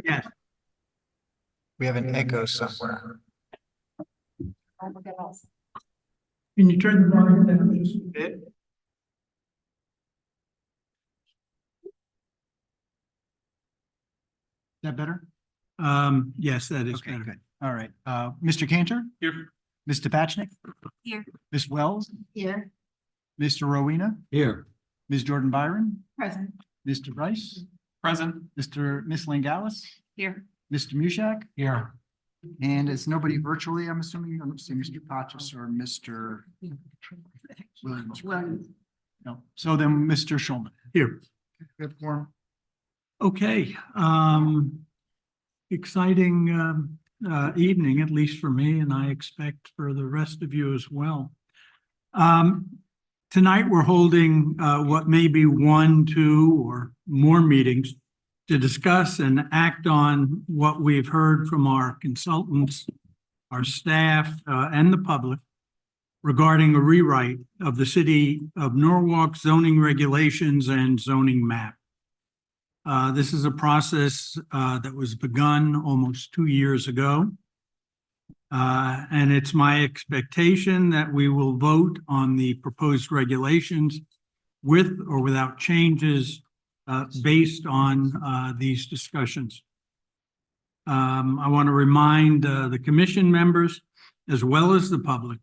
Yes. We have an echo somewhere. Can you turn the volume down just a bit? Is that better? Yes, that is Okay, better. good. All right. Mr. Cantor? Here. Mr. Patchnick? Here. Ms. Wells? Here. Mr. Rowena? Here. Ms. Jordan Byron? Present. Mr. Rice? Present. Miss Langalis? Here. Mr. Mushak? Here. And it's nobody virtually, I'm assuming. I don't see Mr. Patches or Mr. Williams. Williams. No. So then Mr. Schulman. Here. We have quorum. Okay, exciting evening, at least for me, and I expect for the rest of you as well. Tonight, we're holding what may be 1, 2, or more meetings to discuss and act on what we've heard from our consultants, our staff, and the public regarding a rewrite of the City of Norwalk zoning regulations and zoning map. This is a process that was begun almost 2 years ago. And it's my expectation that we will vote on the proposed regulations with or without changes based on these discussions. I want to remind the commission members as well as the public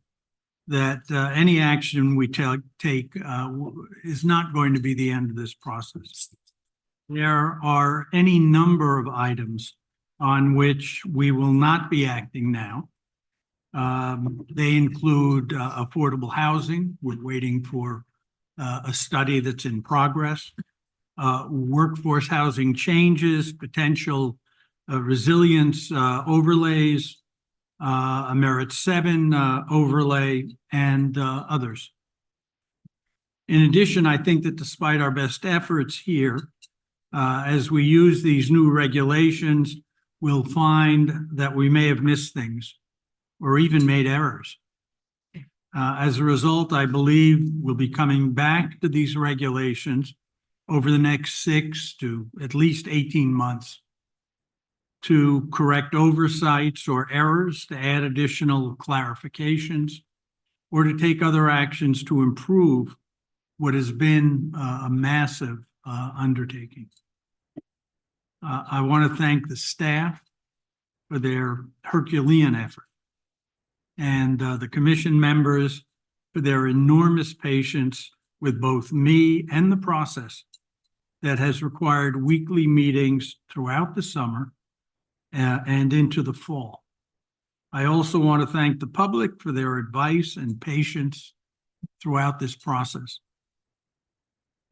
that any action we take is not going to be the end of this process. There are any number of items on which we will not be acting now. They include affordable housing. We're waiting for a study that's in progress. Workforce housing changes, potential resilience overlays, a Merit 7 overlay, and others. In addition, I think that despite our best efforts here, as we use these new regulations, we'll find that we may have missed things or even made errors. As a result, I believe we'll be coming back to these regulations over the next 6 to at least 18 months to correct oversights or errors, to add additional clarifications, or to take other actions to improve what has been a massive undertaking. I want to thank the staff for their Herculean effort and the commission members for their enormous patience with both me and the process that has required weekly meetings throughout the summer and into the fall. I also want to thank the public for their advice and patience throughout this process.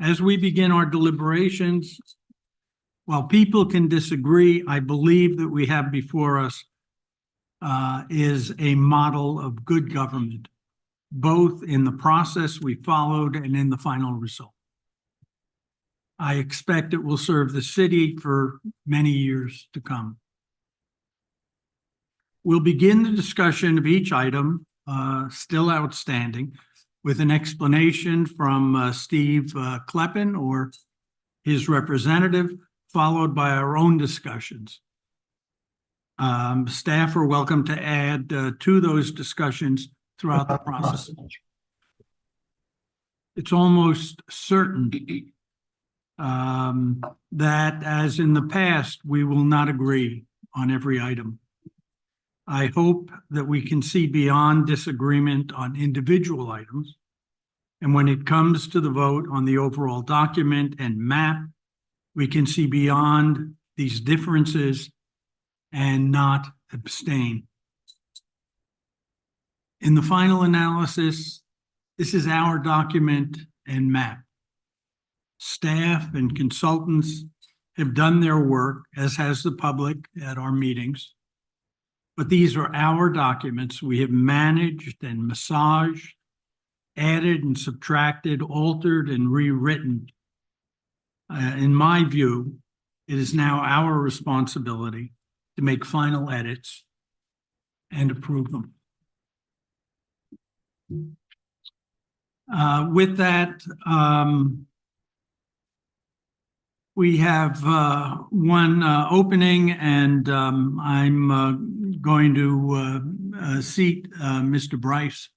As we begin our deliberations, while people can disagree, I believe that we have before us is a model of good government, both in the process we followed and in the final result. I expect it will serve the city for many years to come. We'll begin the discussion of each item still outstanding with an explanation from Steve Kleppen or his representative, followed by our own discussions. Staff are welcome to add to those discussions throughout the process. It's almost certain that, as in the past, we will not agree on every item. I hope that we can see beyond disagreement on individual items. And when it comes to the vote on the overall document and map, we can see beyond these differences and not abstain. In the final analysis, this is our document and map. Staff and consultants have done their work, as has the public at our meetings. But these are our documents. We have managed and massaged, added and subtracted, altered and rewritten. In my view, it is now our responsibility to make final edits and approve them. With that, We have one opening, and I'm going to seat Mr. Bryce.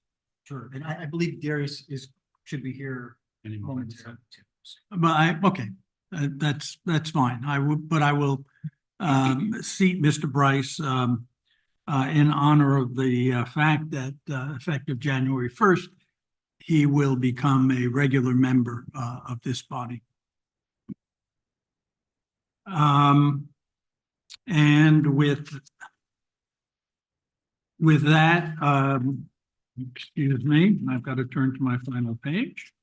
Sure, and I believe Darius should be here momentarily. But okay, that's fine. But I will seat Mr. Bryce in honor of the fact that effective January 1st, he will become a regular member of this body. And with that, excuse me, I've got to turn to my final page.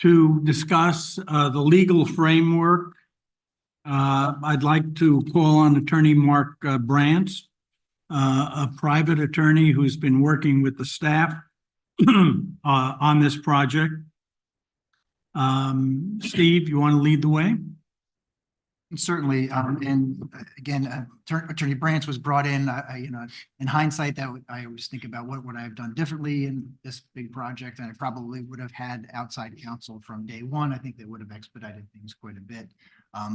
To discuss the legal framework, I'd like to call on Attorney Mark Brantz, a private attorney who's been working with the staff on this project. Steve, you want to lead the way? Certainly, and again, Attorney Brantz was brought in, in hindsight, I always think about what would I have done differently in this big project, and I probably would have had outside counsel from day one. I think they would have expedited things quite a bit.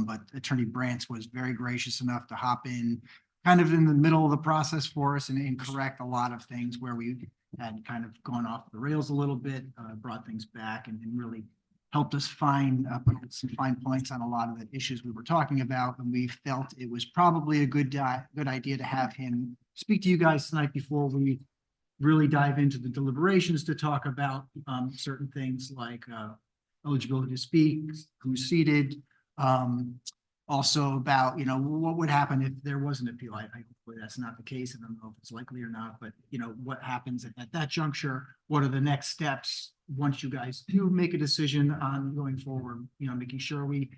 But Attorney Brantz was very gracious enough to hop in kind of in the middle of the process for us and correct a lot of things where we had kind of gone off the rails a little bit, brought things back and really helped us put some fine points on a lot of the issues we were talking about. And we felt it was probably a good idea to have him speak to you guys tonight before we really dive into the deliberations to talk about certain things like eligibility to speak, who's seated, also about, what would happen if there was an appeal. Hopefully that's not the case. I don't know if it's likely or not, but what happens at that juncture? What are the next steps once you guys do make a decision on going forward? Making sure we,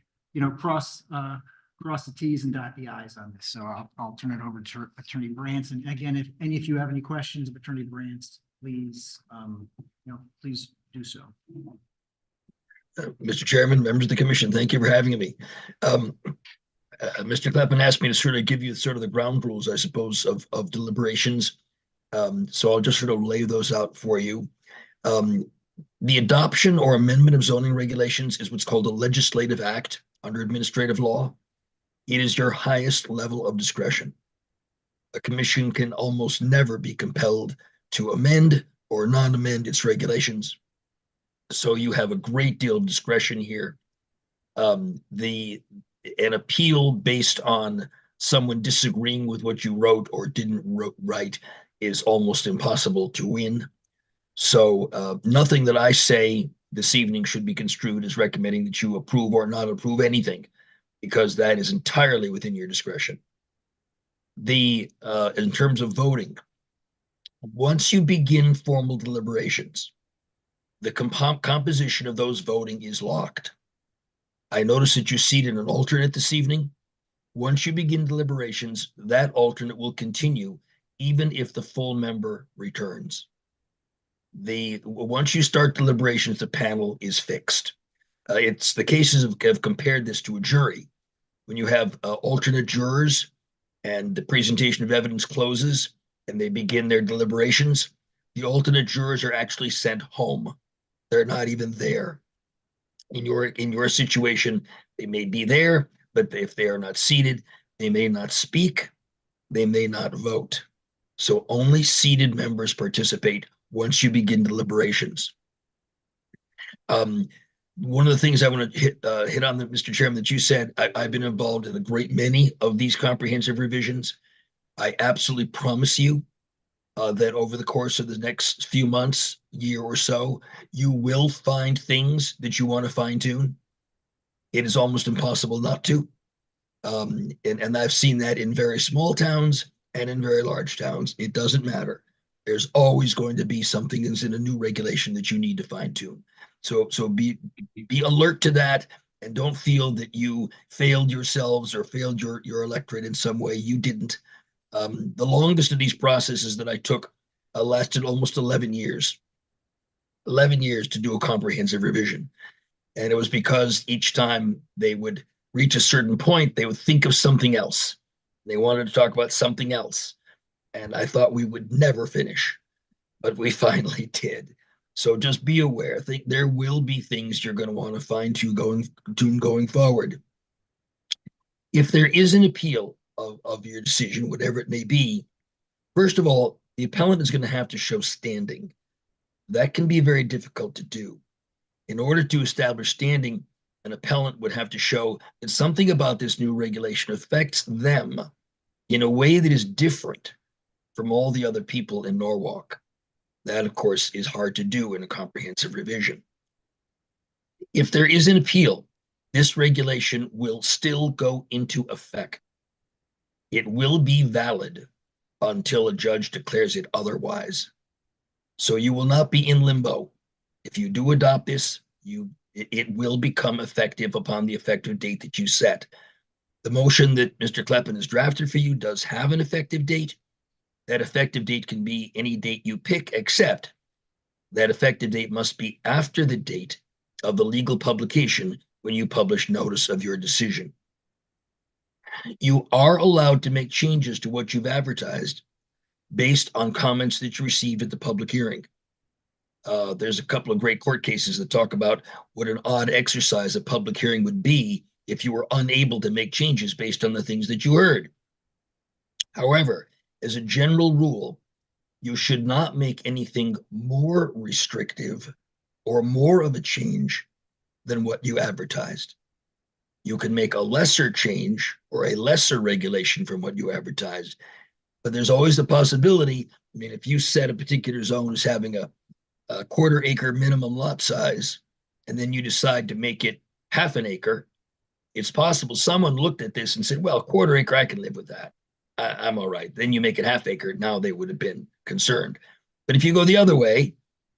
cross the T's and dot the I's on this. So I'll turn it over to Attorney Brantz. And again, if any of you have any questions of Attorney Brantz, please, please do so. Mr. Chairman, members of the commission, thank you for having me. Mr. Kleppen asked me to sort of give you sort of the ground rules, I suppose, of deliberations. So I'll just sort of lay those out for you. The adoption or amendment of zoning regulations is what's called a legislative act under administrative law. It is your highest level of discretion. A commission can almost never be compelled to amend or non-amend its regulations. So you have a great deal of discretion here. An appeal based on someone disagreeing with what you wrote or didn't write is almost impossible to win. So nothing that I say this evening should be construed as recommending that you approve or not approve anything, because that is entirely within your discretion. In terms of voting, once you begin formal deliberations, the composition of those voting is locked. I notice that you seated an alternate this evening. Once you begin deliberations, that alternate will continue even if the full member returns. Once you start deliberations, the panel is fixed. It's the cases have compared this to a jury. When you have alternate jurors and the presentation of evidence closes and they begin their deliberations, the alternate jurors are actually sent home. They're not even there. In your situation, they may be there, but if they are not seated, they may not speak, they may not vote. So only seated members participate once you begin deliberations. One of the things I want to hit on, Mr. Chairman, that you said, I've been involved in a great many of these comprehensive revisions. I absolutely promise you that over the course of the next few months, year or so, you will find things that you want to fine tune. It is almost impossible not to. And I've seen that in very small towns and in very large towns. It doesn't matter. There's always going to be something that's in a new regulation that you need to fine tune. So be alert to that, and don't feel that you failed yourselves or failed your electorate in some way. You didn't. The longest of these processes that I took lasted almost 11 years. 11 years to do a comprehensive revision. And it was because each time they would reach a certain point, they would think of something else. They wanted to talk about something else. And I thought we would never finish, but we finally did. So just be aware. I think there will be things you're going to want to fine tune going forward. If there is an appeal of your decision, whatever it may be, first of all, the appellant is going to have to show standing. That can be very difficult to do. In order to establish standing, an appellant would have to show that something about this new regulation affects them in a way that is different from all the other people in Norwalk. That, of course, is hard to do in a comprehensive revision. If there is an appeal, this regulation will still go into effect. It will be valid until a judge declares it otherwise. So you will not be in limbo. If you do adopt this, it will become effective upon the effective date that you set. The motion that Mr. Kleppen has drafted for you does have an effective date. That effective date can be any date you pick, except that effective date must be after the date of the legal publication when you publish notice of your decision. You are allowed to make changes to what you've advertised based on comments that you received at the public hearing. There's a couple of great court cases that talk about what an odd exercise a public hearing would be if you were unable to make changes based on the things that you heard. However, as a general rule, you should not make anything more restrictive or more of a change than what you advertised. You can make a lesser change or a lesser regulation from what you advertised, but there's always the possibility. I mean, if you set a particular zone as having a quarter acre minimum lot size, and then you decide to make it half an acre, it's possible someone looked at this and said, well, quarter acre, I can live with that. I'm all right. Then you make it half acre. Now they would have been concerned. But if you go the other way,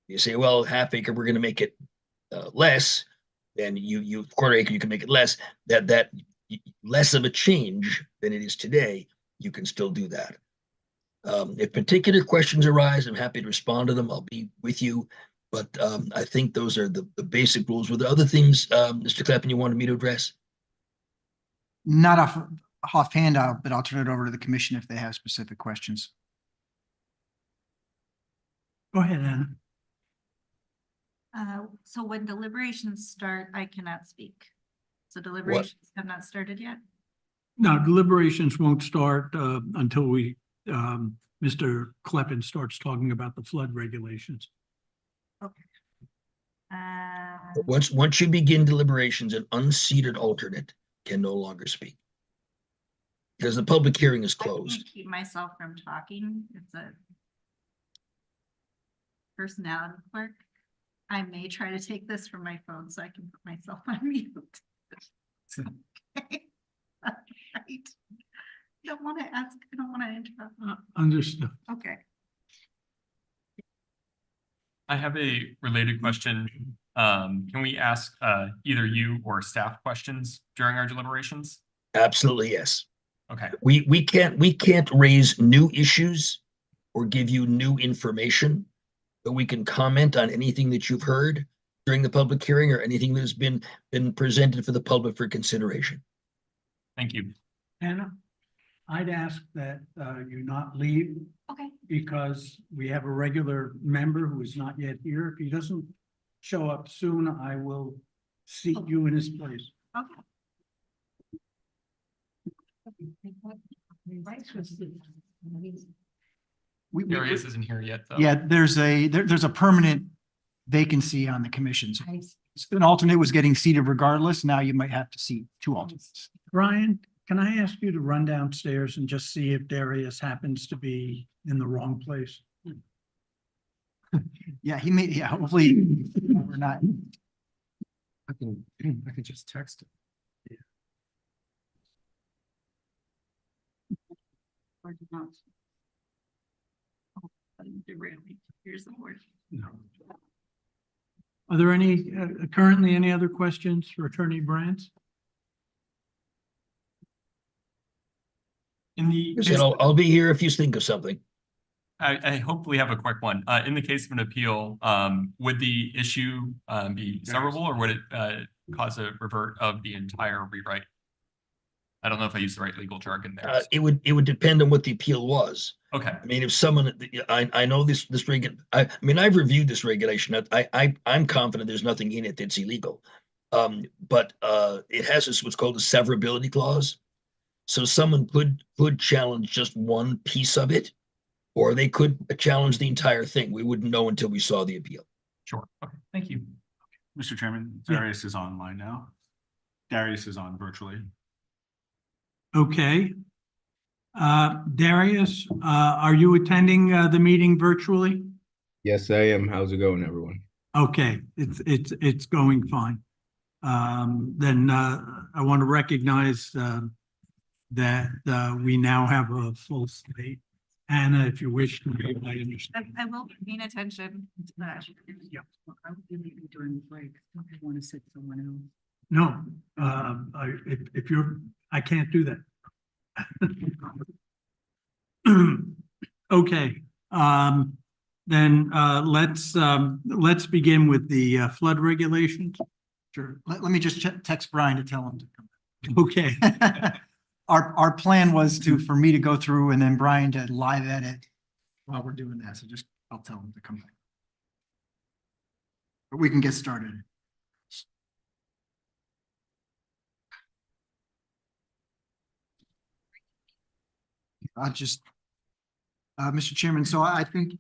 you say, well, half acre, we're going to make it less. And you quarter acre, you can make it less. That less of a change than it is today, you can still do that. If particular questions arise, I'm happy to respond to them. I'll be with you. But I think those are the basic rules. Were there other things, Mr. Kleppen, you wanted me to address? Not offhand, but I'll turn it over to the commission if they have specific questions. Go ahead, Anna. So when deliberations start, I cannot speak. So deliberations have not started yet? No, deliberations won't start until Mr. Kleppen starts talking about the flood regulations. Okay. But once you begin deliberations, an unseated alternate can no longer speak because the public hearing is I closed. can't keep myself from talking. It's a personality quirk. I may try to take this from my phone so I can put myself on mute. Okay. Right. I don't want to ask, I don't want to interrupt. Understood. Okay. I have a related question. Can we ask either you or staff questions during our deliberations? Absolutely, yes. Okay, We can't raise new issues or give you new information, but we can comment on anything that you've heard during the public hearing or anything that has been presented for the public for consideration. thank you. Anna, I'd ask that you not leave Okay. because we have a regular member who is not yet here. If he doesn't show up soon, I will seat you in his place. Okay. Darius isn't here yet, though. Yeah, there's a permanent vacancy on the commission. So an alternate was getting seated regardless. Now you might have to seat two alternates. Brian, can I ask you to run downstairs and just see if Darius happens to be in the wrong place? Yeah, hopefully we're not. I can just text it. Or do not. Oh, derail me. Here's the word. No. Are there currently any other questions for Attorney Brands? In the I case, said, I'll be here if you think of something. I hopefully have a quick one. In the case of an appeal, would the issue be severable, or would it cause a revert of the entire rewrite? I don't know if I used the right legal jargon there. It would depend on what the appeal was. Okay, I mean, if someone, I know this I mean, I've reviewed this regulation. I'm confident there's nothing in it that's illegal. But it has what's called a severability clause. So someone could challenge just one piece of it, or they could challenge the entire thing. We wouldn't know until we saw the appeal. sure. Okay, thank you. Mr. Chairman, Yeah. Darius is online now. Darius is on virtually. Okay. Darius, are you attending the meeting virtually? Yes, I am. How's it going, everyone? Okay, it's going fine. Then I want to recognize that we now have a full slate. Anna, if you wish to give, I understand. I will be paying attention to that. Yeah, well, I would be leaving during the break. I want to sit someone else. No, if you're, I can't do that. Okay, then let's begin with the flood regulations. Sure. Let me just text Brian to tell him to come. Okay, Our plan was for me to go through and then Brian to live edit while we're doing that. So I'll tell him to come back. But we can get started. Mr. Chairman, so I think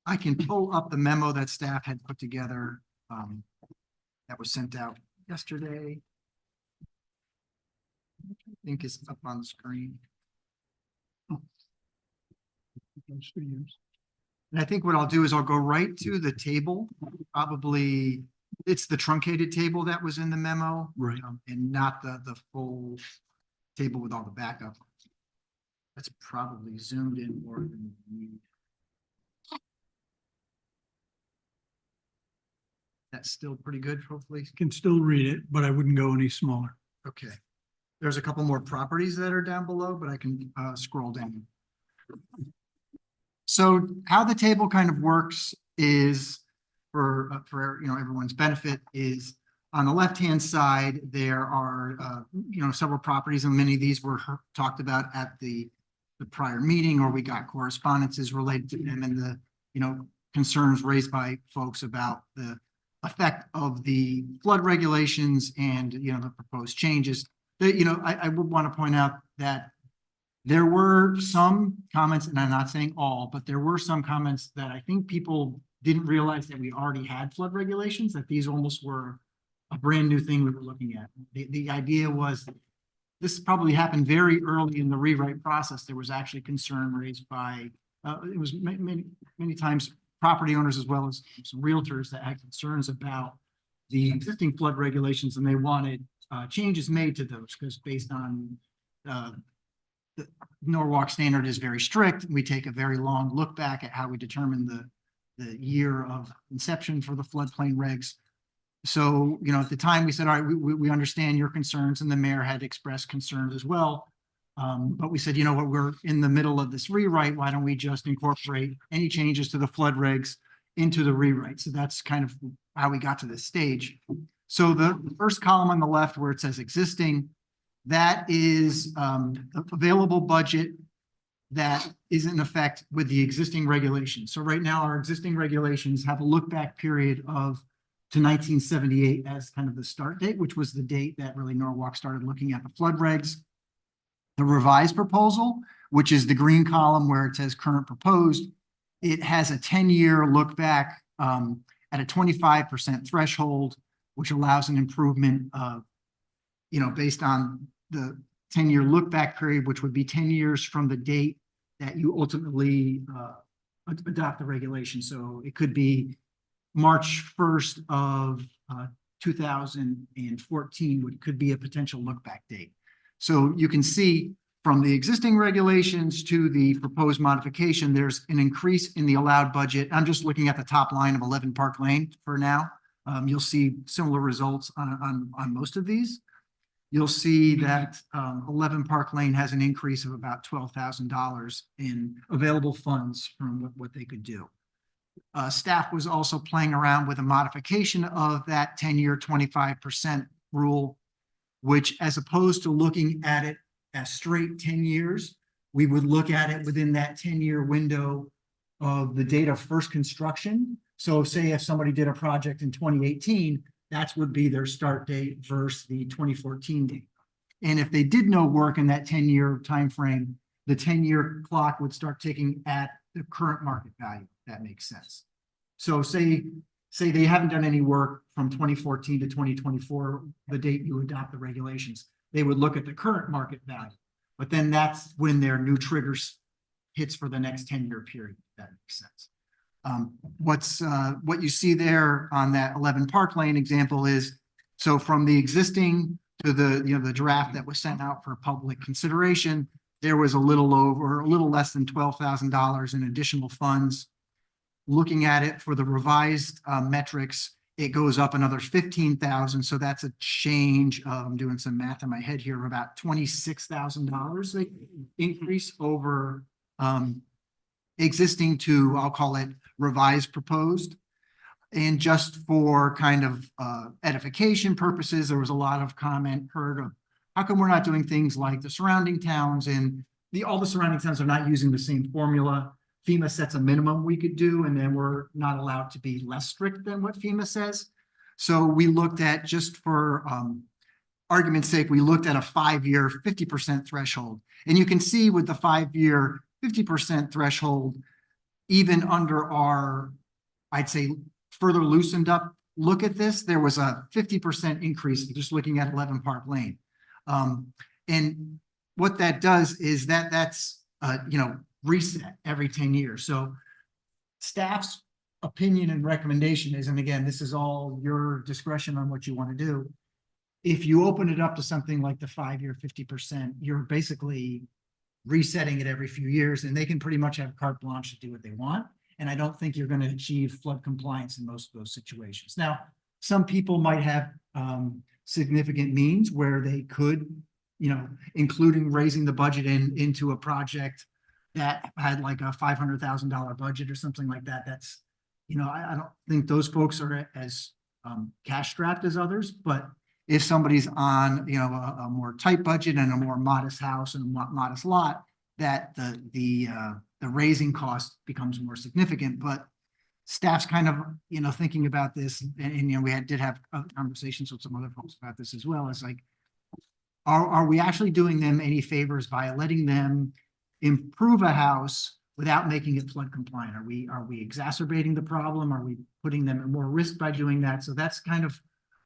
I can pull up the memo that staff had put together, that was sent out yesterday. I think it's up on the screen. And I think what I'll do is I'll go right to the table, probably, it's the truncated table that was in the memo. Right. And not the full table with all the backup. That's probably zoomed in more than we need. That's still pretty good, hopefully. can still read it, but I wouldn't go any smaller. Okay. There's a couple more properties that are down below, but I can scroll down. So how the table kind of works is for everyone's benefit is on the left-hand side, there are several properties, and many of these were talked about at the prior meeting, or we got correspondences related to them and the concerns raised by folks about the effect of the flood regulations and the proposed changes. I would want to point out that there were some comments, and I'm not saying all, but there were some comments that I think people didn't realize that we already had flood regulations, that these almost were a brand new thing we were looking at. The idea was this probably happened very early in the rewrite process. There was actually concern raised by, it was many times property owners as well as some realtors that had concerns about the existing flood regulations, and they wanted changes made to those because based on the Norwalk standard is very strict. We take a very long look back at how we determine the year of inception for the floodplain regs. So, at the time we said, all right, we understand your concerns, and the mayor had expressed concerns as well. But we said, what, we're in the middle of this rewrite. Why don't we just incorporate any changes to the flood regs into the rewrite? So that's kind of how we got to this stage. So the first column on the left where it says existing, that is available budget that is in effect with the existing regulations. So right now our existing regulations have a look back period to 1978 as kind of the start date, which was the date that really Norwalk started looking at the flood regs. The revised proposal, which is the green column where it says current proposed, it has a 10-year look back at a 25% threshold, which allows an improvement of, based on the 10-year look back period, which would be 10 years from the date that you ultimately adopt the regulation. So it could be March 1st of 2014, which could be a potential look back date. So you can see from the existing regulations to the proposed modification, there's an increase in the allowed budget. I'm just looking at the top line of 11 Park Lane for now. You'll see similar results on most of these. You'll see that 11 Park Lane has an increase of about $12,000 in available funds from what they could do. Staff was also playing around with a modification of that 10-year 25% rule, which as opposed to looking at it as straight 10 years, we would look at it within that 10-year window of the date of first construction. So say if somebody did a project in 2018, that would be their start date versus the 2014 date. And if they did no work in that 10-year timeframe, the 10-year clock would start ticking at the current market value. If that makes sense. So say they haven't done any work from 2014 to 2024, the date you adopt the regulations, they would look at the current market value. But then that's when their new triggers hits for the next 10-year period. If that makes sense. What you see there on that 11 Park Lane example is, so from the existing to the draft that was sent out for public consideration, there was a little less than $12,000 in additional funds. Looking at it for the revised metrics, it goes up another 15,000. So that's a change of, I'm doing some math in my head here, of about $26,000 increase over existing to, I'll call it revised proposed. And just for kind of edification purposes, there was a lot of comment heard of how come we're not doing things like the surrounding towns, and all the surrounding towns are not using the same formula. FEMA sets a minimum we could do, and then we're not allowed to be less strict than what FEMA says. So we looked at, just for argument's sake, we looked at a 5-year 50% threshold. And you can see with the 5-year 50% threshold, even under our, I'd say, further loosened up look at this, there was a 50% increase just looking at 11 Park Lane. And what that does is that's reset every 10 years. So staff's opinion and recommendation is, and again, this is all your discretion on what you want to do. If you open it up to something like the 5-year 50%, you're basically resetting it every few years, and they can pretty much have carte blanche to do what they want. And I don't think you're going to achieve flood compliance in most of those situations. Now, some people might have significant means where they could, including raising the budget into a project that had like a $500,000 budget or something like that. That's, I don't think those folks are as cash strapped as others, but if somebody's on, a more tight budget and a more modest house and a modest lot, that the raising cost becomes more significant. But staff's kind of, thinking about this, and we did have conversations with some other folks about this as well. It's like, are we actually doing them any favors by letting them improve a house without making it flood compliant? Are we exacerbating the problem? Are we putting them at more risk by doing that? So that's kind of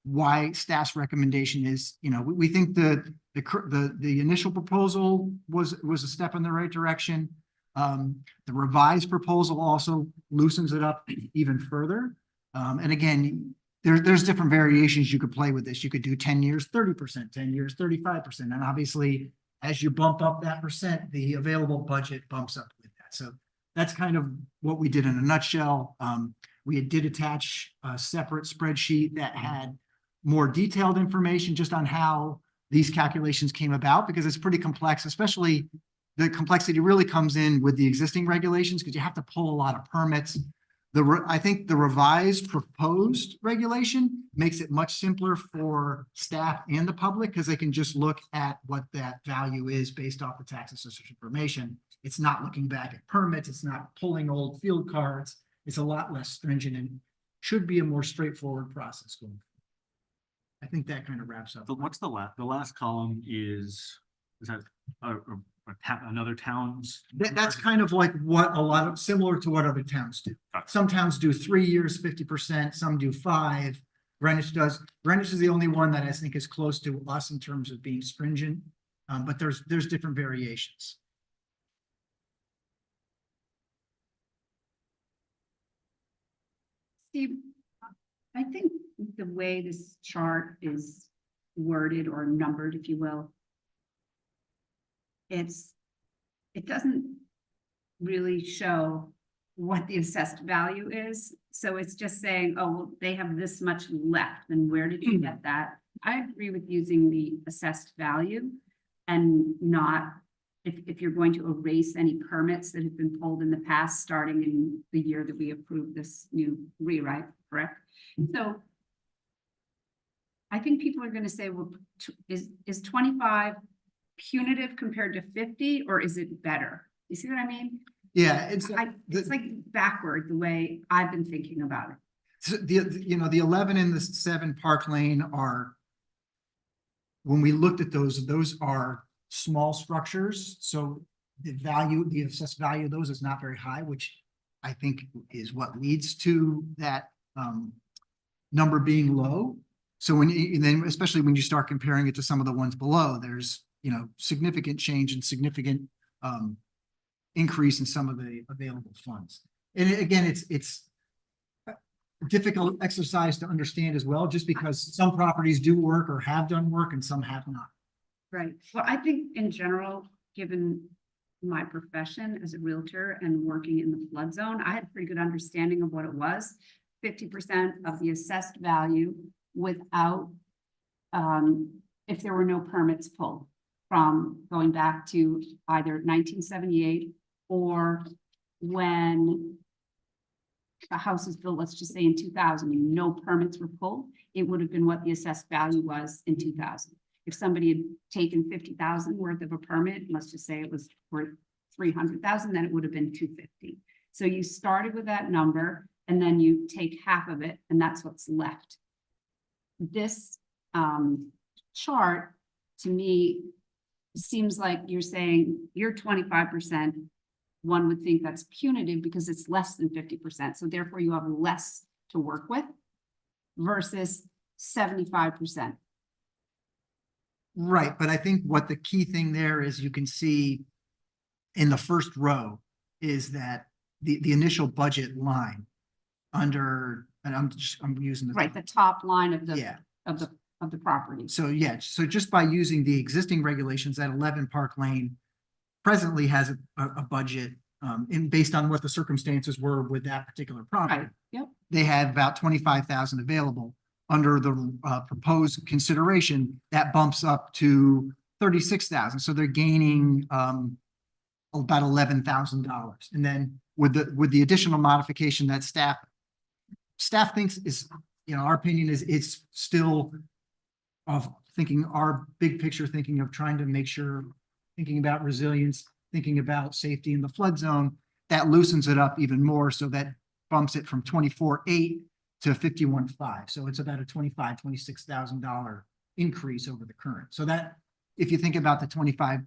why staff's recommendation is, we think the initial proposal was a step in the right direction. The revised proposal also loosens it up even further. And again, there's different variations you could play with this. You could do 10 years, 30%, 10 years, 35%. And obviously, as you bump up that percent, the available budget bumps up with that. So that's kind of what we did in a nutshell. We did attach a separate spreadsheet that had more detailed information just on how these calculations came about, because it's pretty complex, especially the complexity really comes in with the existing regulations, because you have to pull a lot of permits. I think the revised proposed regulation makes it much simpler for staff and the public, because they can just look at what that value is based off the tax assessor's information. It's not looking back at permits. It's not pulling old field cards. It's a lot less stringent and should be a more straightforward process going forward. I think that kind of wraps up. But what's the last column is that another town's? That's kind of like what similar to what other towns do. Some towns do 3 years, 50%, some do 5. Greenwich does. Greenwich is the only one that I think is close to us in terms of being stringent, but there's different variations. Steve, I think the way this chart is worded or numbered, if you will, it doesn't really show what the assessed value is. So it's just saying, oh, well, they have this much left, and where did you get that? I agree with using the assessed value and not, if you're going to erase any permits that have been pulled in the past, starting in the year that we approved this new rewrite, correct? So I think people are going to say, well, is 25 punitive compared to 50, or is it better? You see what I mean? Yeah, It's the- like backward, the way I've been thinking about it. So the 11 and the 7 Park Lane are, when we looked at those are small structures, so the assessed value of those is not very high, which I think is what leads to that number being low. So and then especially when you start comparing it to some of the ones below, there's, significant change and significant increase in some of the available funds. And again, it's a difficult exercise to understand as well, just because some properties do work or have done work and some have not. Right. Well, I think in general, given my profession as a Realtor and working in the flood zone, I had a pretty good understanding of what it was. 50% of the assessed value without, if there were no permits pulled from going back to either 1978 or when a house was built, let's just say in 2000, and no permits were pulled, it would have been what the assessed value was in 2000. If somebody had taken 50,000 worth of a permit, let's just say it was worth 300,000, then it would have been 250. So you started with that number and then you take half of it and that's what's left. This chart to me seems like you're saying you're 25%. One would think that's punitive because it's less than 50%. So therefore you have less to work with versus 75%. Right, but I think what the key thing there is you can see in the first row is that the initial budget line under, and I'm using the. Right, the top line of the, Yeah, of the property. so yeah, so just by using the existing regulations, that 11 Park Lane presently has a budget and based on what the circumstances were with that particular property. Right, yep. They had about 25,000 available. Under the proposed consideration, that bumps up to 36,000. So they're gaining about $11,000. And then with the additional modification that staff thinks is, our opinion is it's still of thinking our big picture, thinking of trying to make sure, thinking about resilience, thinking about safety in the flood zone, that loosens it up even more. So that bumps it from 24,800 to 51,500. So it's about a $26,000 increase over the current. So that, if you think about the 25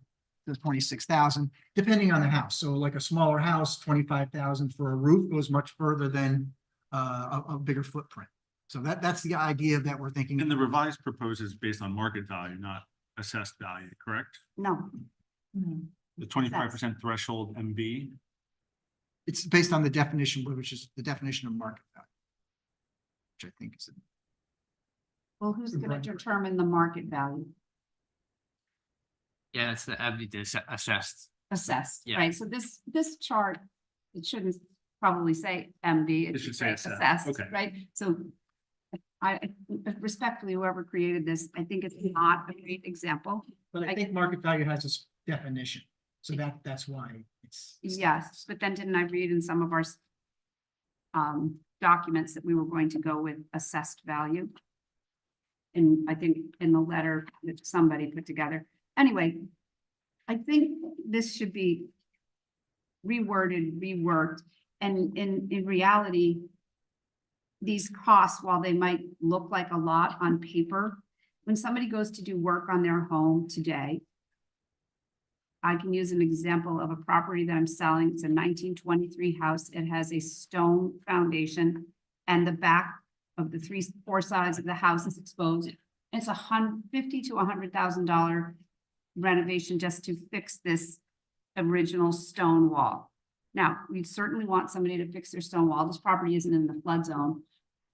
to 26,000, depending on the house. So like a smaller house, 25,000 for a roof goes much further than a bigger footprint. So that's the idea that we're thinking. And the revised proposed is based on market value, not assessed value, correct? No. The 25% threshold MV. It's based on the definition, which is the definition of market value, which I think is. Well, who's going to determine the market value? Yeah, that's the assessed. Assessed, Yeah. right? So this chart, it shouldn't probably say MV, it should say assessed, Okay. right? So I respectfully, whoever created this, I think it's not a great example. But I think market value has this definition, so that's why it's. Yes, but then didn't I read in some of our documents that we were going to go with assessed value? And I think in the letter that somebody put together. Anyway, I think this should be reworded, reworked, and in reality, these costs, while they might look like a lot on paper, when somebody goes to do work on their home today, I can use an example of a property that I'm selling. It's a 1923 house. It has a stone foundation and the back of the four sides of the house is exposed. It's $50,000 to $100,000 renovation just to fix this original stone wall. Now, we certainly want somebody to fix their stone wall. This property isn't in the flood zone,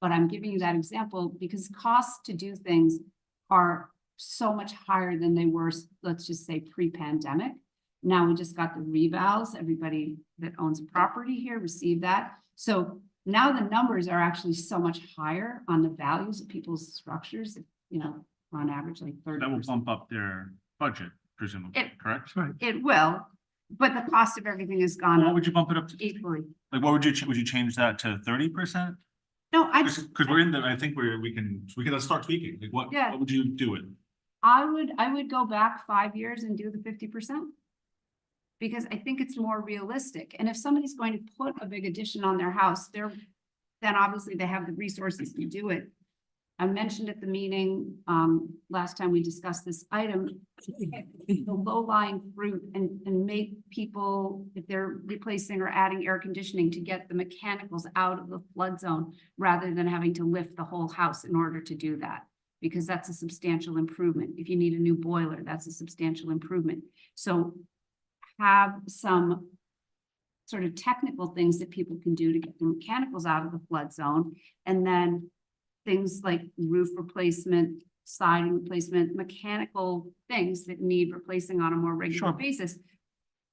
but I'm giving you that example because costs to do things are so much higher than they were, let's just say pre-pandemic. Now we just got the revals. Everybody that owns a property here received that. So now the numbers are actually so much higher on the values of people's structures, on average, like 30%. That will bump up their budget, presumably, correct? It will, but the cost of everything has gone What up would you bump it up to? equally. Like, what would you change that to 30%? No, Because we're in the, I think we can, let's start tweaking. Like, what Yeah. would you do it? I would go back 5 years and do the 50%. Because I think it's more realistic. And if somebody's going to put a big addition on their house, then obviously they have the resources to do it. I mentioned at the meeting, last time we discussed this item, the low-lying fruit and make people, if they're replacing or adding air conditioning, to get the mechanicals out of the flood zone rather than having to lift the whole house in order to do that. Because that's a substantial improvement. If you need a new boiler, that's a substantial improvement. So have some sort of technical things that people can do to get the mechanicals out of the flood zone. And then things like roof replacement, siding replacement, mechanical things that need replacing on a more regular Sure. basis.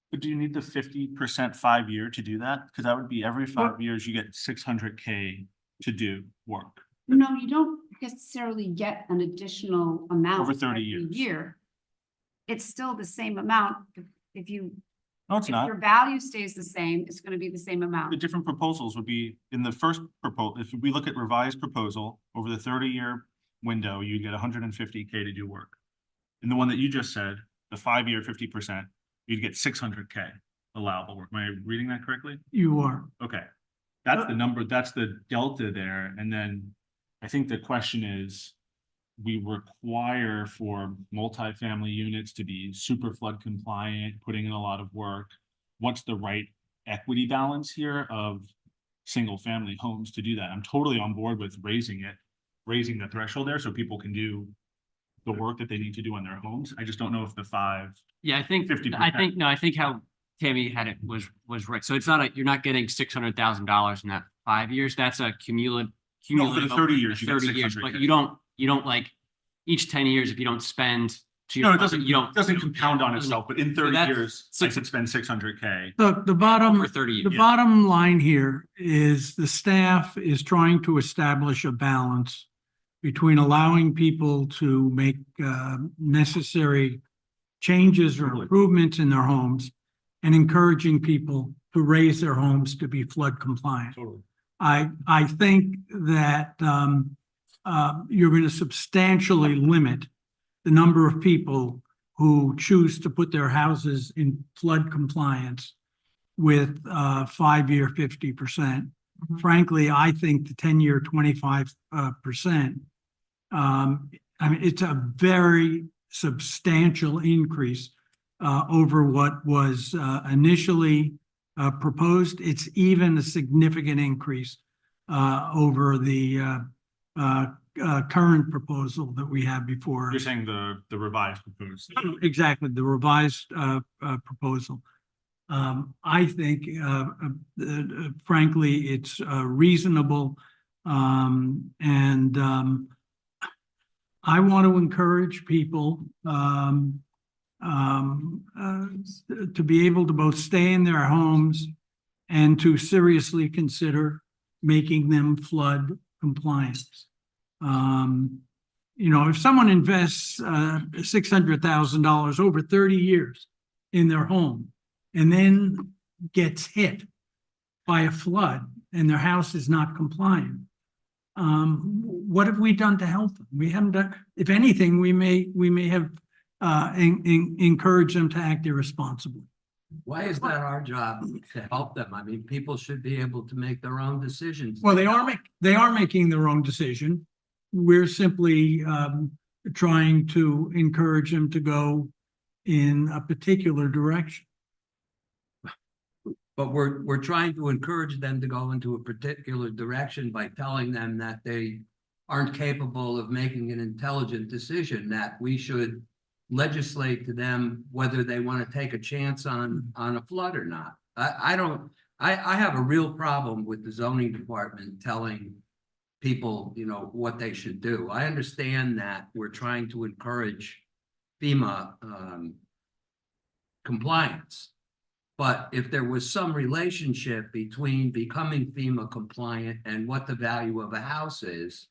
But do you need the 50% 5 year to do that? Because that would be every 5 Well- years you get 600K to do work. No, you don't necessarily get an additional amount. Over 30 every years. year. It's still the same amount. If No, it's not. your value stays the same, it's gonna be the same The amount. different proposals would be in the first proposal, if we look at revised proposal, over the 30-year window, you get 150K to do work. In the one that you just said, the 5-year 50%, you'd get 600K allowable work. Am I reading that correctly? You are. Okay. That's the number, that's the delta there. And then I think the question is, we require for multifamily units to be super flood compliant, putting in a lot of work. What's the right equity balance here of single family homes to do that? I'm totally on board with raising the threshold there so people can do the work that they need to do on their homes. I just don't know if the 5. Yeah, I think, 50%. I think how Tammy had it was right. So it's not you're not getting $600,000 in that 5 years. That's a cumulative. No, for the 30 over years, you get 30 years, but 600K. you don't like each 10 years, if you don't spend. to your No, it point, doesn't, doesn't compound on itself, but in 30 that's years, I could spend 600K. Look, the bottom, Over 30 years. the bottom line here is the staff is trying to establish a balance between allowing people to make necessary changes or Totally. improvements in their homes and encouraging people to raise their homes to be flood compliant. Totally. I think that you're going to substantially limit the number of people who choose to put their houses in flood compliance with 5-year 50%. Frankly, I think the 10-year 25%. I mean, it's a very substantial increase over what was initially proposed. It's even a significant increase over the current proposal that we have before You're us. saying the revised proposed. Exactly, the revised proposal. I think frankly, it's reasonable. And I want to encourage people to be able to both stay in their homes and to seriously consider making them flood compliant. You know, if someone invests $600,000 over 30 years in their home and then gets hit by a flood and their house is not compliant, what have we done to help them? We haven't done, if anything, we may have encouraged them to act irresponsibly. Why is that our job to help them? I mean, people should be able to make their own decisions. Well, they are making their own decision. We're simply trying to encourage them to go in a particular direction. But we're trying to encourage them to go into a particular direction by telling them that they aren't capable of making an intelligent decision, that we should legislate to them whether they want to take a chance on a flood or not. I have a real problem with the zoning department telling people, you know, what they should do. I understand that we're trying to encourage FEMA compliance. But if there was some relationship between becoming FEMA compliant and what the value of a house is,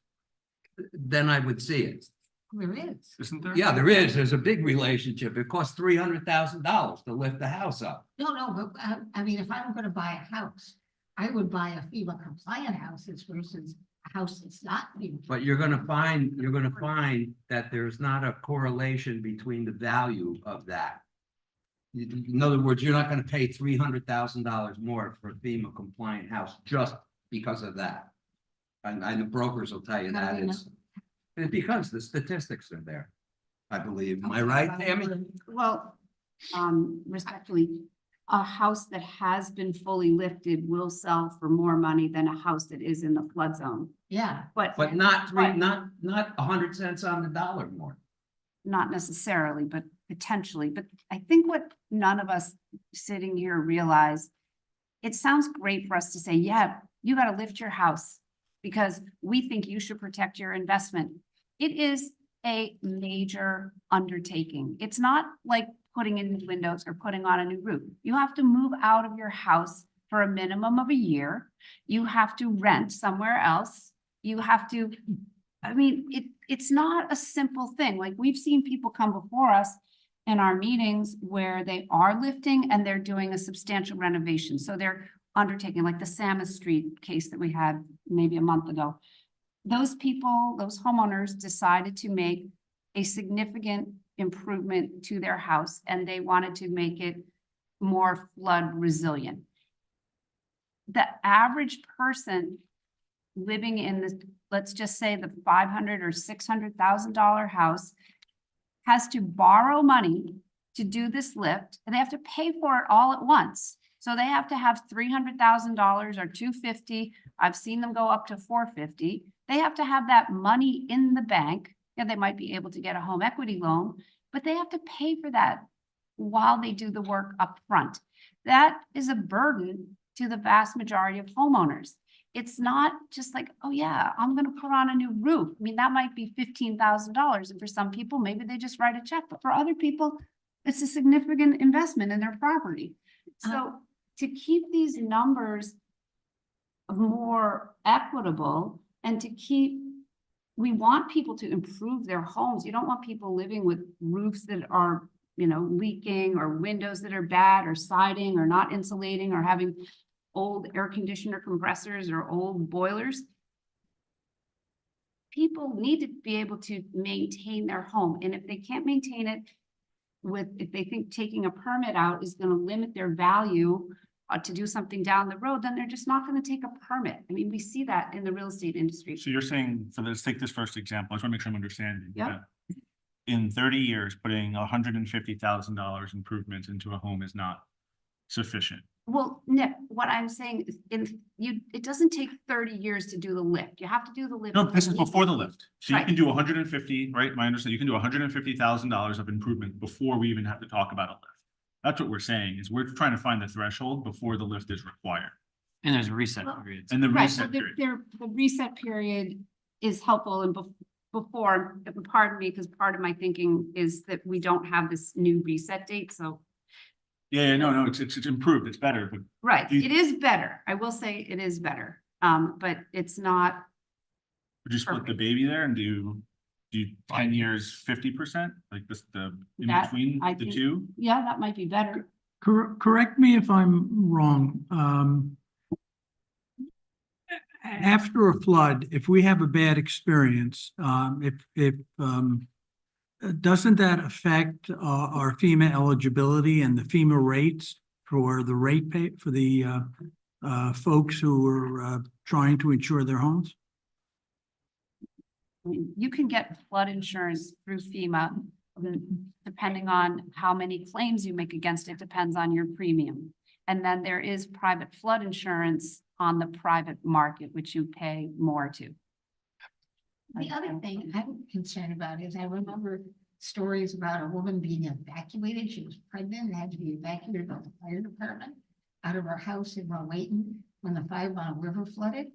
then I would see it. There is. Isn't there? Yeah, there is. There's a big relationship. It costs $300,000 to lift the house up. No, but I mean, if I'm gonna buy a house, I would buy a FEMA compliant houses versus a house that's not being. But you're gonna find that there's not a correlation between the value of that. In other words, you're not gonna pay $300,000 more for a FEMA compliant house just because of that. And the brokers will tell you How that do you it's because the statistics are there. I believe. Am I right, Tammy? Well, respectfully, a house that has been fully lifted will sell for more money than a house that is in the flood zone. Yeah. But But not 100 cents on the dollar more. not necessarily, but potentially. But I think what none of us sitting here realize, it sounds great for us to say, yeah, you got to lift your house because we think you should protect your investment. It is a major undertaking. It's not like putting in new windows or putting on a new roof. You have to move out of your house for a minimum of a year. You have to rent somewhere else. You have to, I mean, it's not a simple thing. Like we've seen people come before us in our meetings where they are lifting and they're doing a substantial renovation. So they're undertaking, like the Samus Street case that we had maybe a month ago. Those people, those homeowners decided to make a significant improvement to their house and they wanted to make it more flood resilient. The average person living in this, let's just say the $500,000 or $600,000 house has to borrow money to do this lift and they have to pay for it all at once. So they have to have $300,000 or $250,000. I've seen them go up to $450,000. They have to have that money in the bank. And they might be able to get a home equity loan, but they have to pay for that while they do the work up front. That is a burden to the vast majority of homeowners. It's not just like, oh yeah, I'm gonna put on a new roof. I mean, that might be $15,000. And for some people, maybe they just write a check, but for other people, it's a significant investment in their property. So to keep these numbers more equitable and to keep, we want people to improve their homes. You don't want people living with roofs that are, leaking or windows that are bad or siding or not insulating or having old air conditioner compressors or old boilers. People need to be able to maintain their home. And if they can't maintain it if they think taking a permit out is going to limit their value to do something down the road, then they're just not going to take a permit. I mean, we see that in the real estate industry. So you're saying, let's take this first example. I just want to make sure I'm understanding. Yep. that In 30 years, putting $150,000 improvements into a home is not sufficient. Well, Nick, what I'm saying is it doesn't take 30 years to do the lift. You have to do the lift. No, this is before the lift. So you Right. can do 150, right? My understanding, you can do $150,000 of improvement before we even have to talk about a lift. That's what we're saying, is we're trying to find the threshold before the lift is required. And there's a reset Well, period. And the Right, so reset period. the reset period is helpful and before, pardon me, because part of my thinking is that we don't have this new reset date, so. Yeah, no, it's improved, it's better, but Right, You- it is better. I will say it is better, but it's not, would you split the Perfect. baby there and do 10 years, 50%? Like this, in That, between I the think- two? yeah, that might be better. Correct me if I'm wrong. After a flood, if we have a bad experience, doesn't that affect our FEMA eligibility and the FEMA rates for the rate pay for the folks who are trying to insure their homes? I mean, you can get flood insurance through FEMA, depending on how many claims you make against it, depends on your premium. And then there is private flood insurance on the private market, which you pay more to. The other thing I'm concerned about is I remember stories about a woman being evacuated. She was pregnant and had to be evacuated by the fire department out of her house in Rowayton when the Five Mile River flooded.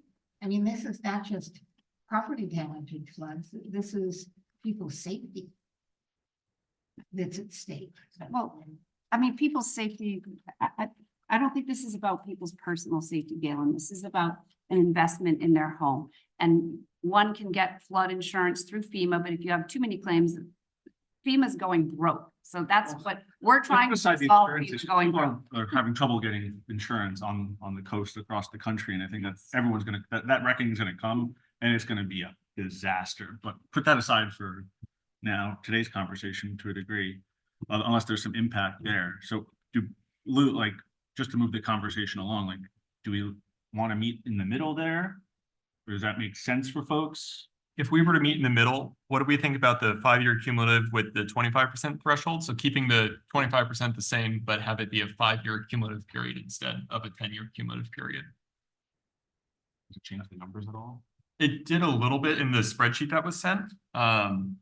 I mean, this is not just property damage in floods. This is people's safety that's at stake. Well, I mean, people's safety, I don't think this is about people's personal safety, Galen. This is about an investment in their home. And one can get flood insurance through FEMA, but if you have too many claims, FEMA's going broke. So that's what we're trying to Besides the solve. insurance FEMA issue, going people broke. are having trouble getting insurance on the coast across the country, and I think that everyone's gonna, that reckoning is gonna come. and it's gonna be a disaster, but put that aside for now, today's conversation to a degree, unless there's some impact there. So like, just to move the conversation along, like, do we want to meet in the middle there? Or does that make sense for folks? If we were to meet in the middle, what do we think about the 5-year cumulative with the 25% threshold? So keeping the 25% the same, but have it be a 5-year cumulative period instead of a 10-year cumulative period. Does it change the numbers at all? It did a little bit in the spreadsheet that was sent. And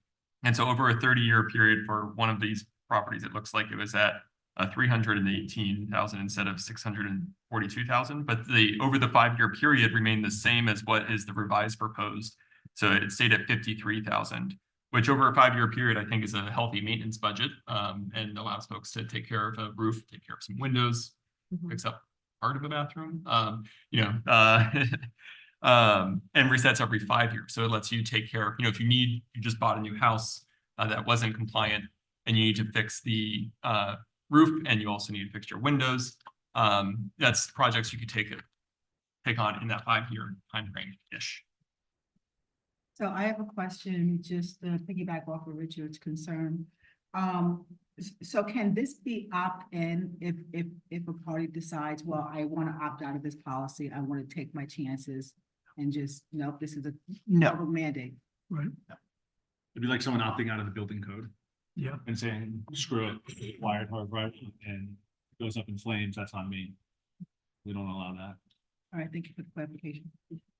so over a 30-year period for one of these properties, it looks like it was at 318,000 instead of 642,000. But over the 5-year period remained the same as what is the revised proposed. So it stayed at 53,000, which over a 5-year period, I think is a healthy maintenance budget, and allows folks to take care of a roof, take care of some windows, fix up part of a bathroom, and resets every 5 years. So it lets you take care of, if you just bought a new house that wasn't compliant and you need to fix the roof and you also need to fix your windows. That's projects you could take on in that 5-year time frame-ish. So I have a question, just to piggyback off of Richard's concern. So can this be opt-in if a party decides, well, I want to opt out of this policy, I want to take my chances and just, nope, this is a federal mandate? Right. It'd be like someone opting out of the building code Yeah. and saying, screw it, wired hardwired, and it goes up in flames, that's on me. We don't allow that. All right, thank you for the clarification.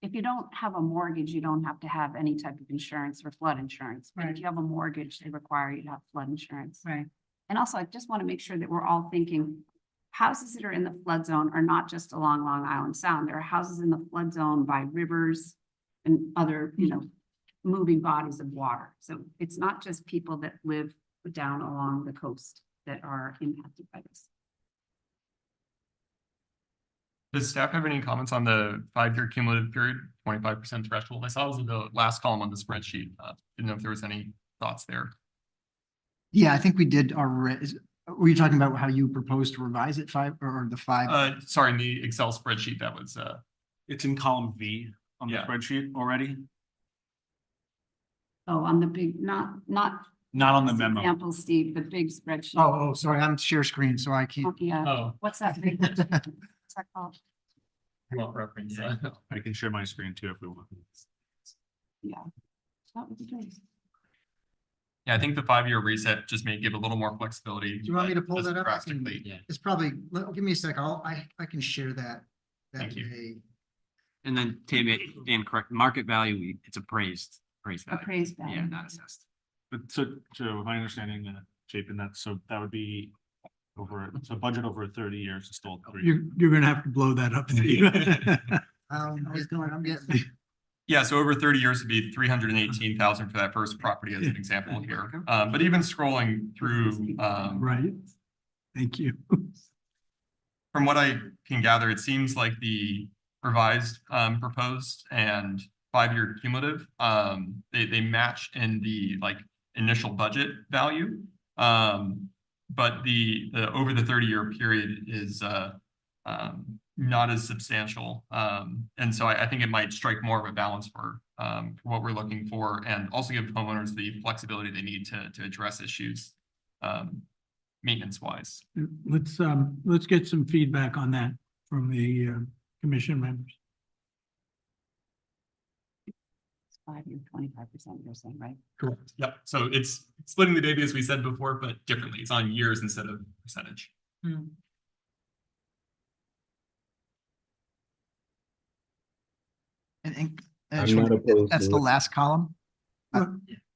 If you don't have a mortgage, you don't have to have any type of insurance or flood insurance. But if Right. you have a mortgage, they require you to have flood insurance. Right. And also, I just want to make sure that we're all thinking, houses that are in the flood zone are not just along Long Island Sound. There are houses in the flood zone by rivers and other, moving bodies of water. So it's not just people that live down along the coast that are impacted by this. Does staff have any comments on the 5-year cumulative period, 25% threshold? I saw it was in the last column on the spreadsheet. Didn't know if there was any thoughts there. Yeah, I think we did already. Were you talking about how you proposed to revise it or the 5? Sorry, in the Excel spreadsheet that was, It's in column V on the Yeah. spreadsheet already, Oh, on the big, not. not on the this memo. Example, Steve, the big spreadsheet. Oh, sorry, I'm share screen, so I can't. Yeah, oh, what's that? big- What's that called? well, reference. I can share my screen too if we want. Yeah. That would be good. Yeah, I think the 5-year reset just may give a little more flexibility. Do you want me to pull doesn't that up? I can- drastically. It's probably, give me a sec, I can share that. Thank you. way. And then Tammy, Dan, correct, market value, it's appraised value. Appraised value. Yeah, not assessed. But so my understanding, Chapin, that would be so budget over 30 years is still 3. You're gonna have to blow that up. Steve. I'm getting. Yeah, so over 30 years would be 318,000 for that first property as an example here. But even scrolling through, Right. Thank you. from what I can gather, it seems like the revised proposed and 5-year cumulative, they match in the initial budget value. But the over the 30-year period is not as substantial. And so I think it might strike more of a balance for what we're looking for, and also give homeowners the flexibility they need to address issues maintenance wise. Let's get some feedback on that from the commission members. 5-year, 25%, you're saying, right? Correct. Yep. So it's splitting the baby as we said before, but differently. It's on years instead of percentage. And I'm not opposed that's to the it. last column? Uh,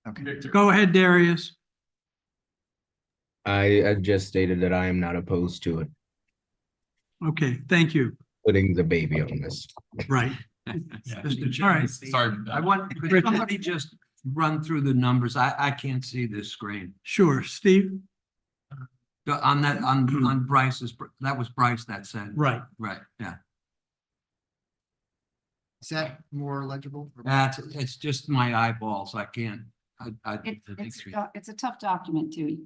Okay. Go ahead, Darius. I just stated that I am not opposed to it, Okay, thank you. putting the baby on this. Right. Yeah. All right. Sorry. I want, could somebody just run through the numbers? I can't see this screen. Sure, Steve. On that, on Bryce's, that was Bryce that said. Right. Right, yeah. Is that more legible? It's just my eyeballs. I can't. It's a tough document too.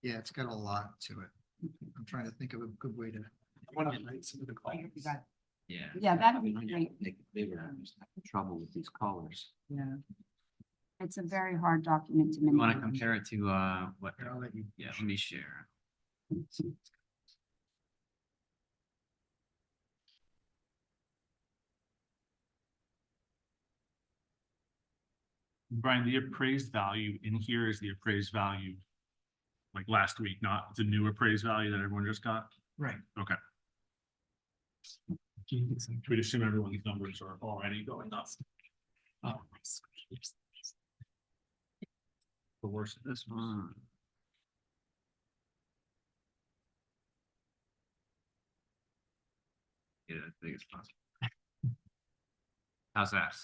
Yeah, it's got a lot to it. I'm trying to think of a good way to. Yeah. Yeah, that'd be great. Make it bigger, I'm just having trouble with these colors. Yeah. It's a very hard document to. You want to manipulate. compare it to, what, yeah, let me share. Brian, the appraised value in here is the appraised value like last week, not the new appraised value that everyone just got? Right. Okay. We'd assume everyone's numbers are already going up. Oh. The worst. This one. Yeah, as big as possible. How's that?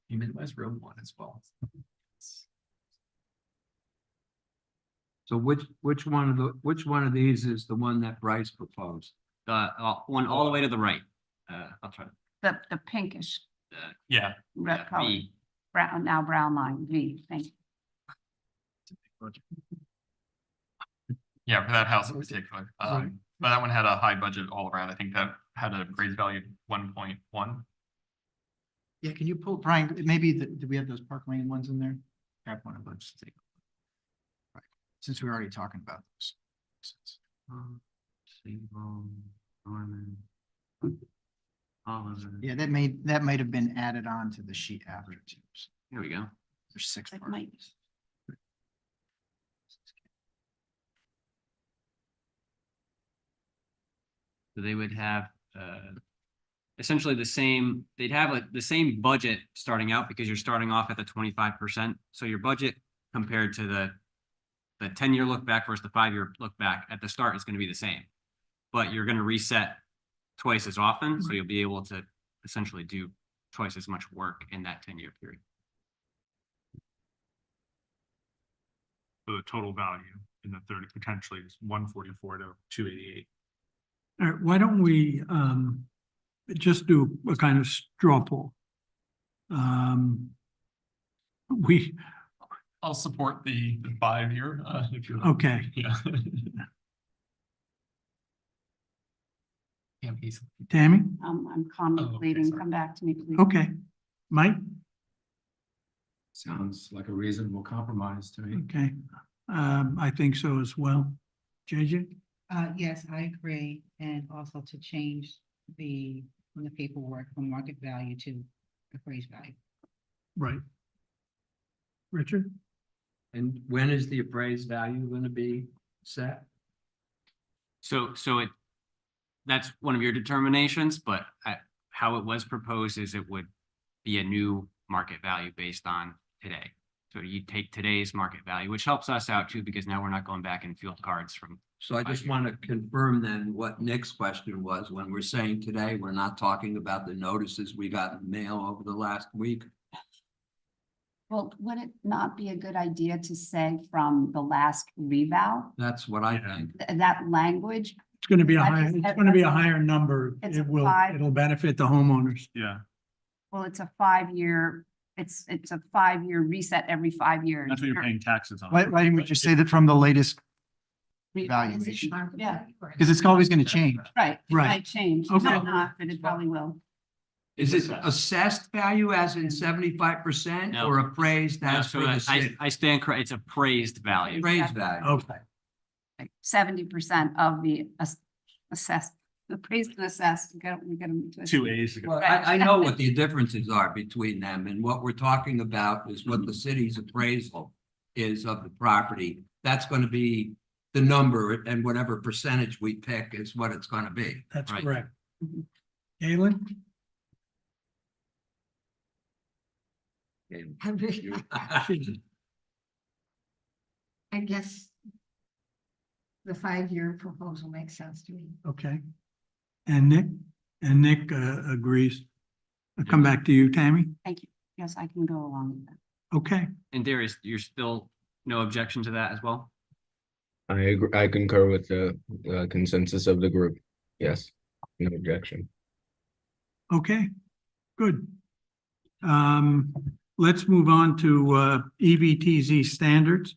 You minimize room one as well. So which one of these is the one that Bryce proposed? One all the way to the right. I'll try. The pinkish Yeah, red color, B. brown line, V, thank you. yeah, for that house in particular. But that one had a high budget all around. I think that had an appraised value 1.1. Yeah, can you pull, Brian, maybe, do we have those Park Lane ones in there? Grab one of those. Right, since we're already talking about those. Norman. Oliver. Yeah, that might have been added on to the sheet after too. Here we go. There's 6. It might. So they would have, essentially the same, they'd have like the same budget starting out because you're starting off at the 25%. So your budget compared to the 10-year look back versus the 5-year look back at the start is going to be the same. But you're going to reset twice as often, so you'll be able to essentially do twice as much work in that 10-year period. So the total value in the 30 potentially is 144 to 288. All right, why don't we just do a kind of straw poll? I'll support the 5-year, if you're. Okay, Yeah. Yeah, he's. Tammy? I'm contemplating, sorry. come back to me, please. Okay, Mike? Sounds like a reasonable compromise to me. Okay, I think so as well. JJ? Yes, I agree, and also to change from the paperwork from market value to appraised value. Right. Richard? And when is the appraised value going to be set? So that's one of your determinations, but how it was proposed is it would be a new market value based on today. So you take today's market value, which helps us out too, because now we're not going back and field cards from. So I just want to confirm then what Nick's question was. When we're saying today, we're not talking about the notices we got in the mail over the last week. Well, would it not be a good idea to say from the last revow, That's what I think. that language? It's gonna be a That higher, is- it's gonna be a higher number. It's a It will, 5. it'll benefit the homeowners. Yeah, Well, it's a 5-year, it's a 5-year reset every 5 years. that's what you're paying taxes on. Why didn't we just say that from the latest, valuation? Yeah. because it's always going to change. Right, it Right. might change, it Okay. might not, but it probably will. Is it assessed value as in 75% No. or appraised Yeah, as so for the I city? I stand correct, it's appraised value. Appraised value. Okay, 70% of the assessed, appraised and assessed, we got them. 2 A's. Well, I know what the differences are between them, and what we're talking about is what the city's appraisal is of the property. That's going to be the number, and whatever percentage we pick is what it's going to be. that's Right. correct. Mhm. Galen? I guess the 5-year proposal makes sense to me. Okay. And Nick? And Nick agrees. I'll come back to you, Tammy. Thank you. Yes, I can go along with that. Okay, And Darius, you're still no objection to that as well? I agree, I concur with the consensus of the group. Yes, no objection. okay, good. Let's move on to EVTZ standards.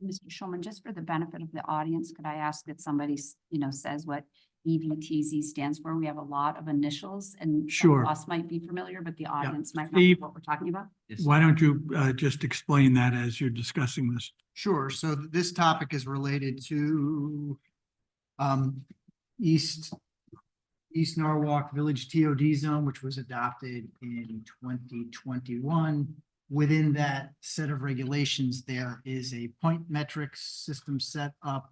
Mr. Schulman, just for the benefit of the audience, could I ask that somebody, says what EVTZ stands for? We have a lot of initials and some Sure. of us might be familiar, but the audience might not know Steve? what we're talking about. Why don't you just explain that as you're discussing this? Sure, so this topic is related to East Norwalk Village TOD zone, which was adopted in 2021. Within that set of regulations, there is a point metrics system set up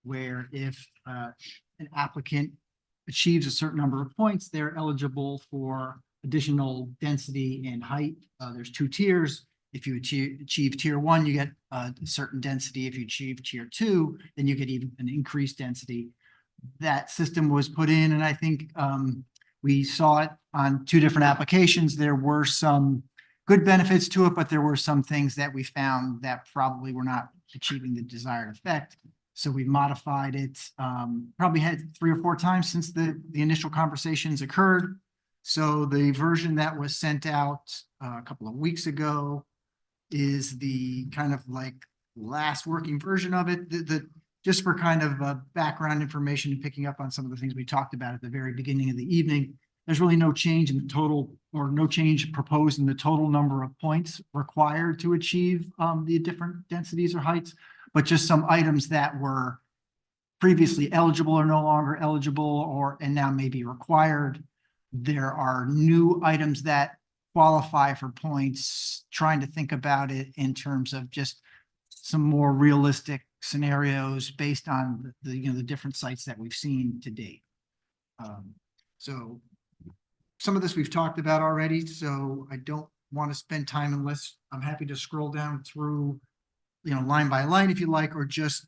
where if an applicant achieves a certain number of points, they're eligible for additional density and height. There's 2 tiers. If you achieve tier 1, you get a certain density. If you achieve tier 2, then you get even an increased density. That system was put in, and I think we saw it on 2 different applications. There were some good benefits to it, but there were some things that we found that probably were not achieving the desired effect. So we modified it, probably had 3 or 4 times since the initial conversations occurred. So the version that was sent out a couple of weeks ago is the kind of like last working version of it. Just for kind of background information and picking up on some of the things we talked about at the very beginning of the evening, there's really no change in the total, or no change proposed in the total number of points required to achieve the different densities or heights, but just some items that were previously eligible or no longer eligible, and now may be required. There are new items that qualify for points, trying to think about it in terms of just some more realistic scenarios based on the different sites that we've seen to date. So some of this we've talked about already, so I don't want to spend time unless I'm happy to scroll down through, line by line if you like, or just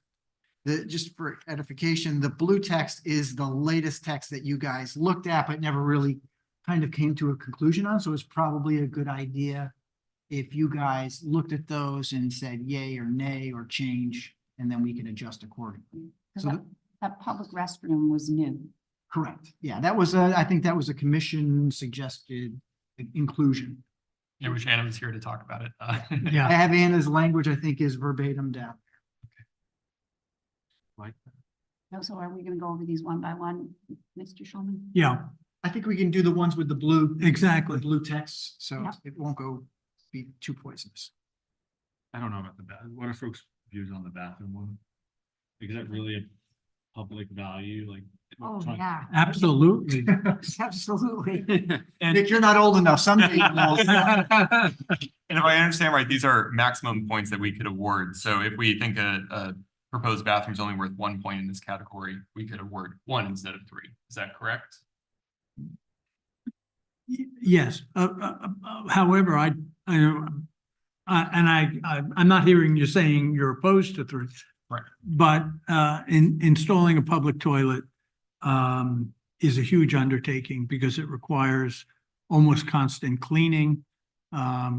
for edification, the blue text is the latest text that you guys looked at, but never really kind of came to a conclusion on. So it's probably a good idea if you guys looked at those and said yay or nay or change, and then we can adjust accordingly. So That public restroom was new. correct. Yeah, that was I think that was a commission suggested inclusion. I wish Anna was here to talk about it. I Yeah, have Anna's language, I think, is verbatim down. So are we going to go over these one by one, Mr. Schulman? yeah, I think we can do the ones with the blue. exactly. The blue text, so Yep. it won't be too poisonous. I don't know about the bath. What are folks' views on the bathroom one? Is that really a public value? Like. Oh, trying- yeah. Absolutely. Absolutely. Nick, you're not old enough, someday. you will. And if I understand right, these are maximum points that we could award. So if we think a proposed bathroom is only worth 1 point in this category, we could award 1 instead of 3. Is that correct? Yes, however, I'm not hearing you saying you're opposed to 3. Right. But installing a public toilet is a huge undertaking because it requires almost constant cleaning.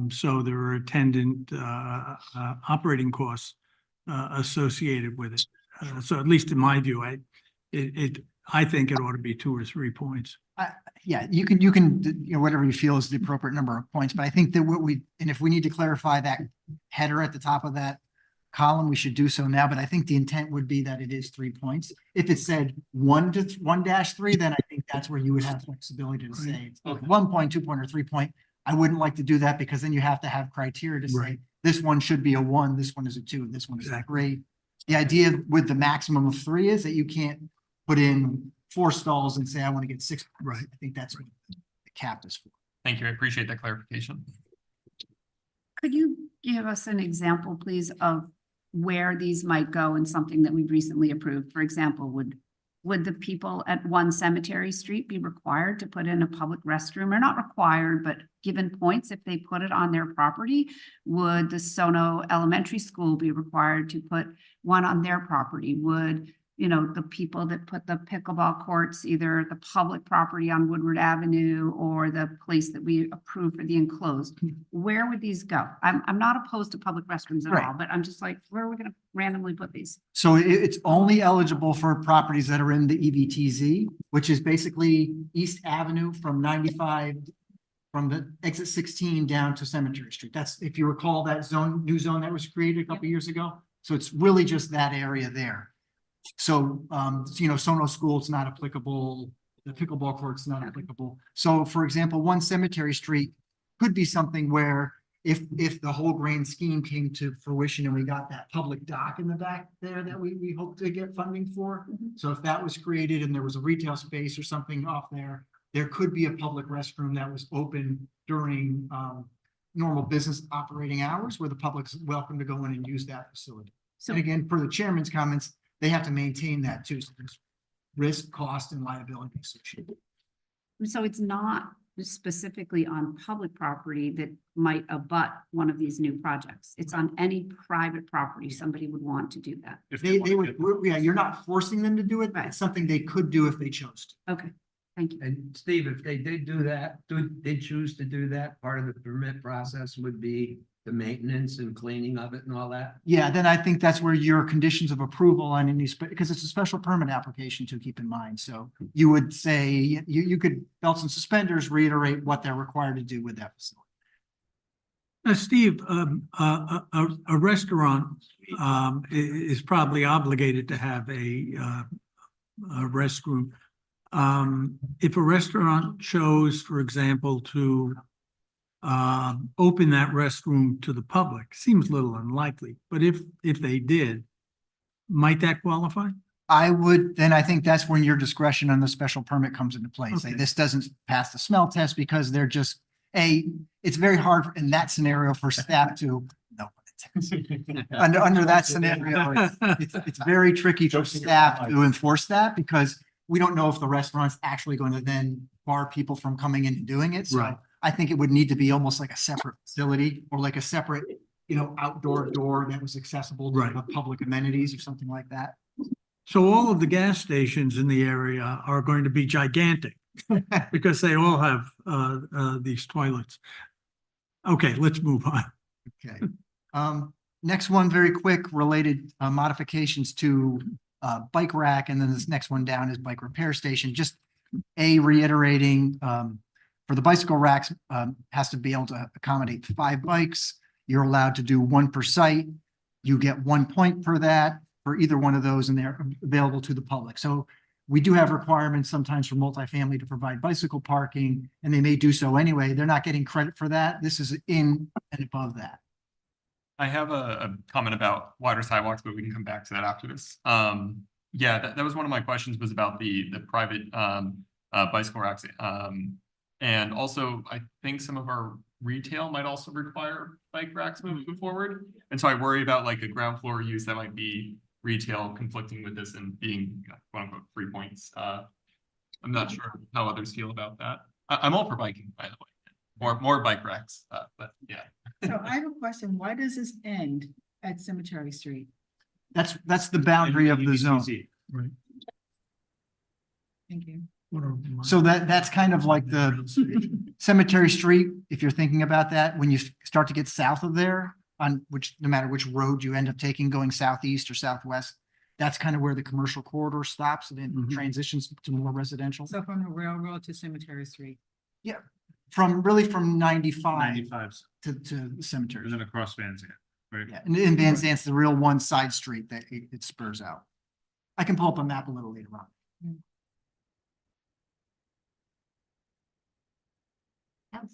So there are attendant operating costs associated with it. So at least in my view, I think it ought to be 2 or 3 points. Yeah, you can, whatever you feel is the appropriate number of points, but I think that if we need to clarify that header at the top of that column, we should do so now, but I think the intent would be that it is 3 points. If it said 1-3, then I think that's where you would have flexibility to say it's 1 point, 2 point, or 3 point. I wouldn't like to do that because then you have to have criteria to say, Right. this one should be a 1, this one is a 2, this one is a 3. The idea with the maximum of 3 is that you can't put in 4 stalls and say, I want to get 6. Right. I think that's what the cap is for. Thank you. I appreciate that clarification. Could you give us an example, please, of where these might go in something that we've recently approved? For example, would would the people at 1 Cemetery Street be required to put in a public restroom, or not required, but given points if they put it on their property? Would the Sono Elementary School be required to put one on their property? Would, you know, the people that put the pickleball courts, either the public property on Woodward Avenue or the place that we approved for the enclosed, where would these go? I'm not opposed to public restrooms at Right. all, but I'm just like, where are we gonna randomly put these? So it's only eligible for properties that are in the EVTZ, which is basically East Avenue from 95, from the exit 16 down to Cemetery Street. That's, if you recall, that zone, new zone that was created a couple years ago. So it's really just that area there. So, you know, Sono School's not applicable, the pickleball court's not applicable. So for example, 1 Cemetery Street could be something where if the whole grand scheme came to fruition and we got that public dock in the back there that we hope to get funding for. So if that was created and there was a retail space or something off there, there could be a public restroom that was open during normal business operating hours where the public's welcome to go in and use that facility. So And again, per the chairman's comments, they have to maintain that too. So there's risk, cost, and liability associated. So it's not specifically on public property that might abut one of these new projects. It's on any private property somebody would want to do that. If They wanna would, get- yeah, you're not forcing them to do it, but it's something they could do if they chose to. Okay, thank you. And Steve, if they did do that, did choose to do that, part of the permit process would be the maintenance and cleaning of it and all that? Yeah, then I think that's where your conditions of approval on any, because it's a special permit application to keep in mind. So you would say, you could belts and suspenders reiterate what they're required to do with that facility. Now, Steve, a restaurant is probably obligated to have a restroom. If a restaurant chose, for example, to open that restroom to the public, seems a little unlikely, but if they did, might that qualify? I would, then I think that's when your discretion on the special permit comes into play. Say Okay. this doesn't pass the smell test because they're just, it's very hard in that scenario for staff to, no. Under that scenario, it's very tricky for staff to enforce that because we don't know if the restaurant's actually going to then bar people from coming in and doing it. So Right. I think it would need to be almost like a separate facility or like a separate, you know, outdoor door that was accessible to Right. the public amenities or something like that. So all of the gas stations in the area are going to be gigantic because they all have these toilets. Okay, let's move on. Okay. Next one, very quick, related modifications to bike rack, and then this next one down is bike repair station. Just reiterating, for the bicycle racks, has to be able to accommodate 5 bikes. You're allowed to do 1 per site. You get 1 point per that for either one of those, and they're available to the public. So we do have requirements sometimes for multifamily to provide bicycle parking, and they may do so anyway. They're not getting credit for that. This is in and above that. I have a comment about wider sidewalks, but we can come back to that after this. Yeah, that was one of my questions, was about the private bicycle racks. And also, I think some of our retail might also require bike racks moving forward. And so I worry about like a ground floor use that might be retail conflicting with this and being quote unquote 3 points. I'm not sure how others feel about that. I'm all for biking, by the way. More bike racks, but yeah. So I have a question. Why does this end at Cemetery Street? That's the boundary of the zone. Right. Thank you. So that's kind of like the Cemetery Street, if you're thinking about that, when you start to get south of there, on which, no matter which road you end up taking, going southeast or southwest, that's kind of where the commercial corridor stops and then Mhm. transitions to more residential. So from the railroad to Cemetery Street. From 95 95s, to the cemetery. and then across Van Zandt, right? Yeah, and in Van Zant's the real one side street that it spurs out. I can pull up a map a little later on.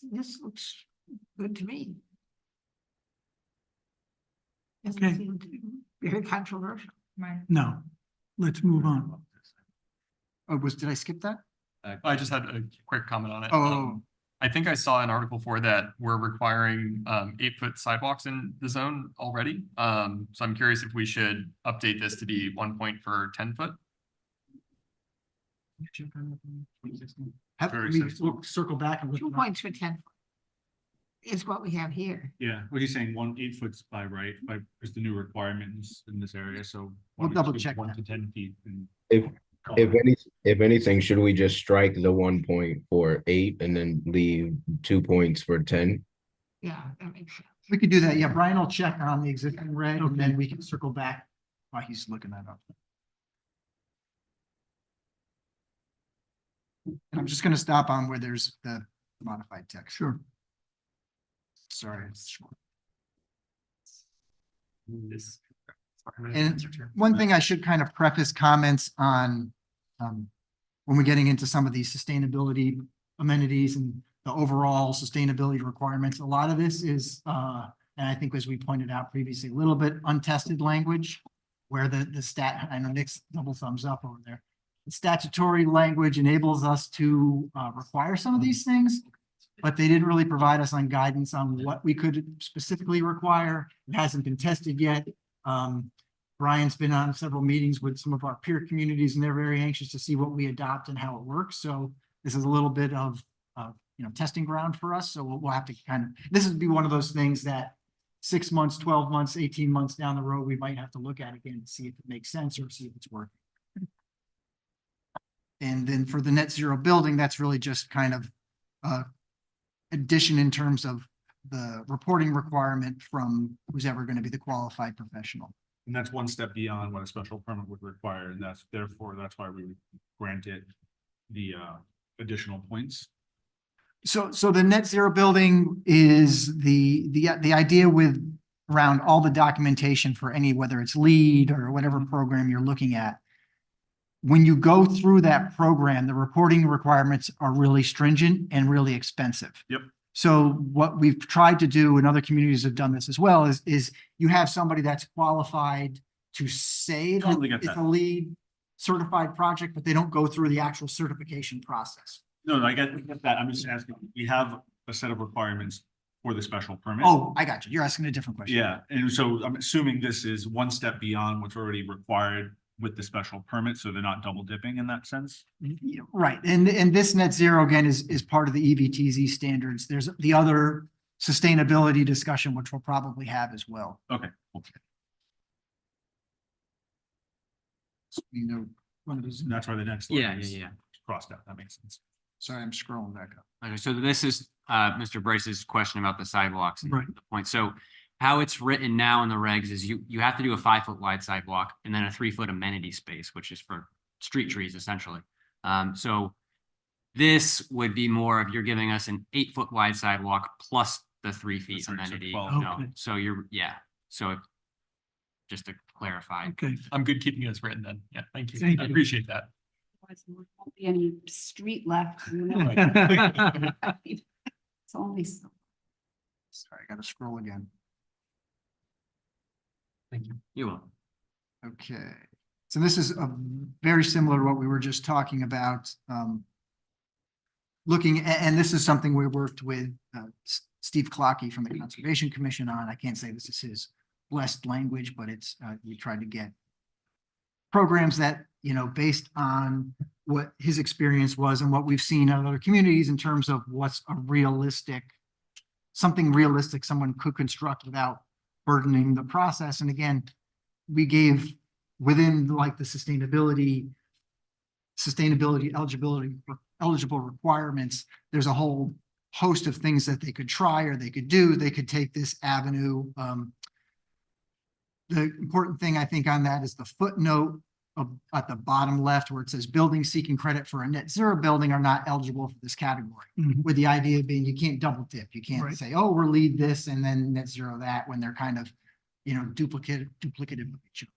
This looks good to me. Okay. Doesn't seem to be very controversial. Right. No, let's move on. Oh, did I skip that? I just had a quick comment on it. Oh. I think I saw in Article 4 that we're requiring 8-foot sidewalks in the zone already. So I'm curious if we should update this to be 1 point for 10 foot. Very We sensible. will circle back and look. Two it up. points for 10 is what we have here. Yeah, what he's saying, 8 foot by right, by, is the new requirements in this area, so. We'll double check 1 that. to 10 feet and. If anything, should we just strike the 1 point for 8 and then leave 2 points for 10? Yeah, that makes sense. We could do that. Yeah, Brian will check on the existing reg and then Okay. we can circle back while he's looking that up. And I'm just gonna stop on where there's the modified text. Sure. Sorry. This. And one thing I should kind of preface comments on, when we're getting into some of these sustainability amenities and the overall sustainability requirements, a lot of this is, and I think as we pointed out previously, a little bit untested language where the stat, I know Nick's double thumbs up over there. The statutory language enables us to require some of these things, but they didn't really provide us on guidance on what we could specifically require. It hasn't been tested yet. Brian's been on several meetings with some of our peer communities and they're very anxious to see what we adopt and how it works. So this is a little bit of, testing ground for us. So we'll have to this would be one of those things that 6 months, 12 months, 18 months down the road, we might have to look at again to see if it makes sense or see if it's working. And then for the net zero building, that's really just kind of addition in terms of the reporting requirement from who's ever going to be the qualified professional. And that's one step beyond what a special permit would require, and that's why we would grant it the additional points. So the net zero building is the idea with around all the documentation for any, whether it's LEED or whatever program you're looking at. When you go through that program, the reporting requirements are really stringent and really expensive. Yep. So what we've tried to do, and other communities have done this as well, is you have somebody that's qualified to say that Totally get it's that. a LEED certified project, but they don't go through the actual certification process. No, I get that. I'm just asking, we have a set of requirements for the special permit. Oh, I got you. You're asking a different question. Yeah, and so I'm assuming this is one step beyond what's already required with the special permit, so they're not double dipping in that sense. Yeah, right. And this net zero again is part of the EVTZ standards. There's the other sustainability discussion, which we'll probably have as well. Okay. One of these. And that's why the next. Yeah, line is yeah. Crossed out, that makes sense. Sorry, I'm scrolling back up. Okay, so this is Mr. Bryce's question about the sidewalks and Right. the point. So how it's written now in the regs is you have to do a 5-foot wide sidewalk and then a 3-foot amenity space, which is for street trees essentially. So this would be more of you're giving us an 8-foot wide sidewalk plus the 3 feet That's right, so amenity. 12. No, Okay. so so just to clarify. Okay. I'm good keeping this written then. Yeah, thank you. Thank I you. appreciate that. Otherwise there won't be any street left. in the middle. It's only so. Sorry, I got to scroll again. Thank you. You will. Okay. So this is very similar to what we were just talking about. Looking, and this is something we worked with Steve Clockey from the Conservation Commission on. I can't say this is his blessed language, but it's, we tried to get programs that, based on what his experience was and what we've seen in other communities in terms of what's a realistic, something realistic someone could construct without burdening the process. And again, we gave within like the sustainability eligible requirements, there's a whole host of things that they could try or they could do. They could take this avenue. The important thing I think on that is the footnote at the bottom left where it says buildings seeking credit for a net zero building are not eligible for this category. Mhm. With the idea being you can't double dip. You can't Right. say, oh, we're LEED this and then net zero that when they're kind of, duplicative of each other.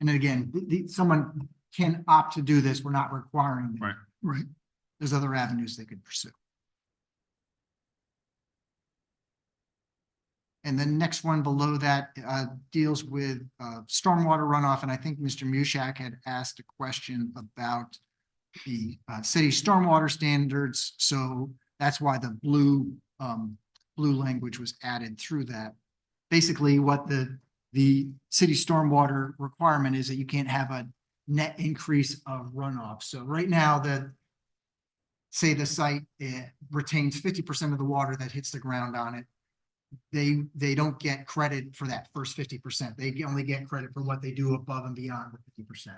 And again, someone can opt to do this. We're not requiring them. Right. Right. There's other avenues they could pursue. And the next one below that deals with stormwater runoff. And I think Mr. Mushak had asked a question about the city stormwater standards. So that's why the blue language was added through that. Basically, what the the city stormwater requirement is that you can't have a net increase of runoff. So right now, say the site retains 50% of the water that hits the ground on it. They don't get credit for that first 50%. They only get credit for what they do above and beyond the 50%.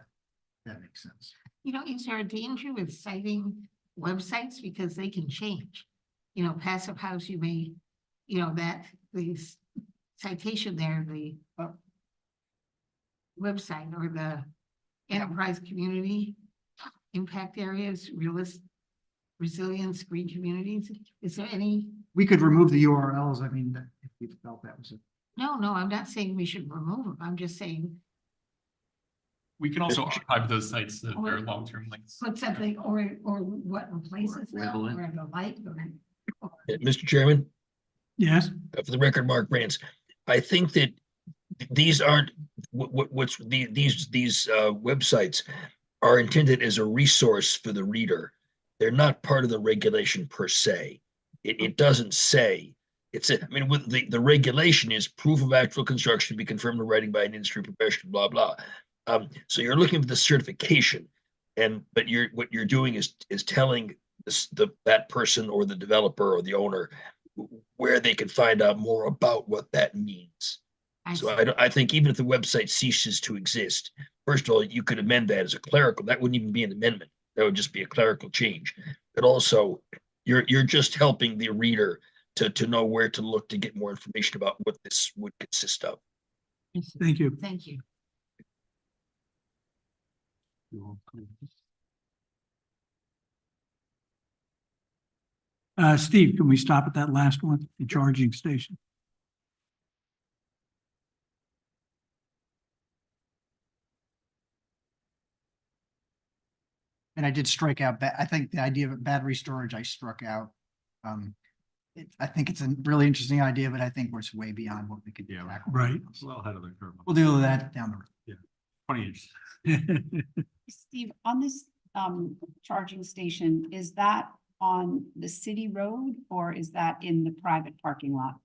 That makes sense. You know, is there a danger with citing websites because they can change? You know, Passive House, you may, you know, that the citation there, the website or the enterprise community impact areas, resilience, green communities. Is there any? We could remove the URLs. I mean, if we felt that was it. No, I'm not saying we should remove them. I'm just saying We can also archive those sites that are long-term links. put something or what replaces them or the like. Mr. Chairman, Yes, for the record, Mark Rance, I think that these aren't, these websites are intended as a resource for the reader. They're not part of the regulation per se. It doesn't say, I mean, with the regulation is proof of actual construction to be confirmed in writing by an industry professional, blah, blah. So you're looking for the certification, but what you're doing is telling that person or the developer or the owner where they can find out more about what that means. So I think even if the website ceases to exist, first of all, you could amend that as a clerical. That wouldn't even be an amendment. That would just be a clerical change. But also, you're just helping the reader to know where to look to get more information about what this would consist of. thank you. Thank you. Steve, can we stop at that last one, the charging station? And I did strike out, I think the idea of battery storage, I struck out. I think it's a really interesting idea, but I think it's way beyond what we could do. Yeah, right. Well ahead of the curve. We'll deal with that down the road. 20 years. Steve, on this charging station, is that on the city road or is that in the private parking lot?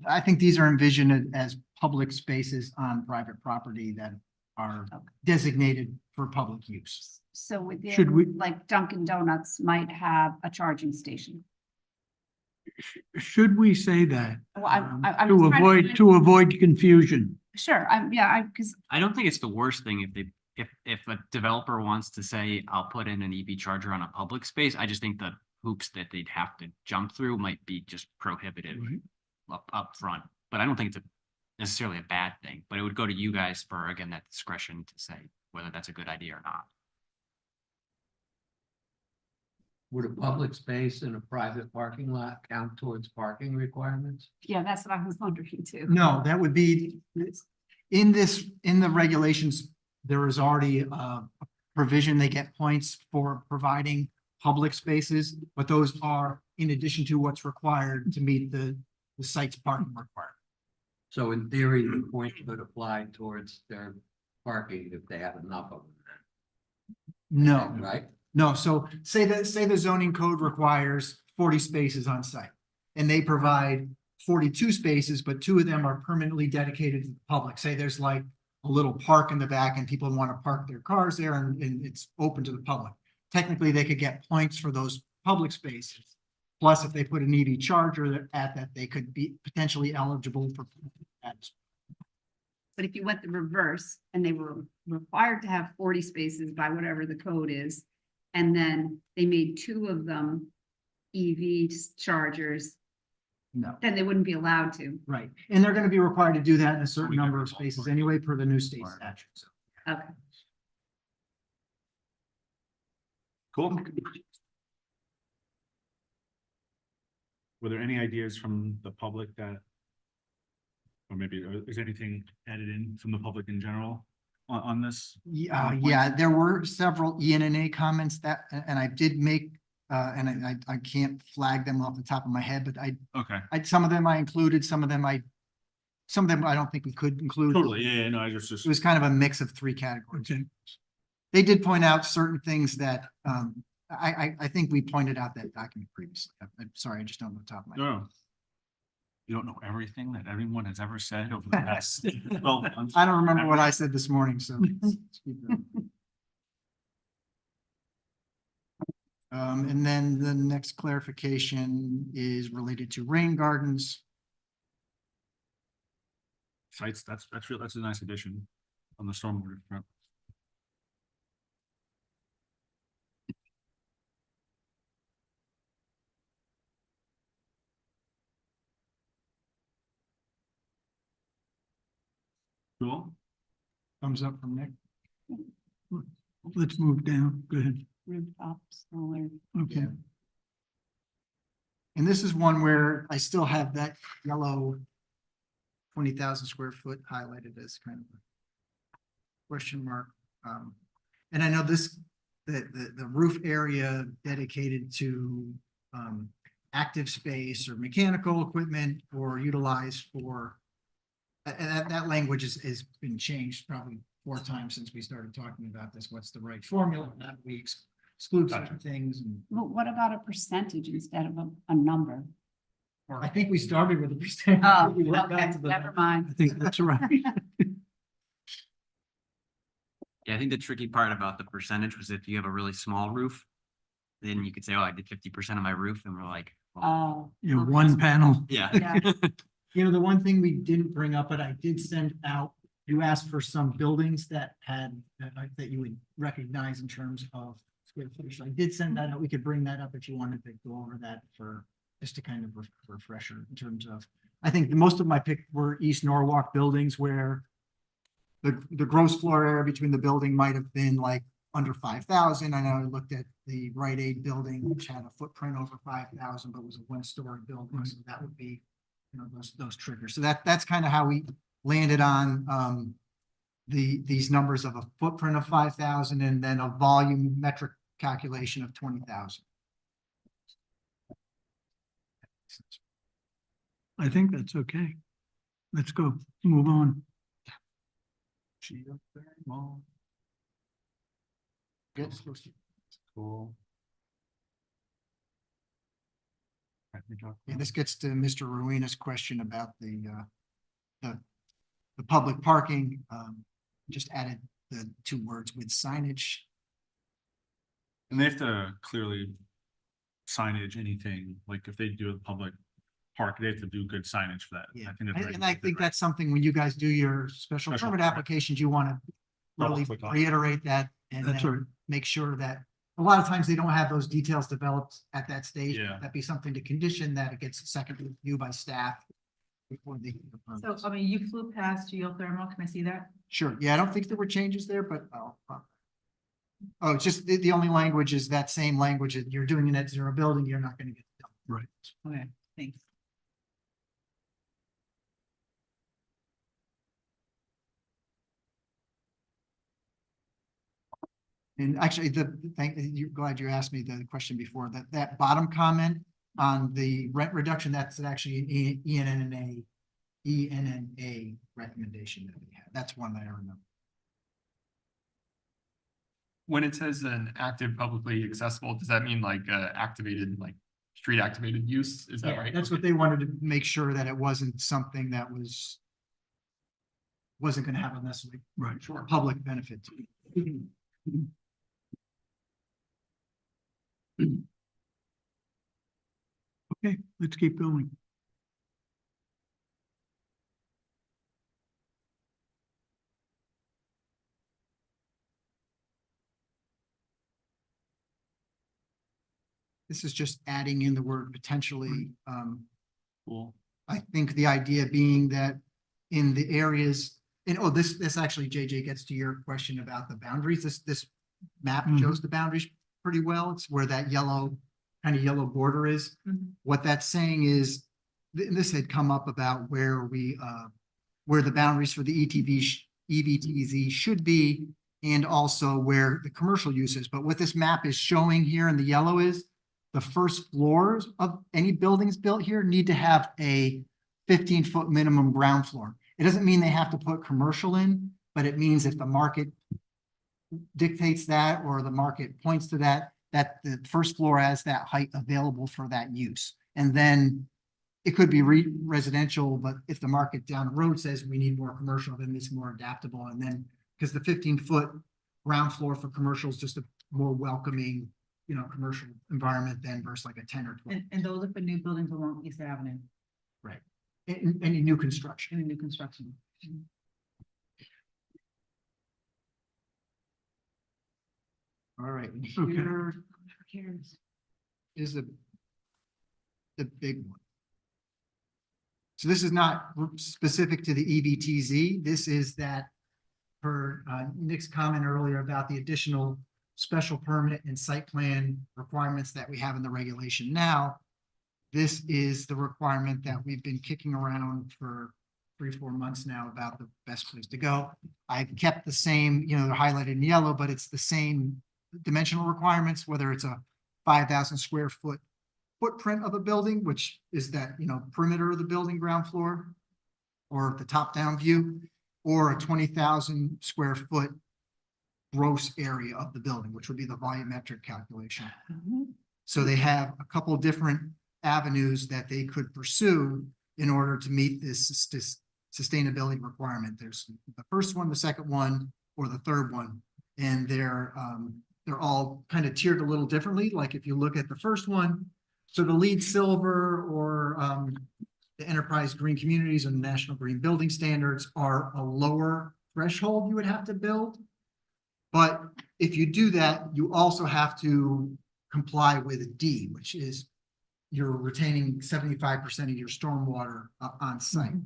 I think these are envisioned as public spaces on private property that are designated for public use. So Should we- within, like Dunkin' Donuts might have a charging station. Should we say that? Well, I'm To trying avoid confusion? Sure, because I don't think it's the worst thing if a developer wants to say, I'll put in an EV charger on a public space. I just think the hoops that they'd have to jump through might be just prohibitive Right. up front. But I don't think it's necessarily a bad thing, but it would go to you guys for, again, that discretion to say whether that's a good idea or not. Would a public space in a private parking lot count towards parking requirements? yeah, that's what I was wondering too. No, that would be, in the regulations, there is already a provision, they get points for providing public spaces, but those are in addition to what's required to meet the site's parking requirement. So in theory, the point could apply towards their parking if they have enough of them. No, Right? no, so say the zoning code requires 40 spaces on site, and they provide 42 spaces, but 2 of them are permanently dedicated to the public. Say there's like a little park in the back and people want to park their cars there and it's open to the public. Technically, they could get points for those public spaces. Plus, if they put an EV charger at that, they could be potentially eligible for that. But if you went the reverse and they were required to have 40 spaces by whatever the code is, and then they made 2 of them EV chargers, No, then they wouldn't be allowed to. right. And they're going to be required to do that in a certain number of spaces anyway, per the new state statute. So. Okay. Cool. Were there any ideas from the public that, or maybe is anything added in from the public in general on this? Yeah, there were several ENA comments that, and I did make, and I can't flag them off the top of my head, but Okay, some of them I included, some of them I don't think we could include. totally, yeah, no, I just, It was kind of a mix of 3 categories. Okay. They did point out certain things that, I think we pointed out that document previously. I'm sorry, I just don't know the top of my head. no. You don't know everything that everyone has ever said over the past. Well, I don't remember what I said this morning, so. let's keep going. And then the next clarification is related to rain gardens. Sites, that's real, that's a nice addition on the stormwater front. Cool. Thumbs up from Nick. Let's move down. Go ahead. Rooftops, solar. Okay. Yeah. And this is one where I still have that yellow 20,000 square foot highlighted as kind of a question mark. And I know this, the roof area dedicated to active space or mechanical equipment or utilized for, and that language has been changed probably 4 times since we started talking about this. What's the right formula? That we exclude certain things. And Well, what about a percentage instead of a number? I think we started with a percent. Oh, We went back okay, to the- never mind. I think that's right. Yeah, I think the tricky part about the percentage was if you have a really small roof, then you could say, oh, I did 50% of my roof, and we're like, well, Oh. You know, okay. one panel. yeah. Yeah. You know, the one thing we didn't bring up, but I did send out, you asked for some buildings that had, that you would recognize in terms of square footage. So I did send that out. We could bring that up if you wanted to go over that for, just to kind of refresher in terms of, I think most of my pick were East Norwalk buildings where the gross floor area between the building might have been like under 5,000. I know I looked at the Rite Aid building, which had a footprint over 5,000, but was a 1-story building. So that would be, you know, those triggers. So that's kind of how we landed on these numbers of a footprint of 5,000 and then a volumetric calculation of 20,000. I think that's okay. Let's go, move on. Good. Cool. And this gets to Mr. Ruina's question about the public parking. Just added the 2 words with signage. And they have to clearly signage anything, like if they do a public park, they have to do good signage for that. Yeah, I think that's and I think that's something when you guys do your special Special permit permit. applications, you want to Double really click on it. reiterate that and That's then right. make sure that a lot of times they don't have those details developed at that stage. Yeah. That'd be something to condition that it gets a second review by staff before they. So, I mean, you flew past geothermal, can I see that? Sure, yeah, I don't think there were changes there, but oh, it's just the only language is that same language that you're doing a net zero building, you're not gonna get. Right. Okay, thanks. And actually, you're glad you asked me the question before, that bottom comment on the rent reduction, that's actually an ENNA recommendation that we have. That's one that I remember. When it says an active publicly accessible, does that mean like activated, like street activated use? Is that Yeah, right? that's what they wanted to make sure that it wasn't something that wasn't gonna have a necessarily Right. public benefit. Okay, let's keep going. This is just adding in the word potentially. Cool. I think the idea being that in the areas, and oh, this actually, JJ, gets to your question about the boundaries. This map Mhm. shows the boundaries pretty well. It's where that kind of yellow border is. Mhm. What that's saying is, this had come up about where where the boundaries for the EVTZ should be, and also where the commercial use is. But what this map is showing here in the yellow is the first floors of any buildings built here need to have a 15-foot minimum ground floor. It doesn't mean they have to put commercial in, but it means if the market dictates that or the market points to that, that the first floor has that height available for that use. And then it could be residential, but if the market down the road says we need more commercial, then it's more adaptable. And then, because the 15-foot ground floor for commercial is just a more welcoming, you know, commercial environment than versus like a 10 or 12. And those are for new buildings along East Avenue, Any new construction. any new construction. All right, and Okay. here is the big one. So this is not specific to the EVTZ. This is that per Nick's comment earlier about the additional special permit and site plan requirements that we have in the regulation now. This is the requirement that we've been kicking around for 3-4 months now about the best place to go. I've kept the same, you know, they're highlighted in yellow, but it's the same dimensional requirements, whether it's a 5,000 square foot footprint of a building, which is that, you know, perimeter of the building, ground floor, or the top down view, or a 20,000 square foot gross area of the building, which would be the volumetric calculation. So they have a couple different avenues that they could pursue in order to meet this sustainability requirement. There's the first one, the second one, or the third one, and they're all kind of tiered a little differently. Like if you look at the first one, so the LEED Silver or the Enterprise Green Communities and National Green Building Standards are a lower threshold you would have to build. But if you do that, you also have to comply with D, which is you're retaining 75% of your stormwater on site.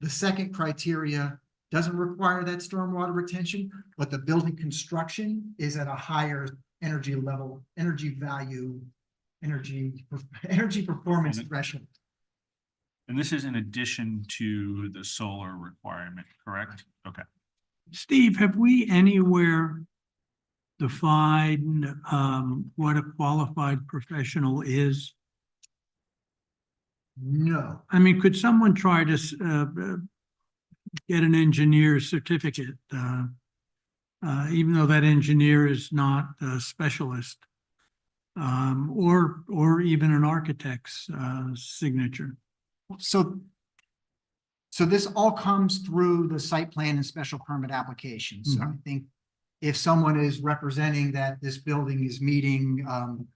The second criteria doesn't require that stormwater retention, but the building construction is at a higher energy level, energy value, energy performance threshold. And this is in addition to the solar requirement, correct? Okay. Steve, have we anywhere defined what a qualified professional is? No. I mean, could someone try to get an engineer's certificate, even though that engineer is not a specialist, or even an architect's signature? So this all comes through the site plan and special permit application. So I think if someone is representing that this building is meeting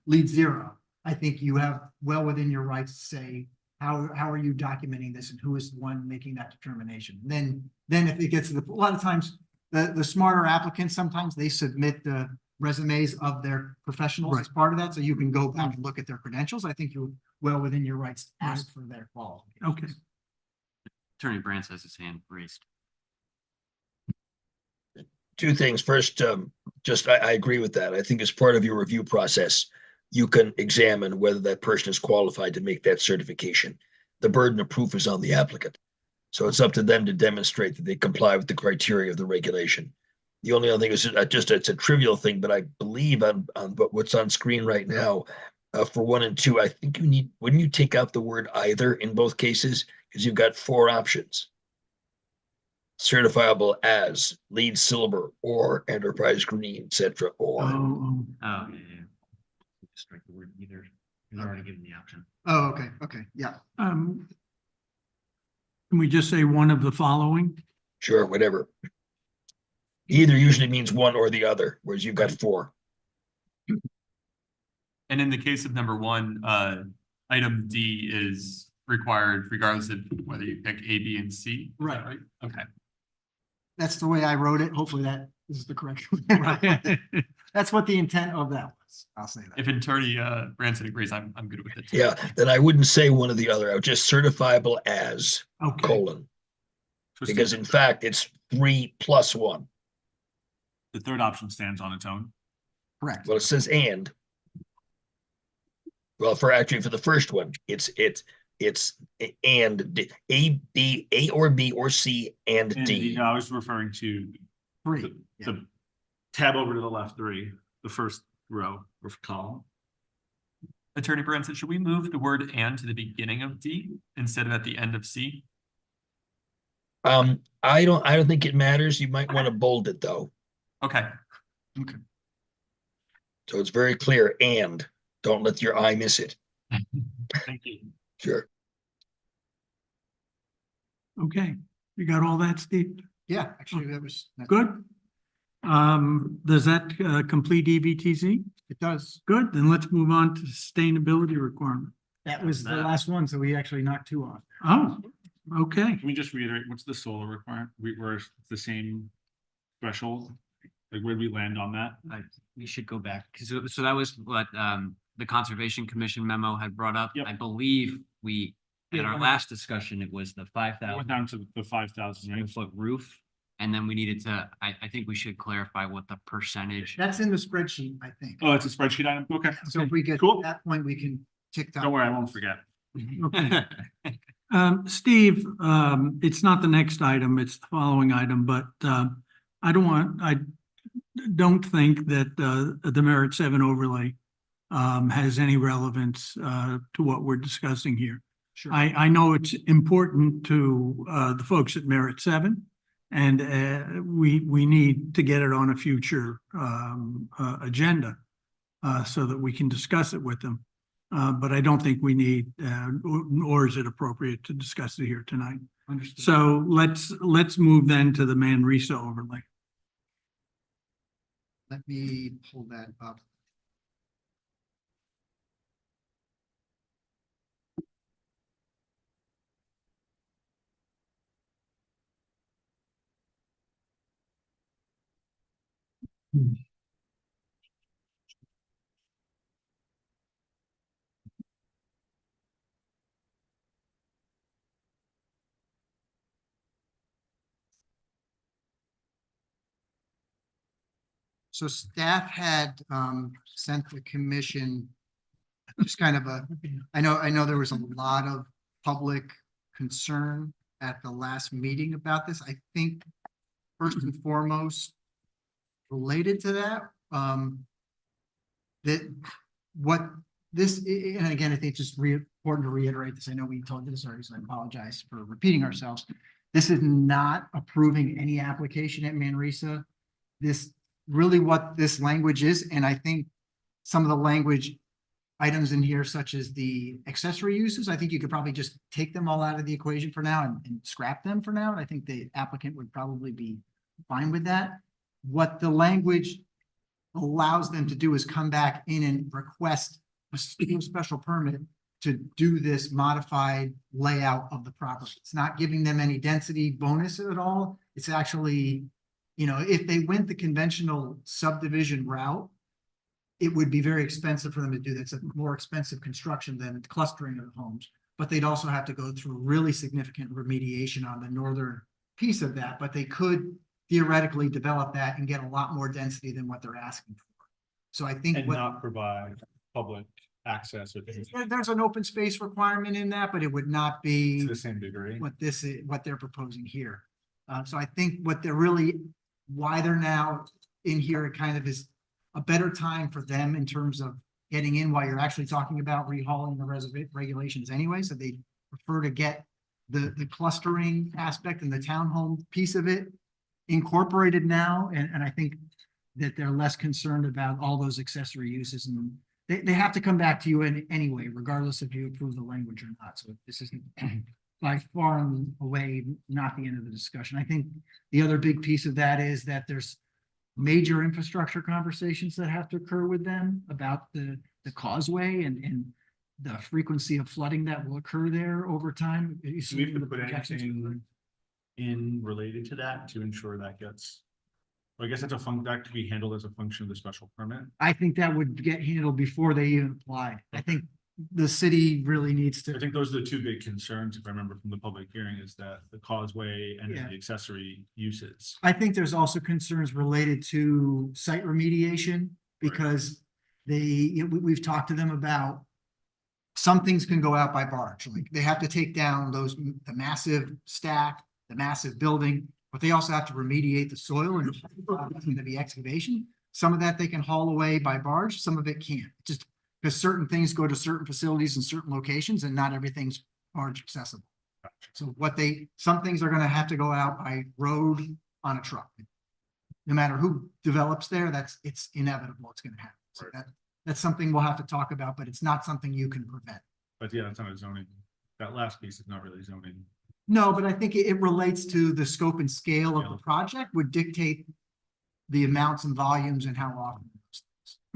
LEED Zero, I think you have well within your rights to say, how are you documenting this and who is the one making that determination? Then if it gets to a lot of times, the smarter applicants, sometimes they submit the resumes of their professionals as part of that. So you can go back and look at their credentials. I think you're well within your rights to ask for their qualifications. Okay. Attorney Brandt has his hand raised. Two things. First, I agree with that. I think as part of your review process, you can examine whether that person is qualified to make that certification. The burden of proof is on the applicant. So it's up to them to demonstrate that they comply with the criteria of the regulation. The only other thing is it's a trivial thing, but I believe on what's on screen right now, for 1 and 2, I think wouldn't you take out the word either in both cases? Because you've got 4 options. Certifiable as LEED Silver or Enterprise Green, etc. Or Oh, Oh, yeah. Just strike the word either. You're already given the option. Oh, okay, yeah. can we just say one of the following? sure, whatever. Either usually means one or the other, whereas you've got 4. And in the case of number 1, item D is required regardless of whether you pick A, B, and C. Is that right? Okay. That's the way I wrote it. Hopefully that is the correct. Right. That's what the intent of that was. I'll say that. If Attorney Branson agrees, I'm good with it too. Yeah, then I wouldn't say one or the other. I would just certifiable as : Okay. because in fact it's 3 plus 1. The third option stands on its own. Correct. Well, it says and. Well, for the first one, it's and D, A or B or C and And D. I was referring to 3. the tab over to the left, 3, the first row or column. Attorney Branson, should we move the word and to the beginning of D instead of at the end of C? I don't think it matters. You might want to bold it though. Okay. So it's very clear and don't let your eye miss it. Thank you. Sure. Okay, you got all that, Steve? Yeah, actually, that was. Good. Does that complete EVTZ? It does. Good, then let's move on to sustainability requirement. That was the last one, so we actually knocked two off. Oh, okay. Can we just reiterate, what's the solar requirement? We're the same threshold? Like, where do we land on that? We should go back, so that was what, the Conservation Commission memo had brought up. Yep. I believe we, at Yeah, our when- last discussion, it was the I went 5,000 down to the 5,000, right? foot roof. And then we needed to, I think we should clarify what the percentage. That's in the spreadsheet, I think. Oh, it's a spreadsheet item? Okay. So if we get to Cool. that point, we can tick tock. Don't worry, I won't forget. Steve, it's not the next item, it's the following item, but I don't think that the Merit 7 overlay has any relevance to what we're discussing here. Sure. I know it's important to the folks at Merit 7, and we need to get it on a future agenda so that we can discuss it with them. But I don't think we need, or is it appropriate to discuss it here tonight? Understood. So let's move then to the Manresa overlay. Let me pull that up. So staff had sent the commission just kind of I know there was a lot of public concern at the last meeting about this. I think first and foremost, related to that, that what this, and again, I think it's just important to reiterate this. I know we told you this already, so I apologize for repeating ourselves. This is not approving any application at Manresa. This really what this language is, and I think some of the language items in here, such as the accessory uses, I think you could probably just take them all out of the equation for now and scrap them for now. And I think the applicant would probably be fine with that. What the language allows them to do is come back in and request a special permit to do this modified layout of the property. It's not giving them any density bonus at all. It's actually, you know, if they went the conventional subdivision route, it would be very expensive for them to do that. It's a more expensive construction than clustering of homes. But they'd also have to go through really significant remediation on the northern piece of that. But they could theoretically develop that and get a lot more density than what they're asking for. So I think And what, not provide public access or things there's an open space requirement in that, but it would not be to the same degree. what this is, what they're proposing here. So I think what they're really, why they're now in here, it kind of is a better time for them in terms of getting in while you're actually talking about rehauling the regulations anyway. So they prefer to get the clustering aspect and the townhome piece of it incorporated now. And I think that they're less concerned about all those accessory uses, and they have to come back to you anyway, regardless if you approve the language or not. So this isn't by far and away not the end of the discussion. I think the other big piece of that is that there's major infrastructure conversations that have to occur with them about the causeway and the frequency of flooding that will occur there over time. You Do see we have to the put projections. anything in related to that to ensure that gets? Well, I guess that's that could be handled as a function of the special permit. I think that would get handled before they even apply. I think the city really needs I to, think those are the two big concerns, if I remember from the public hearing, is that the causeway and Yeah. the accessory uses. I think there's also concerns related to site remediation because we've talked to them about some things can go out by barge, like they have to take down the massive stack, the massive building, but they also have to remediate the soil and it's going to be excavation. Some of that they can haul away by barge, some of it can't, just because certain things go to certain facilities in certain locations and not everything's barge accessible. So some things are gonna have to go out by road on a truck. No matter who develops there, it's inevitable, it's gonna happen. So that's something we'll have to talk about, but it's not something you can prevent. But yeah, that's not a zoning, that last piece is not really zoning No, but I think it relates to the scope and scale of the project would dictate the amounts and volumes and how often.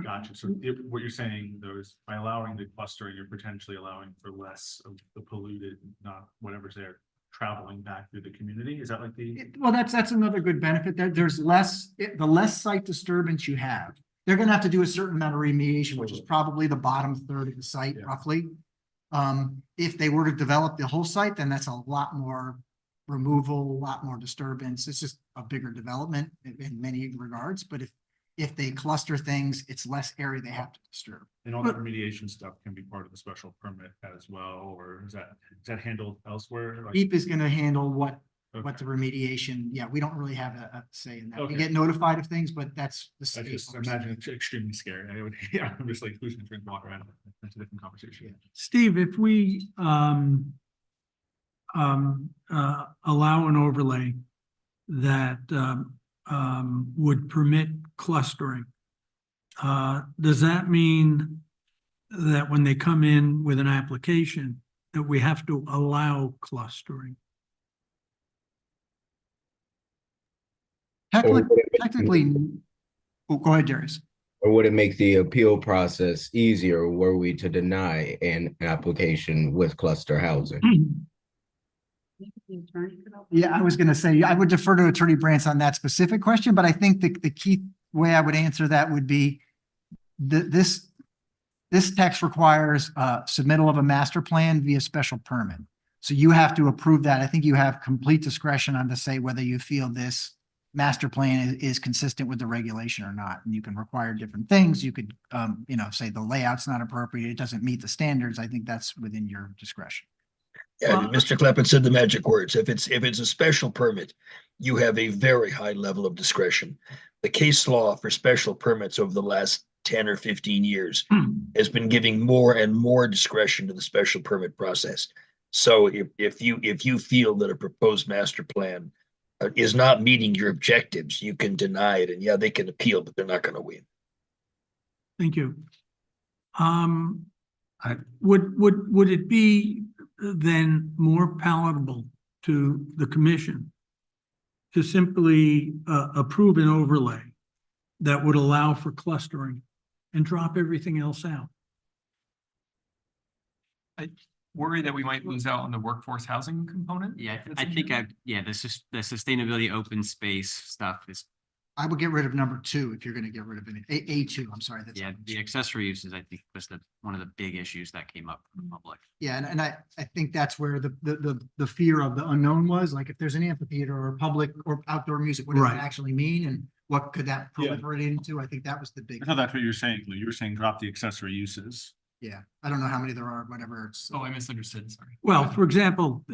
Gotcha. So what you're saying though is by allowing the clustering, you're potentially allowing for less of the polluted, not whatever's there, traveling back through the community. Is that like the? Well, that's another good benefit. There's less, the less site disturbance you have. They're gonna have to do a certain amount of remediation, which is probably the bottom third of the site Yeah. roughly. If they were to develop the whole site, then that's a lot more removal, a lot more disturbance. It's just a bigger development in many regards, but if they cluster things, it's less area they have to disturb. And all the remediation stuff can be part of the special permit as well, or is that handled elsewhere? Like- DEEP is gonna handle what the Okay. remediation, yeah, we don't really have a say in that. We Okay. get notified of things, but that's the I state. just imagine it's extremely scary. I would, yeah, I'm just like, who's gonna drink water out of it? That's a different conversation. Steve, if we allow an overlay that would permit clustering, does that mean that when they come in with an application, that we have to allow clustering? Technically, oh, go ahead, Darius. Or would it make the appeal process easier were we to deny an application with cluster housing? Yeah, I was gonna say, I would defer to Attorney Branch on that specific question, but I think the key way I would answer that would be this text requires submittal of a master plan via special permit. So you have to approve that. I think you have complete discretion on to say whether you feel this master plan is consistent with the regulation or not. And you can require different things. You could, say the layout's not appropriate, it doesn't meet the standards. I think that's within your discretion. Yeah, Well- Mr. Kleppen said the magic words. If it's a special permit, you have a very high level of discretion. The case law for special permits over the last 10 or 15 years has been giving more and more discretion to the special permit process. So if you feel that a proposed master plan is not meeting your objectives, you can deny it, and yeah, they can appeal, but they're not going to win. Thank you. Would it be then more palatable to the commission to simply approve an overlay that would allow for clustering and drop everything else out? Worry that we might lose out on the workforce housing component? Yeah, that's I in think here? the sustainability open space stuff is, I would get rid of number 2 if you're gonna get rid of it. A2, I'm sorry. That's yeah, the accessory uses, I think, was one of the big issues that came up from the public. Yeah, and I think that's where the fear of the unknown was, like if there's an amphitheater or public or outdoor music, what does Right. it actually mean? And what could that Yeah. proliferate into? I think that was the big, I thought that's what you were saying, Lou. You were saying drop the accessory uses. yeah. I don't know how many there are, whatever it's. Oh, I misunderstood, sorry. Well, for example,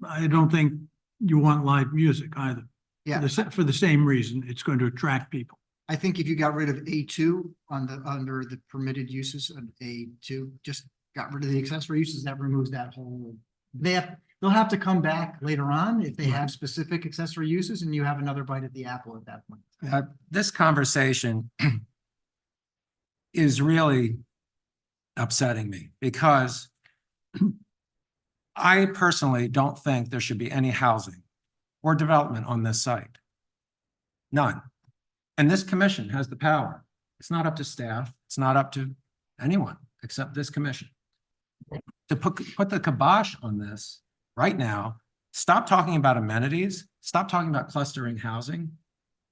I don't think you want live music either. Yeah, For the same reason, it's going to attract people. I think if you got rid of A2 under the permitted uses of A2, just got rid of the accessory uses, that removes that whole. They'll have to come back later on if they have specific accessory uses and you have another bite at the apple at that point. This conversation is really upsetting me because I personally don't think there should be any housing or development on this site. None. And this commission has the power. It's not up to staff. It's not up to anyone except this commission. To put the kibosh on this right now, stop talking about amenities, stop talking about clustering housing.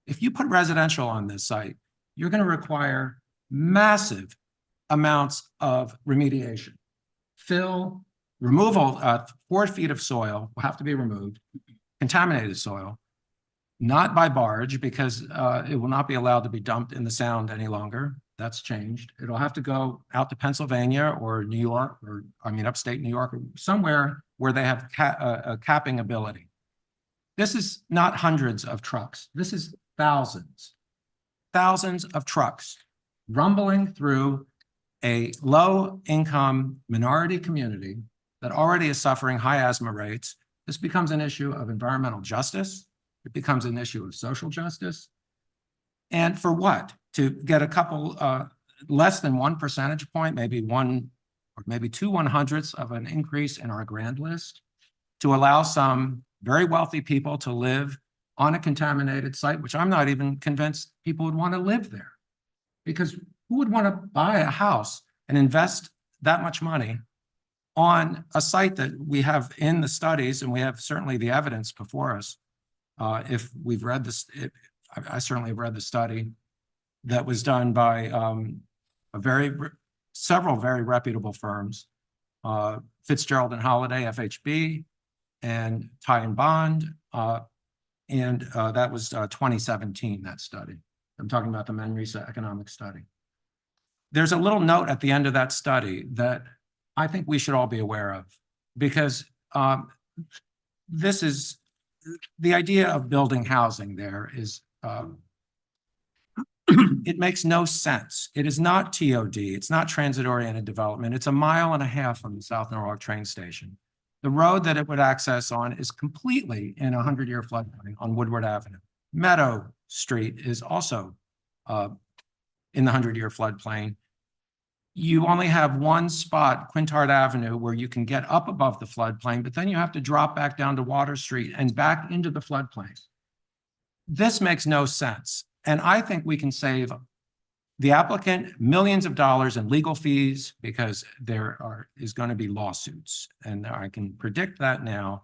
If you put residential on this site, you're going to require massive amounts of remediation. Fill, removal, 4 feet of soil will have to be removed, contaminated soil, not by barge because it will not be allowed to be dumped in the Sound any longer. That's changed. It'll have to go out to Pennsylvania or New York, or upstate New York, or somewhere where they have a capping ability. This is not hundreds of trucks. This is thousands of trucks rumbling through a low-income minority community that already is suffering high asthma rates. This becomes an issue of environmental justice. It becomes an issue of social justice. And for what? To get a couple, less than 1 percentage point, maybe 1 or maybe 2 1/100ths of an increase in our grand list. to allow some very wealthy people to live on a contaminated site, which I'm not even convinced people would want to live there. Because who would want to buy a house and invest that much money on a site that we have in the studies, and we have certainly the evidence before us? If we've read this, I certainly have read the study that was done by several very reputable firms, Fitzgerald and Holiday, FHB, and Ty and Bond, and that was 2017, that study. I'm talking about the Manresa economic study. There's a little note at the end of that study that I think we should all be aware of, because this is the idea of building housing there is, it makes no sense. It is not TOD. It's not transit-oriented development. It's 1.5 miles from the South Norwalk train station. The road that it would access on is completely in a 100-year floodplain on Woodward Avenue. Meadow Street is also in the 100-year floodplain. You only have one spot, Quintard Avenue, where you can get up above the floodplain, but then you have to drop back down to Water Street and back into the floodplain. This makes no sense. And I think we can save the applicant millions of dollars in legal fees, because there is going to be lawsuits. And I can predict that now.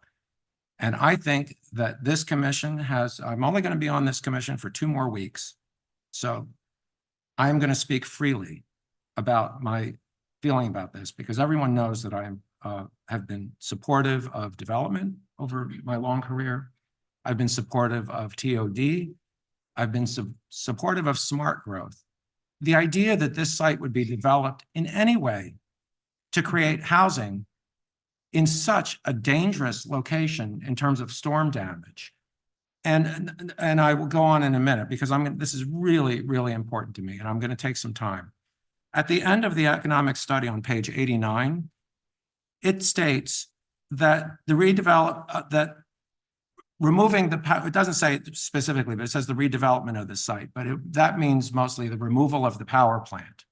And I think that this commission I'm only going to be on this commission for 2 more weeks. So I'm going to speak freely about my feeling about this, because everyone knows that I have been supportive of development over my long career. I've been supportive of TOD. I've been supportive of smart growth. The idea that this site would be developed in any way to create housing in such a dangerous location in terms of storm damage. And I will go on in a minute, because this is really, really important to me, and I'm going to take some time. At the end of the economic study on page 89, it states that that removing it doesn't say it specifically, but it says the redevelopment of the site, but that means mostly the removal of the power plant,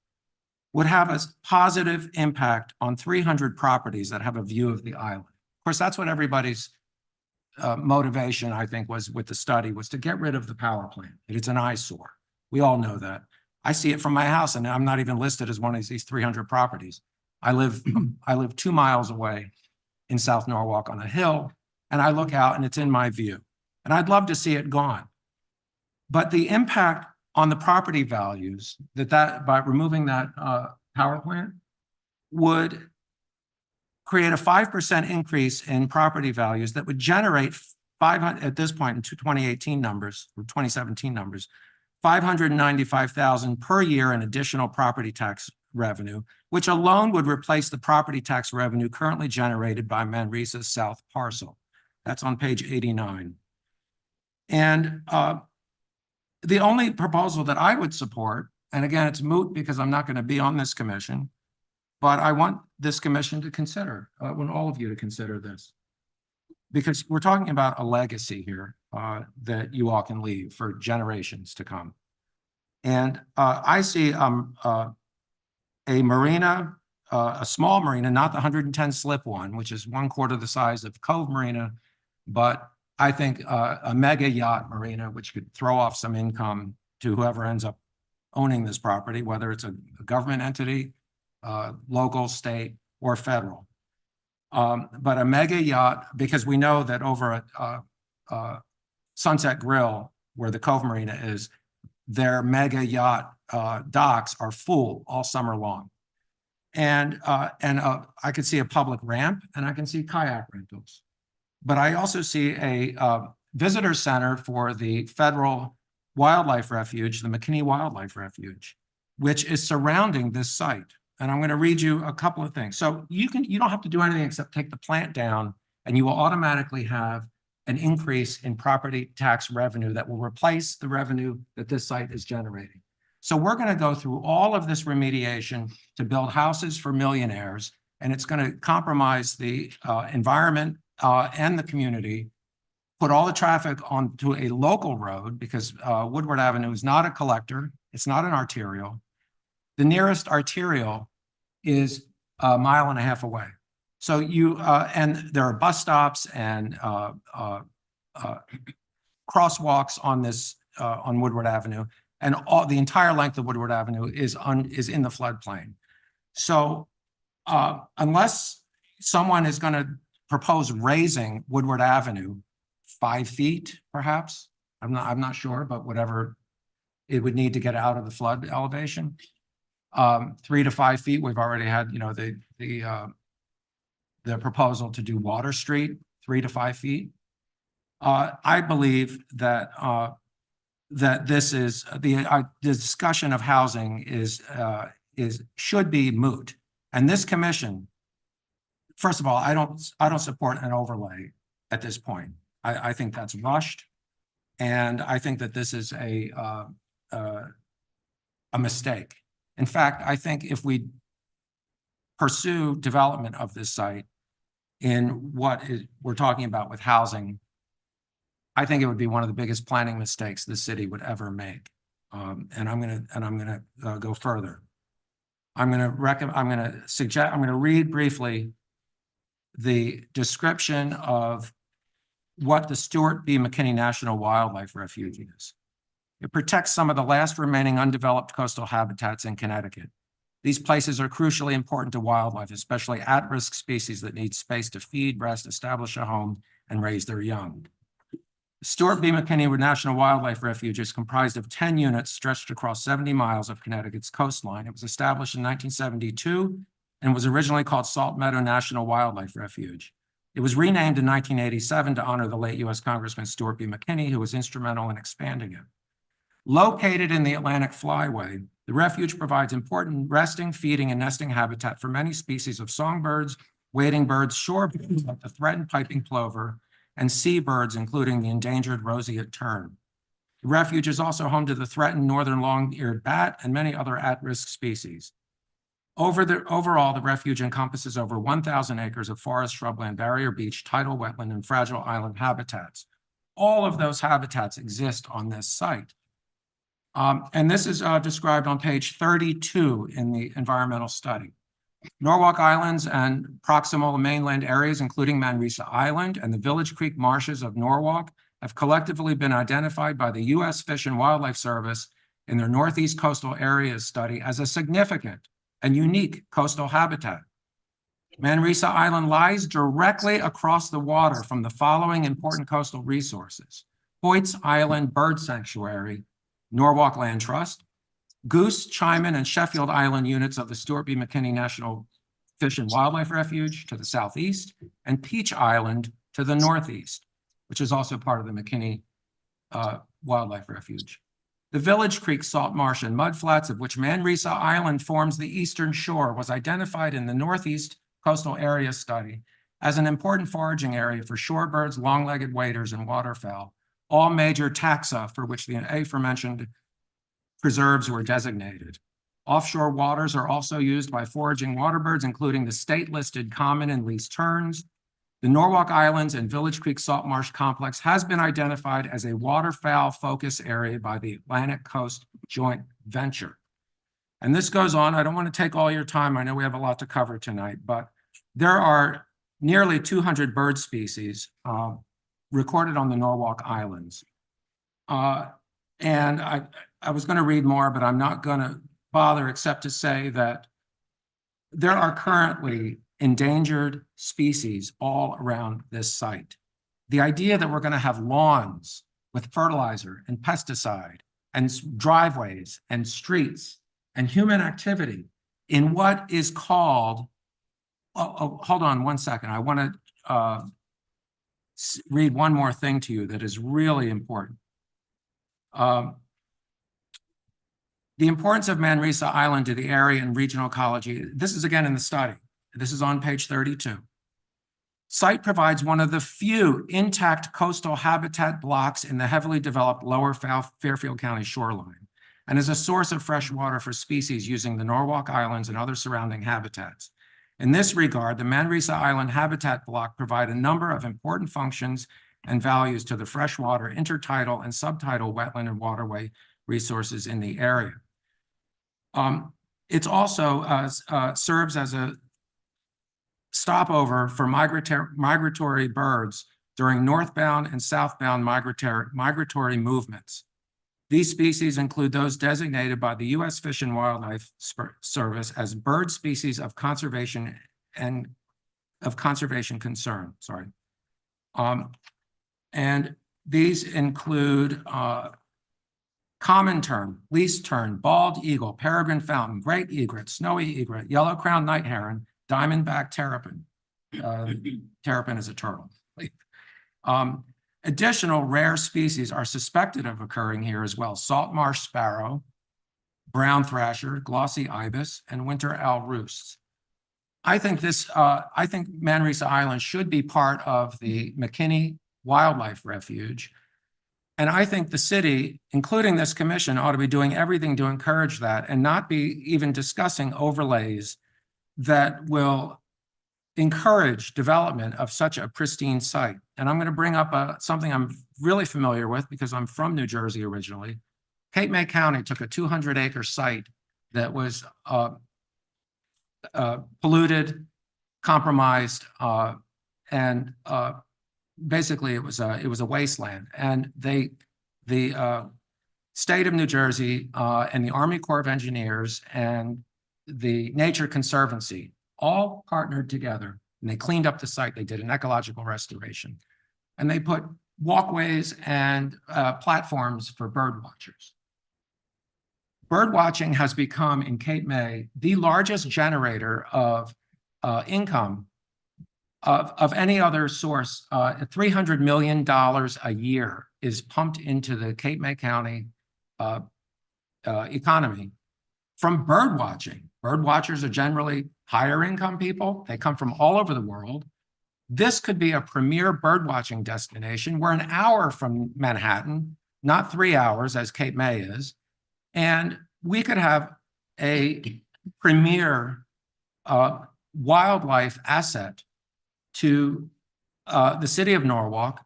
would have a positive impact on 300 properties that have a view of the island. Of course, that's what everybody's motivation, I think, was with the study, was to get rid of the power plant. It's an eyesore. We all know that. I see it from my house, and I'm not even listed as one of these 300 properties. I live 2 miles away in South Norwalk on a hill, and I look out and it's in my view. And I'd love to see it gone. But the impact on the property values by removing that power plant would create a 5% increase in property values that would generate 500, at this point in 2018 numbers, or 2017 numbers, $595,000 per year in additional property tax revenue, which alone would replace the property tax revenue currently generated by Manresa's South parcel. That's on page 89. And the only proposal that I would support, and again, it's moot because I'm not going to be on this commission, but I want this commission to consider, I want all of you to consider this, because we're talking about a legacy here that you all can leave for generations to come. And I see a marina, a small marina, not the 110 slip one, which is 1/4 the size of Cove Marina, but I think a mega yacht marina, which could throw off some income to whoever ends up owning this property, whether it's a government entity, local, state, or federal. But a mega yacht, because we know that over at Sunset Grill, where the Cove Marina is, their mega yacht docks are full all summer long. And I could see a public ramp, and I can see kayak rentals. But I also see a visitor center for the federal wildlife refuge, the McKinney Wildlife Refuge, which is surrounding this site. And I'm going to read you a couple of things. So you don't have to do anything except take the plant down, and you will automatically have an increase in property tax revenue that will replace the revenue that this site is generating. So we're going to go through all of this remediation to build houses for millionaires, and it's going to compromise the environment and the community, put all the traffic onto a local road, because Woodward Avenue is not a collector, it's not an arterial. The nearest arterial is 1.5 miles away. So you, and there are bus stops and crosswalks on this, on Woodward Avenue. And the entire length of Woodward Avenue is in the floodplain. So unless someone is going to propose raising Woodward Avenue 5 feet, perhaps, I'm not sure, but whatever it would need to get out of the flood elevation. 3 to 5 feet, we've already had, you know, the proposal to do Water Street, 3 to 5 feet. I believe that that this is the discussion of housing should be moot. And this commission, first of all, I don't support an overlay at this point. I think that's rushed, and I think that this is a mistake. In fact, I think if we pursue development of this site in what we're talking about with housing, I think it would be one of the biggest planning mistakes the city would ever make. And I'm gonna go further. I'm gonna read briefly the description of what the Stuart B. McKinney National Wildlife Refuge is. It protects some of the last remaining undeveloped coastal habitats in Connecticut. These places are crucially important to wildlife, especially at-risk species that need space to feed, rest, establish a home, and raise their young. The Stuart B. McKinney National Wildlife Refuge is comprised of 10 units stretched across 70 miles of Connecticut's coastline. It was established in 1972 and was originally called Salt Meadow National Wildlife Refuge. It was renamed in 1987 to honor the late U.S. Congressman Stuart B. McKinney, who was instrumental in expanding it. Located in the Atlantic Flyway, the refuge provides important resting, feeding, and nesting habitat for many species of songbirds, wading birds, shorebirds like the threatened piping plover, and seabirds, including the endangered roseate tern. The refuge is also home to the threatened northern long-eared bat and many other at-risk species. Overall, the refuge encompasses over 1,000 acres of forest, shrubland, barrier beach, tidal wetland, and fragile island habitats. All of those habitats exist on this site. And this is described on page 32 in the environmental study. Norwalk Islands and proximal mainland areas, including Manresa Island and the Village Creek marshes of Norwalk, have collectively been identified by the U.S. Fish and Wildlife Service in their Northeast Coastal Areas study as a significant and unique coastal habitat. Manresa Island lies directly across the water from the following important coastal resources: Hoyt's Island Bird Sanctuary, Norwalk Land Trust, Goose, Chimney, and Sheffield Island units of the Stuart B. McKinney National Fish and Wildlife Refuge to the southeast, and Peach Island to the northeast, which is also part of the McKinney Wildlife Refuge. The Village Creek Salt Marsh and Mudflats, of which Manresa Island forms the eastern shore, was identified in the Northeast Coastal Area Study as an important foraging area for shorebirds, long-legged waders, and waterfowl, all major taxa for which the aforementioned preserves were designated. Offshore waters are also used by foraging waterbirds, including the state-listed common and least terns. The Norwalk Islands and Village Creek Salt Marsh Complex has been identified as a waterfowl focus area by the Atlantic Coast Joint Venture. And this goes on. I don't want to take all your time. I know we have a lot to cover tonight, but there are nearly 200 bird species recorded on the Norwalk Islands. And I was going to read more, but I'm not going to bother except to say that there are currently endangered species all around this site. The idea that we're going to have lawns with fertilizer and pesticide and driveways and streets and human activity in what is called, hold on one second. I want to read one more thing to you that is really important. The importance of Manresa Island to the area and regional ecology. This is again in the study. This is on page 32. Site provides one of the few intact coastal habitat blocks in the heavily developed lower Fairfield County shoreline and is a source of fresh water for species using the Norwalk Islands and other surrounding habitats. In this regard, the Manresa Island Habitat Block provide a number of important functions and values to the freshwater, intertidal, and subtidal wetland and waterway resources in the area. It also serves as a stopover for migratory birds during northbound and southbound migratory movements. These species include those designated by the U.S. Fish and Wildlife Service as bird species of conservation and of conservation concern, sorry. And these include common tern, least tern, bald eagle, peregrine fountain, great egret, snowy egret, yellow-crowned night heron, diamondback terrapin. Terrapin is a turtle. Additional rare species are suspected of occurring here as well: salt marsh sparrow, brown thrasher, glossy ibis, and winter owl roosts. I think Manresa Island should be part of the McKinney Wildlife Refuge. And I think the city, including this commission, ought to be doing everything to encourage that and not be even discussing overlays that will encourage development of such a pristine site. And I'm going to bring up something I'm really familiar with because I'm from New Jersey originally. Cape May County took a 200-acre site that was polluted, compromised, and basically it was a wasteland. And the state of New Jersey and the Army Corps of Engineers and the Nature Conservancy all partnered together, and they cleaned up the site. They did an ecological restoration, and they put walkways and platforms for bird watchers. Bird watching has become in Cape May the largest generator of income of any other source. $300 million a year is pumped into the Cape May County economy from bird watching. Bird watchers are generally higher income people. They come from all over the world. This could be a premier bird watching destination. We're an hour from Manhattan, not 3 hours as Cape May is. And we could have a premier wildlife asset to the city of Norwalk,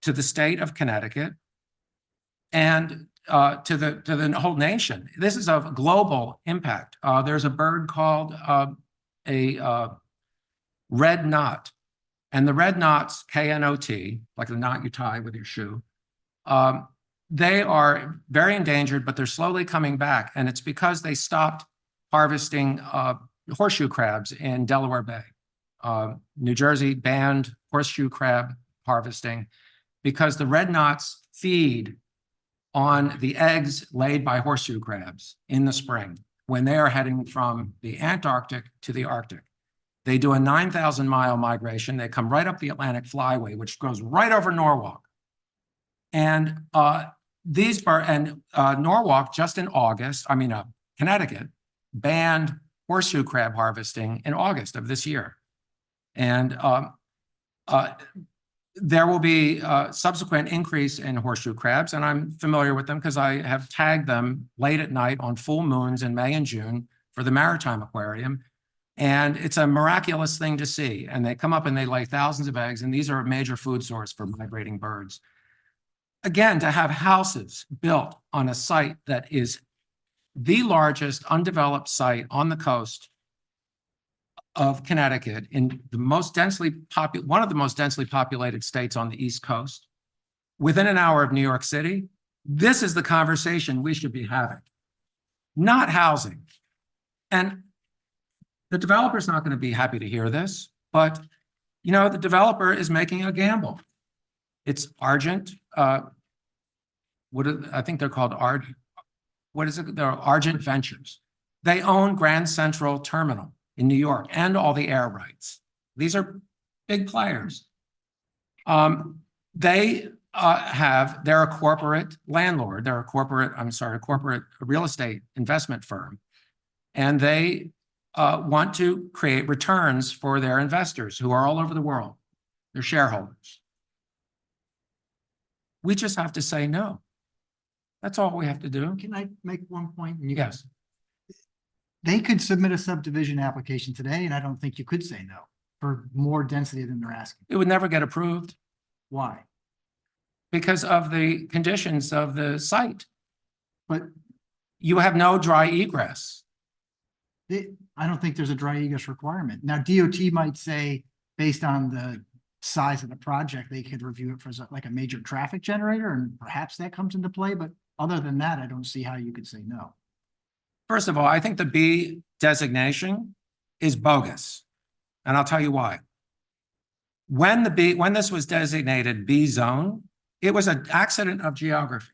to the state of Connecticut, and to the whole nation. This is of global impact. There's a bird called a red knot, and the red knots, K-N-O-T, like the knot you tie with your shoe, they are very endangered, but they're slowly coming back, and it's because they stopped harvesting horseshoe crabs in Delaware Bay. New Jersey banned horseshoe crab harvesting because the red knots feed on the eggs laid by horseshoe crabs in the spring when they are heading from the Antarctic to the Arctic. They do a 9,000-mile migration. They come right up the Atlantic Flyway, which goes right over Norwalk. And Norwalk, just in August, Connecticut, banned horseshoe crab harvesting in August of this year. And there will be a subsequent increase in horseshoe crabs, and I'm familiar with them because I have tagged them late at night on full moons in May and June for the Maritime Aquarium. And it's a miraculous thing to see. And they come up and they lay thousands of eggs, and these are a major food source for migrating birds. Again, to have houses built on a site that is the largest undeveloped site on the coast of Connecticut, in the most one of the most densely populated states on the East Coast, within an hour of New York City, this is the conversation we should be having, not housing. And the developer's not going to be happy to hear this, but the developer is making a gamble. It's Argent. I think they're called They're Argent Ventures. They own Grand Central Terminal in New York and all the air rights. These are big players. They're a corporate landlord. They're a corporate real estate investment firm. And they want to create returns for their investors who are all over the world, their shareholders. We just have to say no. That's all we have to do. Can I make one point? Yes. They could submit a subdivision application today, and I don't think you could say no for more density than they're asking. It would never get approved Why? because of the conditions of the site. But You have no dry egress. I don't think there's a dry egress requirement. Now DOT might say, based on the size of the project, they could review it for like a major traffic generator, and perhaps that comes into play, but other than that, I don't see how you could say no. First of all, I think the B designation is bogus. And I'll tell you why. When this was designated B zone, it was an accident of geography.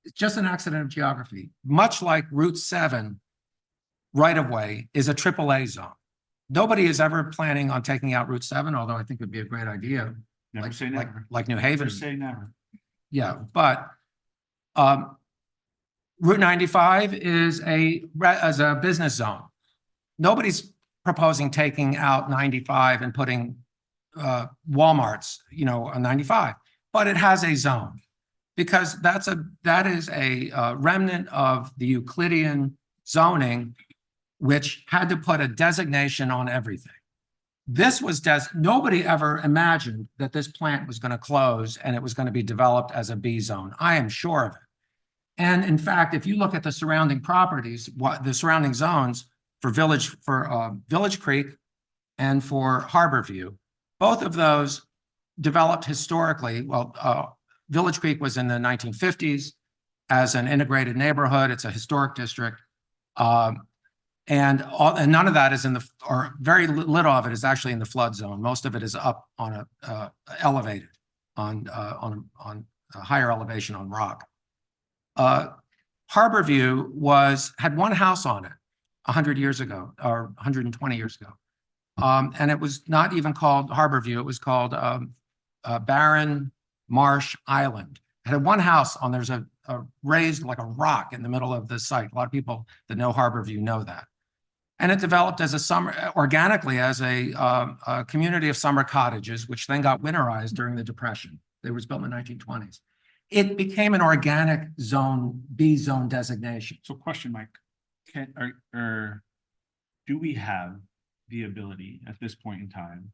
It's just an accident of geography, much like Route 7 right of way is a AAA zone. Nobody is ever planning on taking out Route 7, although I think it'd be a great idea. Never say never. Like New Haven. Never say never. Yeah, but Route 95 is as a business zone. Nobody's proposing taking out 95 and putting Walmarts, on 95, but it has a zone because that is a remnant of the Euclidean zoning, which had to put a designation on everything. This was nobody ever imagined that this plant was going to close and it was going to be developed as a B zone. I am sure of it. And in fact, if you look at the surrounding properties, the surrounding zones for Village Creek and for Harborview, both of those developed historically. Well, Village Creek was in the 1950s as an integrated neighborhood. It's a historic district. And none of that is or very little of it is actually in the flood zone. Most of it is up on elevated on a higher elevation on rock. Harborview had one house on it 100 years ago or 120 years ago. And it was not even called Harborview. It was called Barren Marsh Island. It had one house on, there's a raised like a rock in the middle of the site. A lot of people that know Harborview know that. And it developed as organically as a community of summer cottages, which then got winterized during the Depression. It was built in the 1920s. It became an organic zone, B zone designation. So question, Mike, do we have the ability at this point in time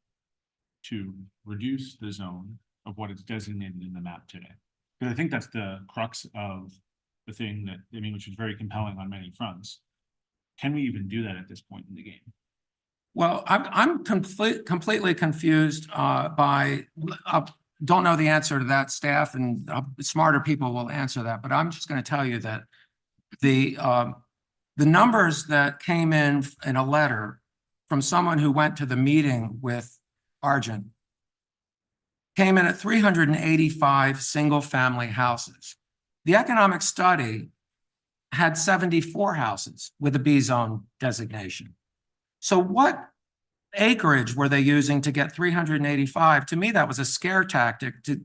to reduce the zone of what is designated in the map today? Because I think that's the crux of the thing which is very compelling on many fronts. Can we even do that at this point in the game? Well, I'm completely confused don't know the answer to that, staff, and smarter people will answer that. But I'm just going to tell you that the numbers that came in a letter from someone who went to the meeting with Argent came in at 385 single-family houses. The economic study had 74 houses with a B zone designation. So what acreage were they using to get 385? To me, that was a scare tactic to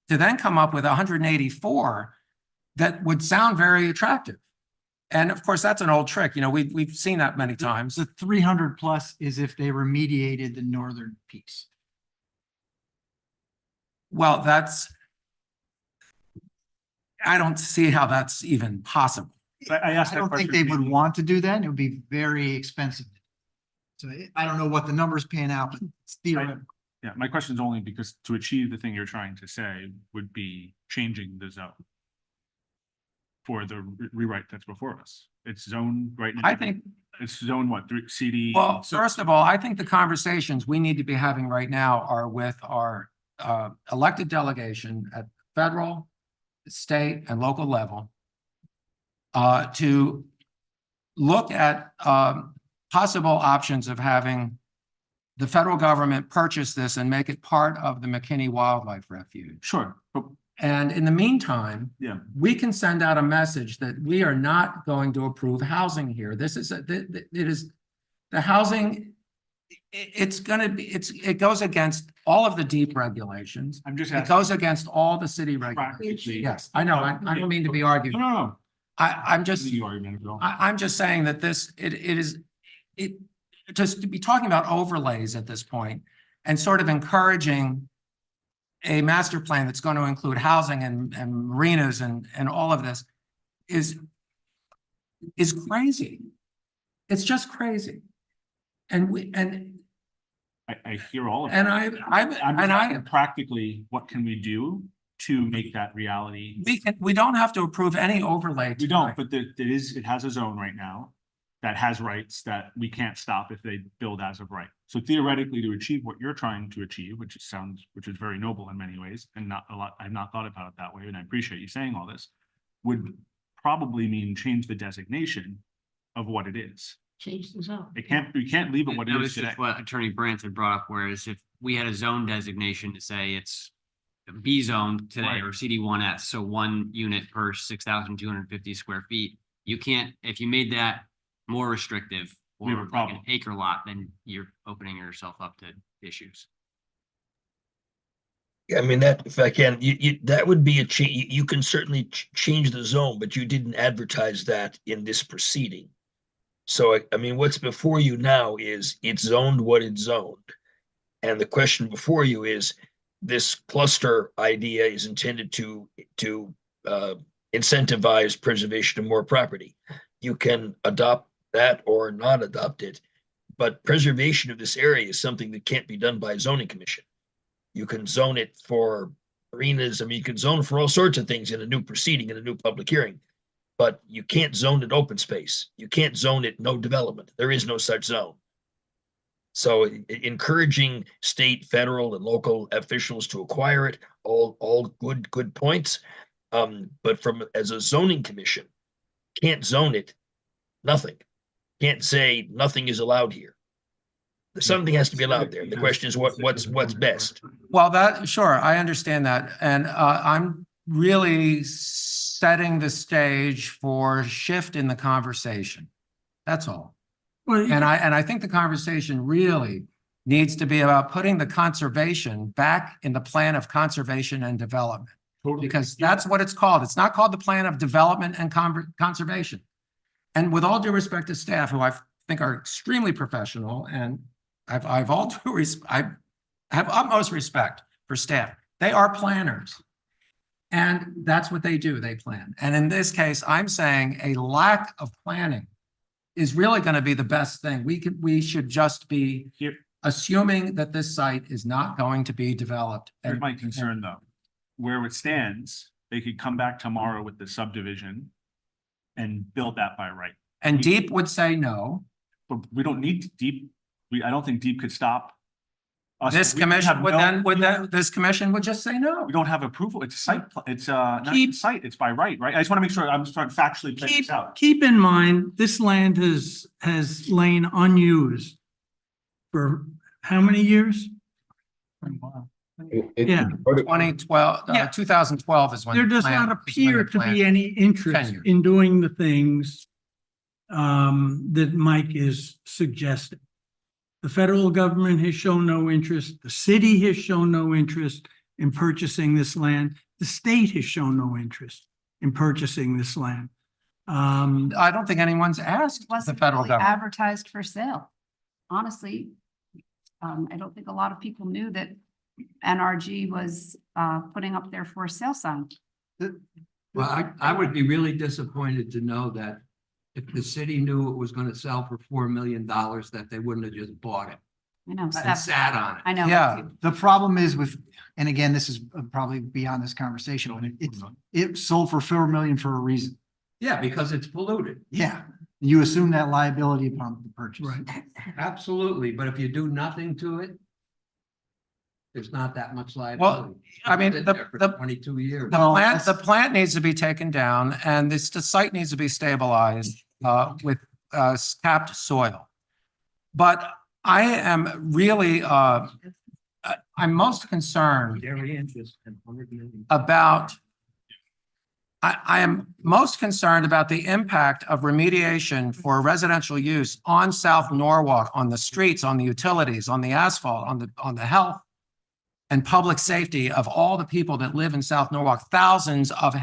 then come up with 184 that would sound very attractive. And of course, that's an old trick. We've seen that many times. The 300 plus is if they remediated the northern piece. Well, I don't see how that's even possible. I asked I that don't think question they would maybe- want to do that. It would be very expensive. So I don't know what the numbers pan out, but it's theoretical. Yeah, my question is only because to achieve the thing you're trying to say would be changing the zone for the rewrite that's before us. It's zone right now. I think, It's zone what, CD? well, first of all, I think the conversations we need to be having right now are with our elected delegation at federal, state, and local level to look at possible options of having the federal government purchase this and make it part of the McKinney Wildlife Refuge. Sure, but And in the meantime, yeah, we can send out a message that we are not going to approve housing here. This is, it is, the housing, it goes against all of the deep regulations. I'm just It asking. goes against all the city regulations. Practically- Yes, I know, I don't mean to be arguing. No. I'm just, The argument, Bill. I'm just saying that just to be talking about overlays at this point and sort of encouraging a master plan that's going to include housing and marinas and all of this is crazy. It's just crazy. And I hear all of it. and I'm just I asking practically, what can we do to make that reality? we don't have to approve any overlay. We don't, tonight. but it has a zone right now that has rights that we can't stop if they build as of right. So theoretically, to achieve what you're trying to achieve, which is very noble in many ways, and not a lot, I've not thought about it that way, and I appreciate you saying all this, would probably mean change the designation of what it is. Change the zone. We can't leave it what it That is was today. just what Attorney Brandt had brought up, whereas if we had a zone designation to say it's B zone today Right. or CD1S, so 1 unit per 6,250 square feet, you can't, if you made that more restrictive We have a or like problem. an acre lot, then you're opening yourself up to issues. I mean, that, if I can, that would be a change. You can certainly change the zone, but you didn't advertise that in this proceeding. So, I mean, what's before you now is it's zoned what it's zoned. And the question before you is, this cluster idea is intended to incentivize preservation of more property. You can adopt that or not adopt it, but preservation of this area is something that can't be done by a zoning commission. You can zone it for marinas. I mean, you can zone for all sorts of things in a new proceeding, in a new public hearing, but you can't zone it open space. You can't zone it no development. There is no such zone. So encouraging state, federal, and local officials to acquire it, all good points. But as a zoning commission, can't zone it, nothing. Can't say nothing is allowed here. Something has to be allowed there. The question is what's best. Well, sure, I understand that. And I'm really setting the stage for shift in the conversation. That's all. Well, And I think the conversation really needs to be about putting the conservation back in the plan of conservation and development. Totally. Because that's what it's called. It's not called the plan of development and conservation. And with all due respect to staff, who I think are extremely professional, and I have utmost respect for staff. They are planners. And that's what they do, they plan. And in this case, I'm saying a lack of planning is really going to be the best thing. We should just be assuming that this site is not going to be developed. Here's my concern though, where it stands, they could come back tomorrow with the subdivision and build that by right. And Deep would say no. But we don't need Deep, I don't think Deep could stop us. This We commission have this commission would just say no. We don't have approval, it's a site, it's not Keep- a site, it's by right? I just want to make sure I'm just trying to factually play this out. Keep in mind, this land has lain unused for how many years? Yeah. 2012, Yeah. 2012 is when. There the does plan- not is when the appear to plan- be any interest years. in doing the things that Mike is suggesting. The federal government has shown no interest. The city has shown no interest in purchasing this land. The state has shown no interest in purchasing this land. I don't think anyone's asked the Wasn't federal really government. advertised for sale. Honestly, I don't think a lot of people knew that NRG was putting up their for sale sign. Well, I would be really disappointed to know that if the city knew it was going to sell for $4 million, that they wouldn't have just bought it I know. and Steph- sat on it. I know. Yeah. The problem is with, and again, this is probably beyond this conversation, but it sold for $4 million for a reason. Yeah, because it's polluted. Yeah, you assume that liability upon the purchase. Right. Absolutely. But if you do nothing to it, there's not that much liability. I mean, It's been the- there for the- 22 years. The plant needs to be taken down and the site needs to be stabilized with capped soil. But I am really, I'm most concerned Dairy interest and 100 million. about, I am most concerned about the impact of remediation for residential use on South Norwalk, on the streets, on the utilities, on the asphalt, on the health and public safety of all the people that live in South Norwalk, thousands of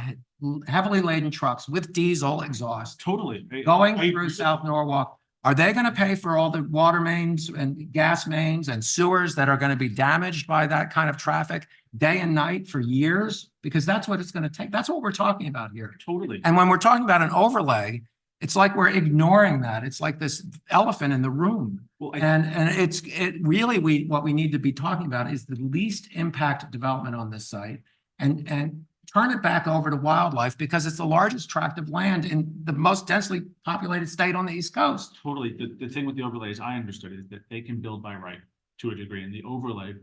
heavily laden trucks with diesel exhaust Totally. going I through agree. South Norwalk. Are they going to pay for all the water mains and gas mains and sewers that are going to be damaged by that kind of traffic day and night for years? Because that's what it's going to take. That's what we're talking about here. Totally. And when we're talking about an overlay, it's like we're ignoring that. It's like this elephant in the room. Well, And it really, what we need to be talking about is the least impact development on this site and turn it back over to wildlife because it's the largest tract of land in the most densely populated state on the East Coast. Totally. The thing with the overlays, I understood is that they can build by right to a degree, and the overlay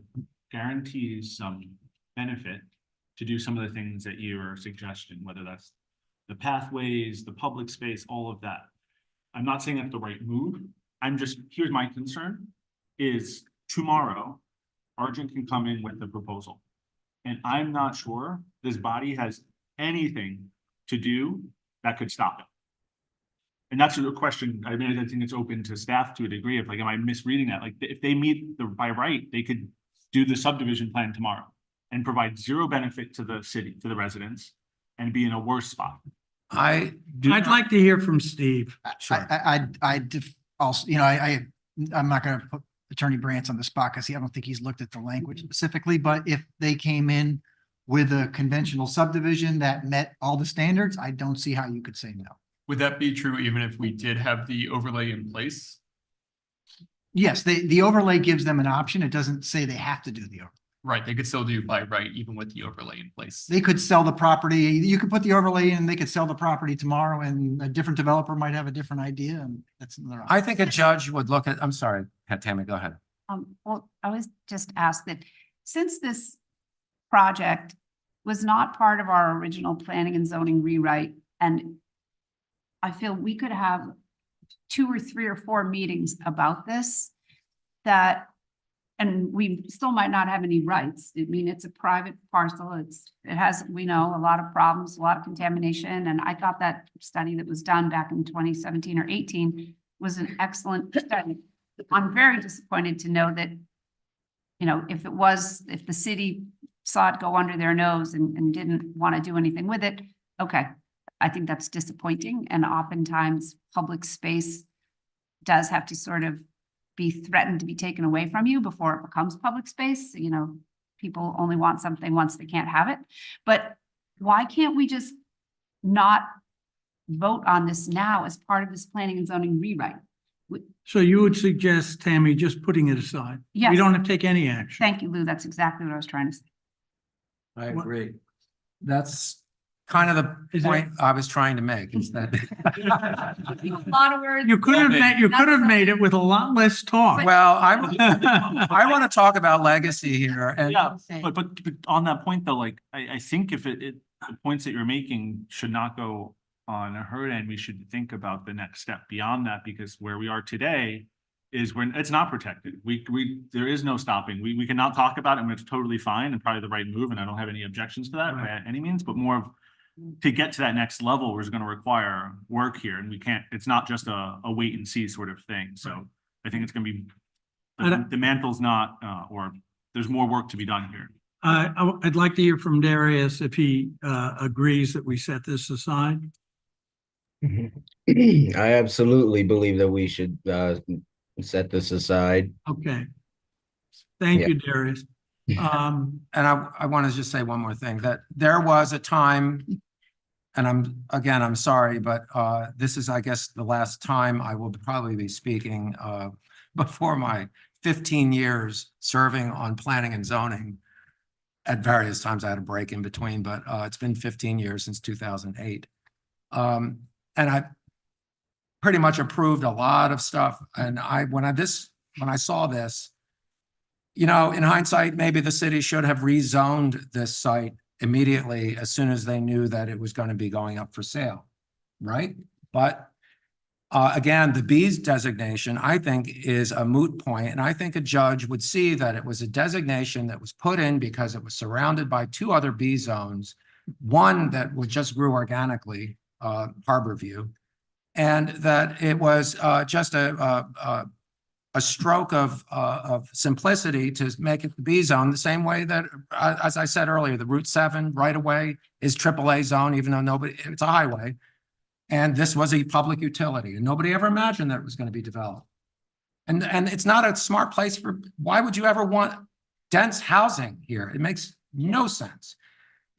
guarantees some benefit to do some of the things that you are suggesting, whether that's the pathways, the public space, all of that. I'm not saying that's the right move. Here's my concern is tomorrow, Argent can come in with the proposal. And I'm not sure this body has anything to do that could stop it. And that's a question, I mean, I think it's open to staff to a degree of like, am I misreading that? Like, if they meet by right, they could do the subdivision plan tomorrow and provide zero benefit to the city, to the residents, and be in a worse spot. I'd I'd like to hear from Steve. Sure. Also, I'm not gonna put Attorney Brandt on the spot because I don't think he's looked at the language specifically, but if they came in with a conventional subdivision that met all the standards, I don't see how you could say no. Would that be true even if we did have the overlay in place? Yes, the overlay gives them an option. It doesn't say they have to do the overlay. Right, they could still do by right, even with the overlay in place. They could sell the property. You could put the overlay in, they could sell the property tomorrow and a different developer might have a different idea and that's another option. I think a judge would look at, I'm sorry, Tammy, go ahead. Well, I was just asked that since this project was not part of our original planning and zoning rewrite, and I feel we could have 2 or 3 or 4 meetings about this, and we still might not have any rights. I mean, it's a private parcel. It has, we know, a lot of problems, a lot of contamination. And I thought that study that was done back in 2017 or 18 was an excellent study. I'm very disappointed to know that, if the city saw it go under their nose and didn't want to do anything with it, okay. I think that's disappointing. And oftentimes public space does have to sort of be threatened to be taken away from you before it becomes public space. People only want something once they can't have it. But why can't we just not vote on this now as part of this planning and zoning rewrite? So you would suggest, Tammy, just putting it aside? Yes. We don't have to take any action. Thank you, Lou. That's exactly what I was trying to say. I What- agree. That's kind of the Is there- point I was trying to make, is that. A lot of words. You could have made it with a lot less talk. Well, I want to talk about legacy here and Yeah, but on that point though, like, I think if the points that you're making should not go on her end, we should think about the next step beyond that, because where we are today is it's not protected. There is no stopping. We cannot talk about it and it's totally fine and probably the right move. And I don't have any objections to that by any means, but more of to get to that next level is going to require work here. And it's not just a wait and see sort of thing. So I think it's going to be, the mantle's not, or there's more work to be done here. I'd like to hear from Darius if he agrees that we set this aside. I absolutely believe that we should set this aside. Okay. Thank Yeah. you, Darius. And I want to just say one more thing, that there was a time, and I'm sorry, but this is, I guess, the last time I will probably be speaking before my 15 years serving on planning and zoning. At various times I had a break in between, but it's been 15 years since 2008. And I pretty much approved a lot of stuff. And when I saw this, in hindsight, maybe the city should have rezoned this site immediately as soon as they knew that it was going to be going up for sale, right? But again, the B's designation, I think, is a moot point, and I think a judge would see that it was a designation that was put in because it was surrounded by 2 other B zones, one that just grew organically, Harborview, and that it was just a stroke of simplicity to make it the B zone, the same way that, as I said earlier, the Route 7 right away is AAA zone, even though it's a highway. And this was a public utility, and nobody ever imagined that it was going to be developed. And it's not a smart place why would you ever want dense housing here? It makes no sense.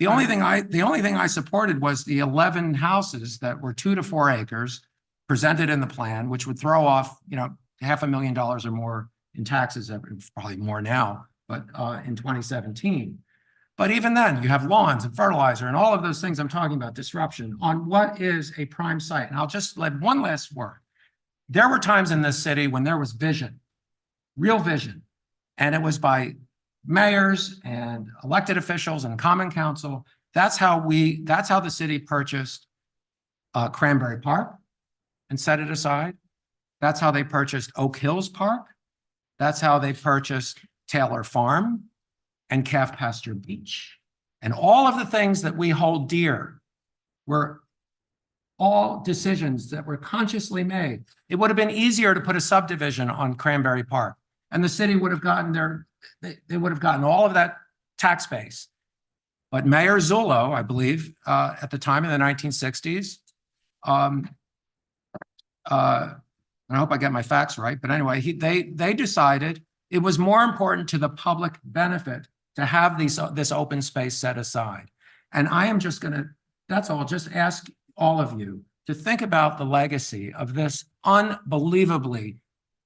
The only thing I supported was the 11 houses that were 2 to 4 acres presented in the plan, which would throw off, $500,000 or more in taxes, probably more now, but in 2017. But even then, you have lawns and fertilizer and all of those things I'm talking about, disruption on what is a prime site. And I'll just let one last word. There were times in this city when there was vision, real vision. And it was by mayors and elected officials and common council. That's how the city purchased Cranberry Park and set it aside. That's how they purchased Oak Hills Park. That's how they purchased Taylor Farm and Calf Pasture Beach. And all of the things that we hold dear were all decisions that were consciously made. It would have been easier to put a subdivision on Cranberry Park, and the city would have gotten they would have gotten all of that tax base. But Mayor Zullo, I believe, at the time in the 1960s, and I hope I get my facts right, but anyway, they decided it was more important to the public benefit to have this open space set aside. And I am just that's all, just ask all of you to think about the legacy of this unbelievably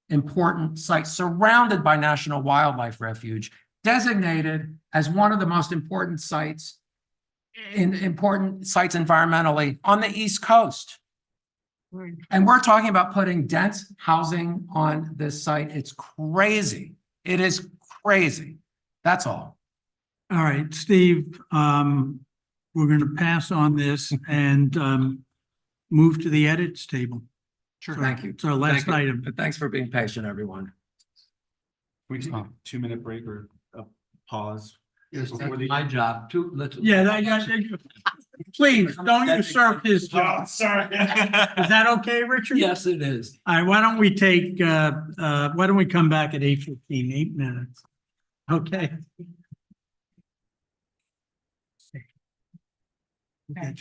important site surrounded by National Wildlife Refuge, designated as one of the most important sites environmentally on the East Coast. And we're talking about putting dense housing on this site. It's crazy. It is crazy. That's all. All right, Steve, we're going to pass on this and move to the edits table. Sure. Thank you. It's our last Thank you. item. Thanks for being patient, everyone. We take a 2-minute break or a pause. Before the- My job too. Please, don't usurp his Oh, job. sorry. Is that okay, Richard? Yes, it is. All right, why don't we come back at 8:15, 8 minutes? Okay. Okay.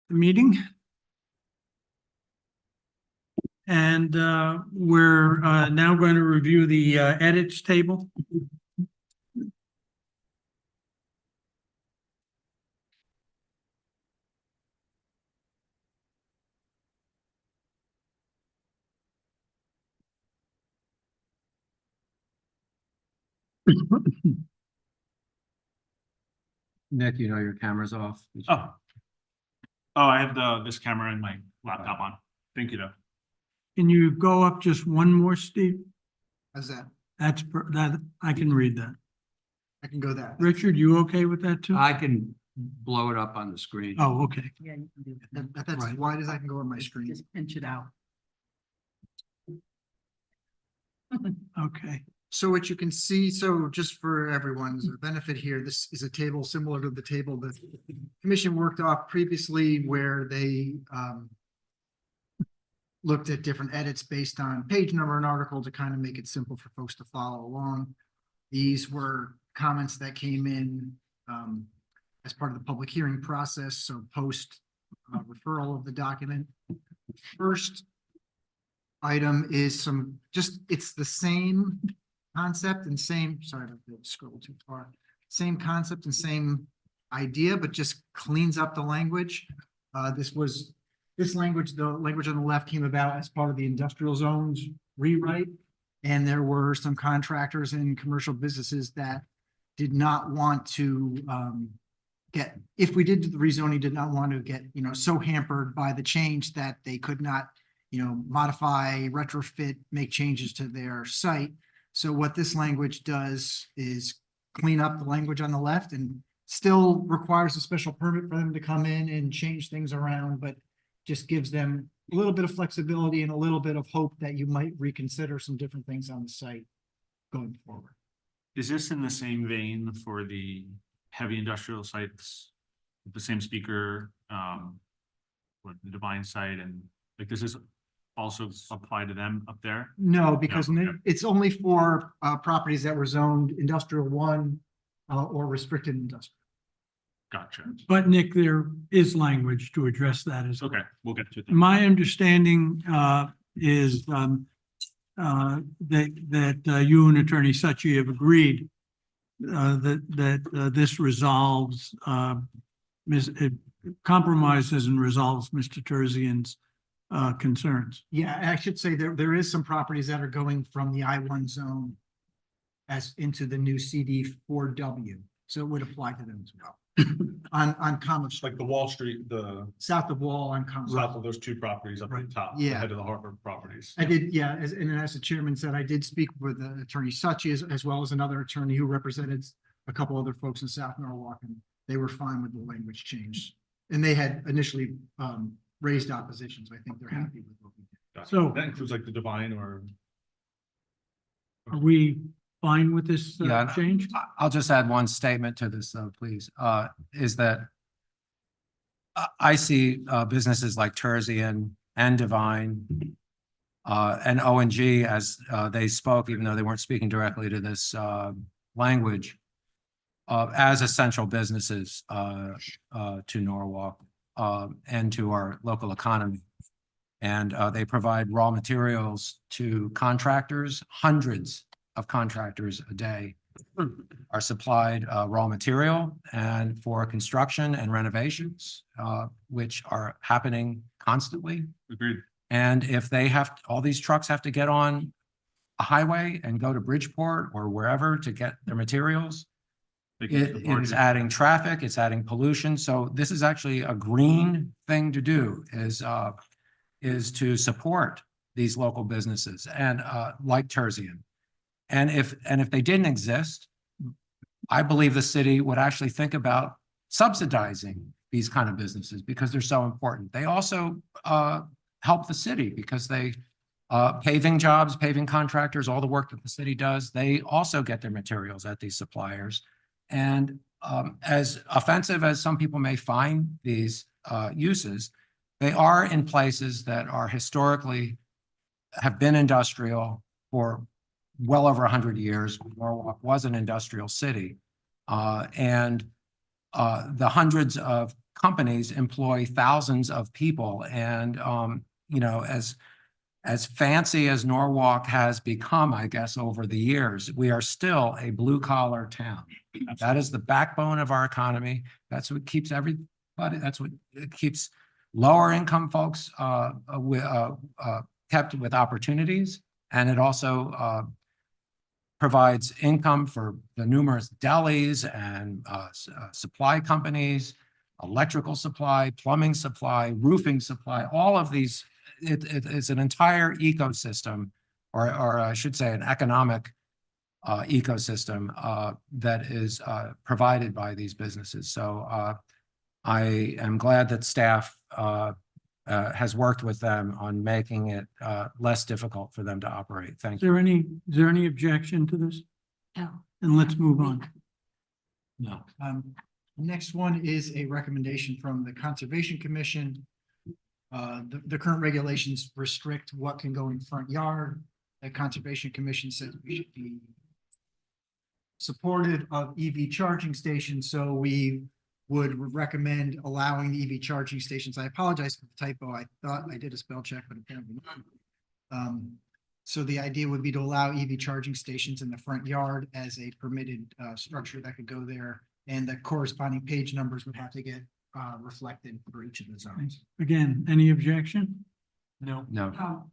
the meeting. And we're now going to review the edits table. Nick, you know your camera's off. Oh. Oh, I have this camera and my laptop on. Thank you though. Can you go up just one more, Steve? How's that? That, I can read that. I can go that. Richard, you okay with that too? I can blow it up on the screen. Oh, okay. Yeah, you can do That's as Right. wide as I can go on my that. screen. Just pinch it out. Okay. So what you can see, so just for everyone's benefit here, this is a table similar to the table that the commission worked off previously where they looked at different edits based on page number and article to kind of make it simple for folks to follow along. These were comments that came in as part of the public hearing process, so post referral of the document. First item is it's the same concept and same, sorry, I didn't scroll too far. Same concept and same idea, but just cleans up the language. This language, the language on the left came about as part of the industrial zones rewrite. And there were some contractors and commercial businesses that did not want to if we did the rezoning, did not want to get, so hampered by the change that they could not, modify, retrofit, make changes to their site. So what this language does is clean up the language on the left and still requires a special permit for them to come in and change things around, but just gives them a little bit of flexibility and a little bit of hope that you might reconsider some different things on the site going forward. Is this in the same vein for the heavy industrial sites? The same speaker, with the Divine site and like, does this also apply to them up there? No, because okay. it's only for properties that were zoned industrial 1 or restricted industrial. Gotcha. But Nick, there is language to address that as well. Okay, we'll get to it. My understanding is that you and Attorney Suchi have agreed that this resolves it compromises and resolves Mr. Terzian's concerns. Yeah, I should say there is some properties that are going from the I-1 zone as into the new CD4W, so it would apply to them as well. On Commerce Street, Like the Wall Street, the south of Wall on Commerce. south of those two properties up at the top, the Yeah. head of the Harvard properties. I did, yeah, and as the chairman said, I did speak with Attorney Suchi as well as another attorney who represented a couple other folks in South Norwalk, and they were fine with the language change. And they had initially raised oppositions. I think they're happy with what we did. Gotcha. So- That includes like the Divine or. Are we fine with this Yeah. change? I'll just add one statement to this, please, is that I see businesses like Terzian and Divine and O&G as they spoke, even though they weren't speaking directly to this language, as essential businesses to Norwalk and to our local economy. And they provide raw materials to contractors. Hundreds of contractors a day are supplied raw material and for construction and renovations, which are happening constantly. Agreed. And if they all these trucks have to get on a highway and go to Bridgeport or wherever to get their materials, They can it support is you. adding traffic, it's adding pollution. So this is actually a green thing to do is to support these local businesses and like Terzian. And if they didn't exist, I believe the city would actually think about subsidizing these kind of businesses because they're so important. They also help the city because they paving jobs, paving contractors, all the work that the city does, they also get their materials at these suppliers. And as offensive as some people may find these uses, they are in places that are historically have been industrial for well over 100 years. Norwalk was an industrial city. And the hundreds of companies employ thousands of people. And, you know, as fancy as Norwalk has become, I guess, over the years, we are still a blue collar town. That is the backbone of our economy. That's what keeps everybody, that's what it keeps lower income folks kept with opportunities. And it also provides income for the numerous delis and supply companies, electrical supply, plumbing supply, roofing supply, all of these. It's an entire ecosystem, or I should say an economic ecosystem that is provided by these businesses. So I am glad that staff has worked with them on making it less difficult for them to operate. Thank you. Is there any objection to this? No. And let's move on. No. Next one is a recommendation from the Conservation Commission. The current regulations restrict what can go in the front yard. The Conservation Commission said we should be supportive of EV charging stations, so we would recommend allowing the EV charging stations. I apologize for the typo. I thought I did a spell check, but apparently not. So the idea would be to allow EV charging stations in the front yard as a permitted structure that could go there, and the corresponding page numbers would have to get reflected for each of the zones. Again, any objection? No.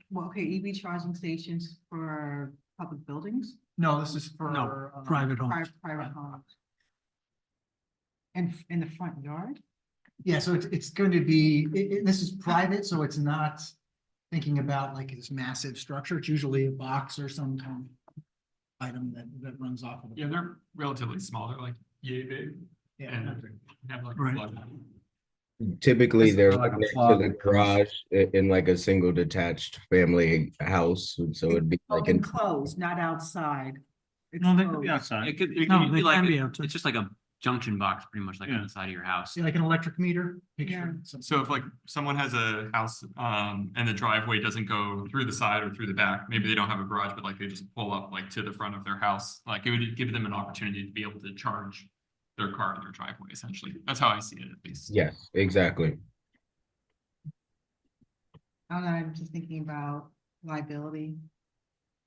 Well, okay, EV charging stations for public buildings? No, this is for No, private homes. Private homes. And in the front yard? Yeah, so it's going to be, this is private, so it's not thinking about like this massive structure. It's usually a box or some kind of item that runs off of it. Yeah, they're relatively small. They're like yay big Yeah. and have like a Right. plug. Typically, It's they're like a next to plug the that comes- garage in like a single detached family house, so it'd be like in. Enclosed, not outside. No, they could Exposed. be outside. It could No, be they like, can be outside. it's just like a junction box, pretty much like on Yeah. the side of your house. See, like an electric meter Yeah. picture. So if like someone has a house, and the driveway doesn't go through the side or through the back, maybe they don't have a garage, but like they just pull up like to the front of their house, like it would give them an opportunity to be able to charge their car in their driveway, essentially. That's how I see it, at least. Yes, exactly. I don't know, I'm just thinking about liability.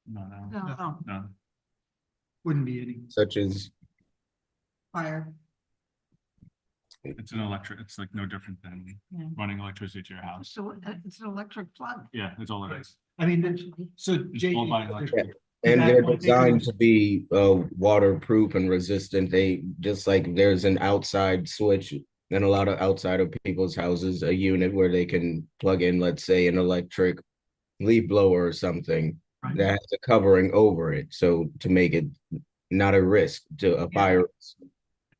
No. No. Wouldn't be any. Such as, Fire. It's an electric, it's like no different than Yeah. running electricity to your house. So it's an electric plug. Yeah, that's all it is. I mean, so It's Jay, owned by an electric. and that they're one, they designed could- to be waterproof and resistant. They just like there's an outside switch in a lot of outside of people's houses, a unit where they can plug in, let's say, an electric leaf blower or something Right. that has a covering over it, so to make it not a risk to a fire.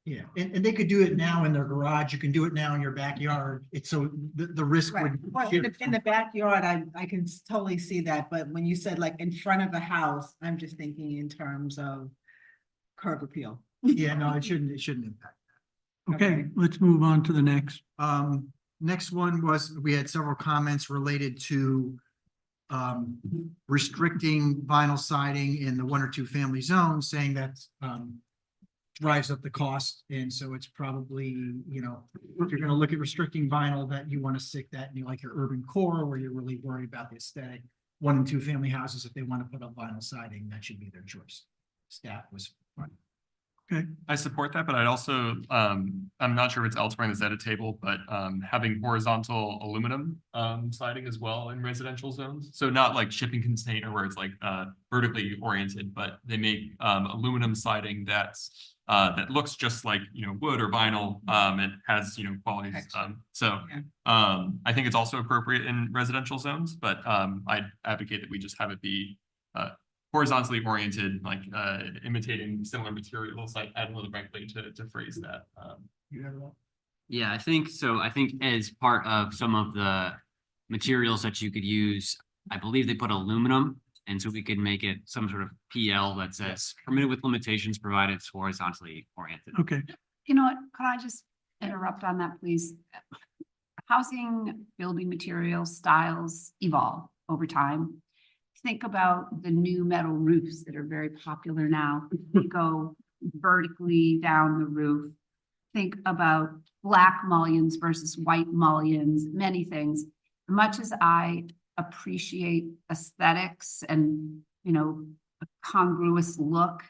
yeah, and they could do it now in their garage. You can do it now in your backyard. It's so the risk Right, would. well, in the backyard, I can totally see that, but when you said like in front of the house, I'm just thinking in terms of curb appeal. Yeah, no, it shouldn't impact. Okay, let's move on to the next. Next one was, we had several comments related to restricting vinyl siding in the 1 or 2 family zones, saying that drives up the cost. And so it's probably, you know, if you're gonna look at restricting vinyl, that you want to stick that in you like your urban core, where you're really worried about the aesthetic. 1 and 2 family houses, if they want to put up vinyl siding, that should be their choice. Staff was fine. I support that, but I'd also, I'm not sure if it's elsewhere in this edit table, but having horizontal aluminum siding as well in residential zones. So not like shipping container where it's like vertically oriented, but they make aluminum siding that's that looks just like, you know, wood or vinyl. It has, you know, qualities. I think it's also appropriate in residential zones, but I'd advocate that we just have it be horizontally oriented, like imitating similar materials. I add another frankly to phrase that. You have that? Yeah, I think so. I think as part of some of the materials that you could use, I believe they put aluminum. And so we could make it some sort of PL that says permitted with limitations provided it's horizontally oriented. Okay, You know what, could I just interrupt on that, please? Housing, building materials, styles evolve over time. Think about the new metal roofs that are very popular now. They go vertically down the roof. think about black mullions versus white mullions, many things. Much as I appreciate aesthetics and, you know, a congruous look,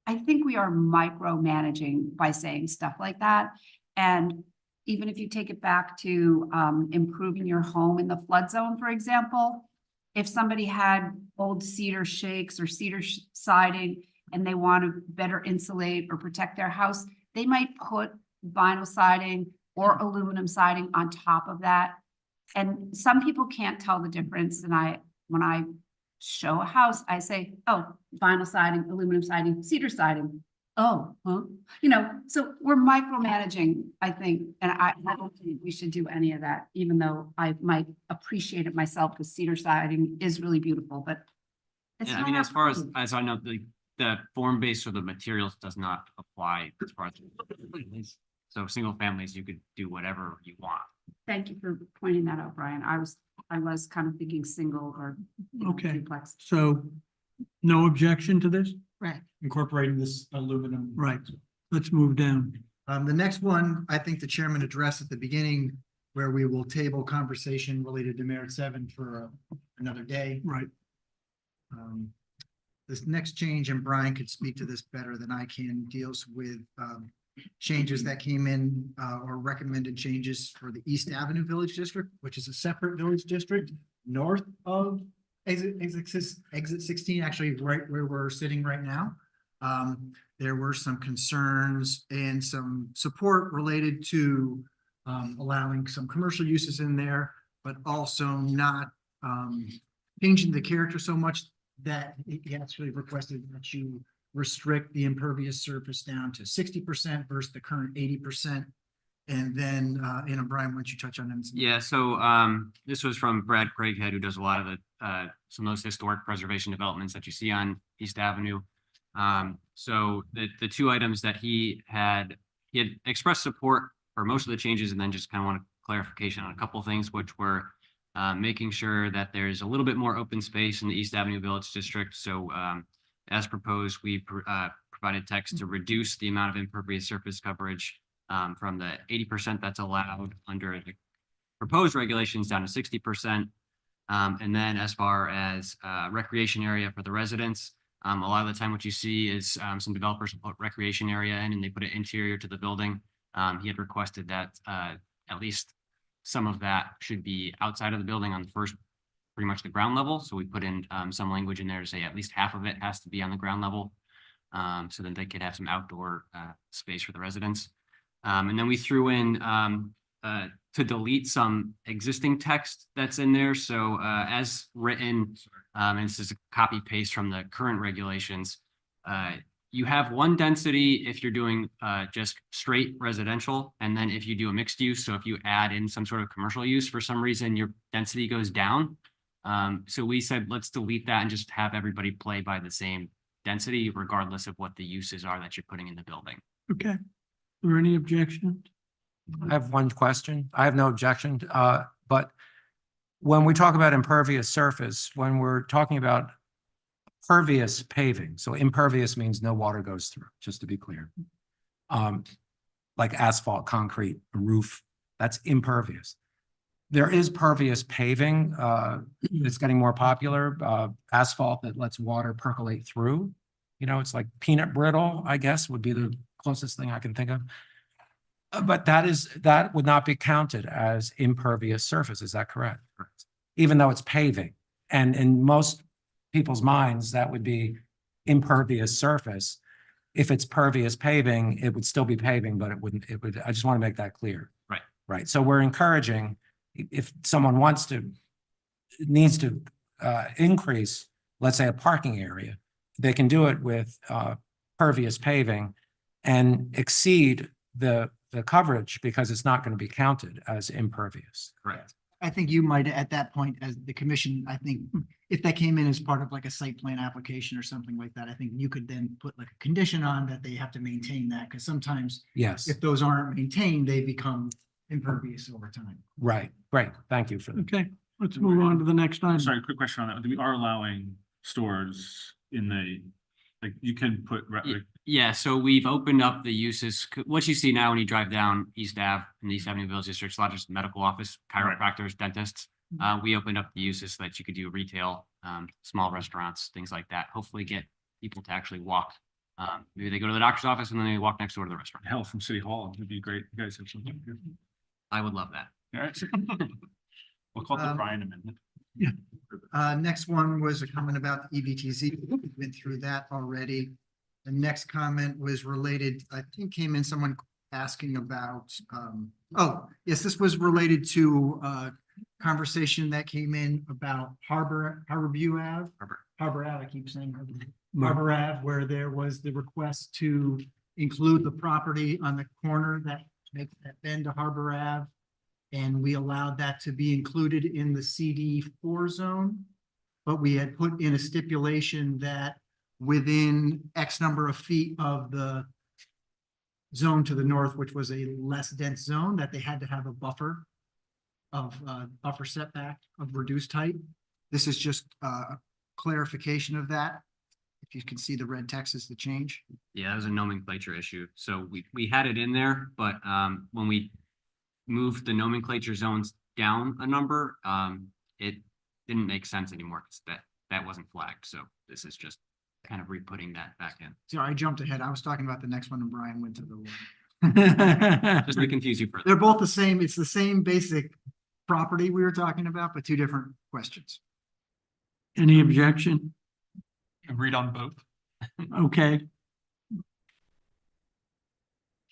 I think we are micromanaging by saying stuff like that. And even if you take it back to improving your home in the flood zone, for example, if somebody had old cedar shakes or cedar siding and they want to better insulate or protect their house, they might put vinyl siding or aluminum siding on top of that. And some people can't tell the difference. And when I show a house, I say, oh, vinyl siding, aluminum siding, cedar siding. Oh, huh? You know, so we're micromanaging, I think, and I don't think we should do any of that, even though I might appreciate it myself because cedar siding is really beautiful, but it's Yeah, I not mean, our as far problem. as I know, the form base or the materials does not apply as far as. So single families, you could do whatever you want. Thank you for pointing that out, Brian. I was kind of thinking single or you know, Okay. duplex. So no objection to this? Right. Incorporating this aluminum. Right. Let's move down. The next one, I think the chairman addressed at the beginning, where we will table conversation related to Merit 7 for another day. Right. This next change, and Brian could speak to this better than I can, deals with changes that came in or recommended changes for the East Avenue Village District, which is a separate village district north of exit 16, actually right where we're sitting right now. There were some concerns and some support related to allowing some commercial uses in there, but also not changing the character so much that he actually requested that you restrict the impervious surface down to 60% versus the current 80%. And then, Brian, why don't you touch on them? Yeah, so this was from Brad Craighead, who does a lot of the some of those historic preservation developments that you see on East Avenue. So the two items that he had expressed support for most of the changes, and then just kind of want clarification on a couple of things, which were making sure that there's a little bit more open space in the East Avenue Village District. So as proposed, we provided text to reduce the amount of impervious surface coverage from the 80% that's allowed under the proposed regulations down to 60%. And then as far as recreation area for the residents, a lot of the time what you see is some developers put recreation area in and they put it interior to the building. He had requested that at least some of that should be outside of the building on the first, pretty much the ground level. So we put in some language in there to say at least half of it has to be on the ground level, so that they could have some outdoor space for the residents. And then we threw in to delete some existing text that's in there. So as written, and this is a copy paste from the current regulations, you have one density if you're doing just straight residential. And then if you do a mixed use, so if you add in some sort of commercial use, for some reason, your density goes down. So we said, let's delete that and just have everybody play by the same density, regardless of what the uses are that you're putting in the building. Okay. Are there any objections? I have one question. I have no objection, but when we talk about impervious surface, when we're talking about pervious paving, so impervious means no water goes through, just to be clear. Like asphalt, concrete, roof, that's impervious. There is pervious paving, it's getting more popular, asphalt that lets water percolate through. You know, it's like peanut brittle, I guess, would be the closest thing I can think of. But that would not be counted as impervious surface, is that correct? Correct. Even though it's paving, and in most people's minds, that would be impervious surface. If it's pervious paving, it would still be paving, but it would, I just want to make that clear. Right. Right, so we're encouraging, if someone needs to increase, let's say a parking area, they can do it with pervious paving and exceed the coverage because it's not going to be counted as impervious. Correct. I think you might, at that point, as the commission, I think if that came in as part of like a site plan application or something like that, I think you could then put like a condition on that they have to maintain that, because sometimes Yes, if those aren't maintained, they become impervious over time. right, great, thank you for that. Okay, let's move on to the next item. Sorry, quick question on that. We are allowing stores in the Like you can put, Yeah, so we've opened up the uses. What you see now when you drive down East Ave in the East Avenue Village District, it's not just medical office, chiropractors, dentists. We opened up the uses so that you could do retail, small restaurants, things like that. Hopefully get people to actually walk. Maybe they go to the doctor's office and then they walk next door to the restaurant. hell from City Hall, it'd be great. You guys have something. I would love that. All right. We'll call it the Um, Brian Amendment. Next one was a comment about the EVTZ. We went through that already. The next comment was related, I think came in someone asking about, oh, yes, this was related to conversation that came in about Harborview Ave. Harbor Ave, I keep saying Harbor Ave, where there was the request to include the property on the corner that makes that bend to Harbor Ave. And we allowed that to be included in the CD4 zone. But we had put in a stipulation that within X number of feet of the zone to the north, which was a less dense zone, that they had to have a buffer of buffer setback of reduced height. This is just a clarification of that. If you can see the red text is the change. Yeah, that was a nomenclature issue. So we had it in there, but when we moved the nomenclature zones down a number, it didn't make sense anymore because that wasn't flagged. So this is just kind of re-putting that back in. Sorry, I jumped ahead. I was talking about the next one and Brian went to the one. Just to confuse you further. They're both the same. It's the same basic property we were talking about, but two different questions. Any objection? Agreed on both. Okay,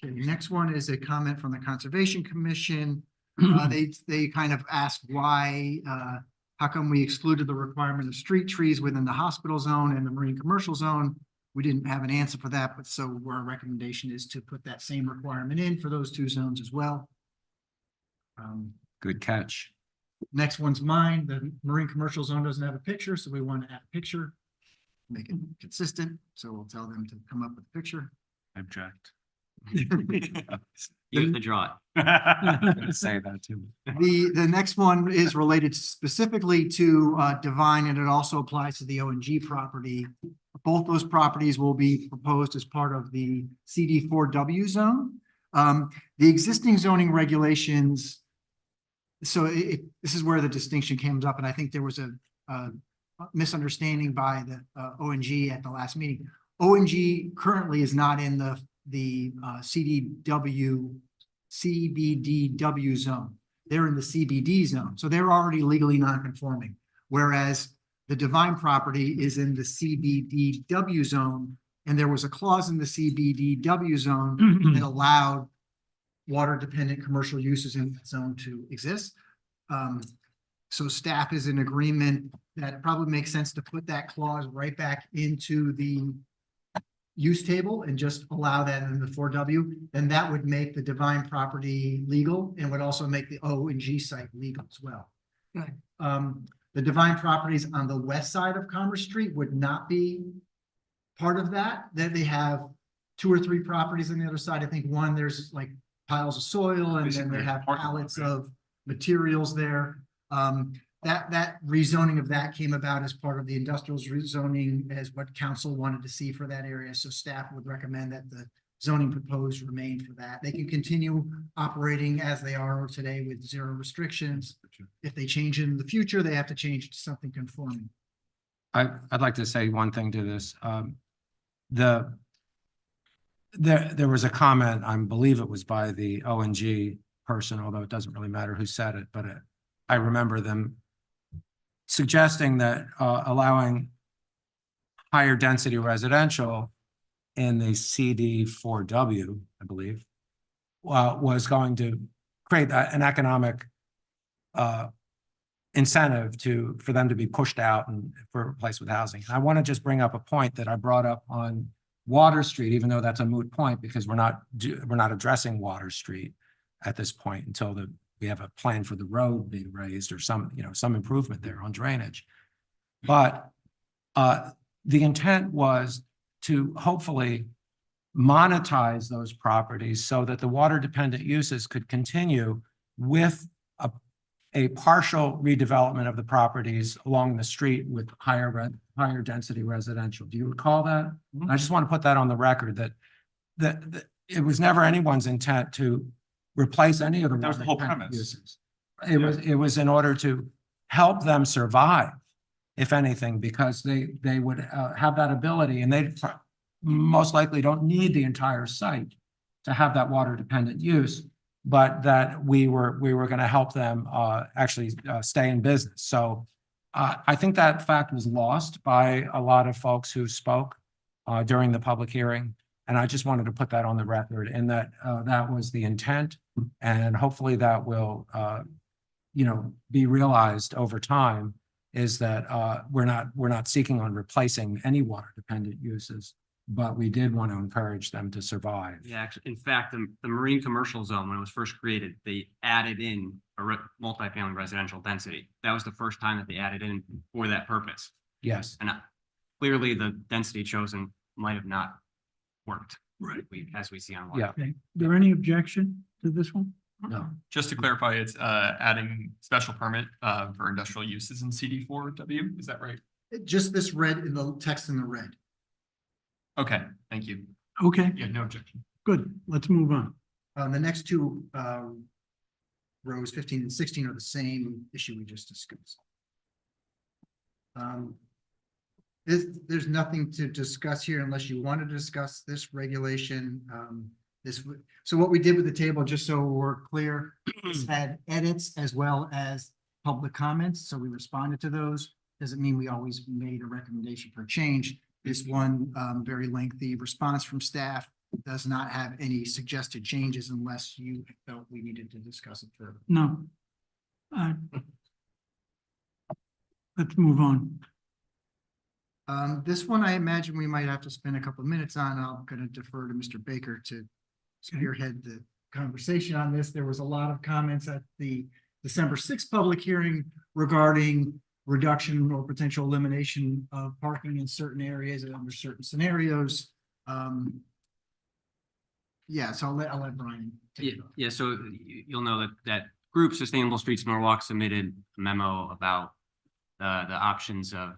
Okay, the next one is a comment from the Conservation Commission. They kind of asked why, how come we excluded the requirement of street trees within the hospital zone and the marine commercial zone? We didn't have an answer for that, but so our recommendation is to put that same requirement in for those two zones as well. Good catch. Next one's mine. The marine commercial zone doesn't have a picture, so we want to add a picture. Make it consistent, so we'll tell them to come up with a picture. Object. You have to draw it. I'm gonna say that too. The next one is related specifically to Divine, and it also applies to the ONG property. Both those properties will be proposed as part of the CD4W zone. The existing zoning regulations, so this is where the distinction comes up, and I think there was a misunderstanding by the ONG at the last meeting. ONG currently is not in the CBDW zone. They're in the CBD zone, so they're already legally non-conforming. Whereas the Divine property is in the CBDW zone, and there was a clause in the CBDW zone that allowed water-dependent commercial uses in that zone to exist. So staff is in agreement that it probably makes sense to put that clause right back into the use table and just allow that in the 4W, then that would make the Divine property legal and would also make the ONG site legal as well. Okay. The Divine properties on the west side of Commerce Street would not be part of that. Then they have 2 or 3 properties on the other side. I think one, there's like piles of soil, and then they have pallets of materials there. That rezoning of that came about as part of the industrial rezoning as what council wanted to see for that area. So staff would recommend that the zoning proposed remain for that. They can continue operating as they are today with 0 restrictions. If they change in the future, they have to change to something conforming. I'd like to say one thing to this. There was a comment, I believe it was by the ONG person, although it doesn't really matter who said it, but I remember them suggesting that allowing higher density residential in the CD4W, I believe, was going to create an economic incentive for them to be pushed out and for replaced with housing. And I want to just bring up a point that I brought up on Water Street, even though that's a moot point because we're not addressing Water Street at this point until we have a plan for the road being raised or some improvement there on drainage. But the intent was to hopefully monetize those properties so that the water dependent uses could continue with a partial redevelopment of the properties along the street with higher density residential. Do you recall that? I just want to put that on the record that it was never anyone's intent to replace any of the. That was the whole water premise. uses. It was in order to help them survive, if anything, because they would have that ability, and they most likely don't need the entire site to have that water dependent use, but that we were going to help them actually stay in business. So I think that fact was lost by a lot of folks who spoke during the public hearing. And I just wanted to put that on the record, and that that was the intent, and hopefully that will be realized over time, is that we're not seeking on replacing any water dependent uses, but we did want to encourage them to survive. Yeah, actually, in fact, the marine commercial zone, when it was first created, they added in a multifamily residential density. That was the first time that they added in for that purpose. Yes. And clearly the density chosen might have not worked. Right. As we see on. Yeah. Okay. Is there any objection to this one? No. Just to clarify, it's adding special permit for industrial uses in CD4W, is that right? Just this red in the text in the red. Okay, thank you. Okay, Yeah, no objection. good. Let's move on. The next two rows 15 and 16 are the same issue we just discussed. There's nothing to discuss here unless you want to discuss this regulation. So what we did with the table, just so we're clear, is had edits as well as public comments. So we responded to those. Doesn't mean we always made a recommendation for change. This one very lengthy response from staff does not have any suggested changes unless you felt we needed to discuss it further. No. Let's move on. This one, I imagine we might have to spend a couple of minutes on. I'm going to defer to Mr. Baker to spearhead the conversation on this. There was a lot of comments at the December 6th public hearing regarding reduction or potential elimination of parking in certain areas and under certain scenarios. Yeah, so I'll let Brian take it. Yeah, so you'll know that group Sustainable Streets Norwalk submitted a memo about the options of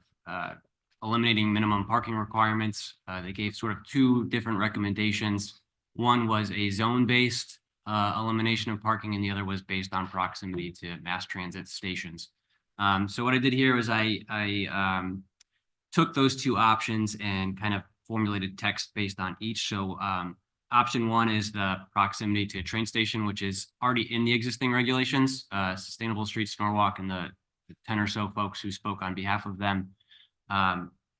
eliminating minimum parking requirements. They gave sort of two different recommendations. One was a zone-based elimination of parking, and the other was based on proximity to mass transit stations. So what I did here was I took those two options and kind of formulated text based on each. So option one is the proximity to a train station, which is already in the existing regulations. Sustainable Streets Norwalk and the 10 or so folks who spoke on behalf of them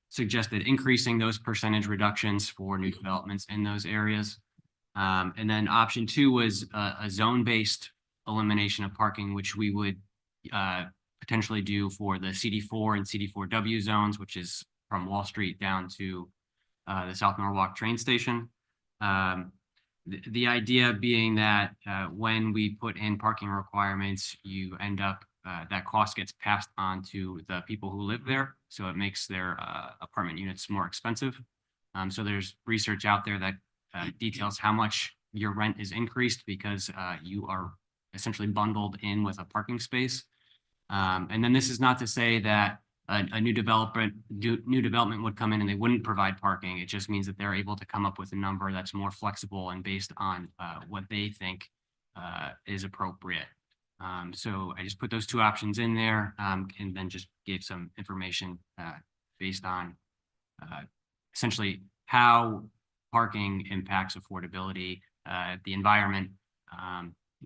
suggested increasing those percentage reductions for new developments in those areas. And then option two was a zone-based elimination of parking, which we would potentially do for the CD4 and CD4W zones, which is from Wall Street down to the South Norwalk train station. The idea being that when we put in parking requirements, you end up that cost gets passed on to the people who live there. So it makes their apartment units more expensive. So there's research out there that details how much your rent is increased because you are essentially bundled in with a parking space. And then this is not to say that a new development would come in and they wouldn't provide parking. It just means that they're able to come up with a number that's more flexible and based on what they think is appropriate. So I just put those two options in there and then just gave some information based on essentially how parking impacts affordability, the environment,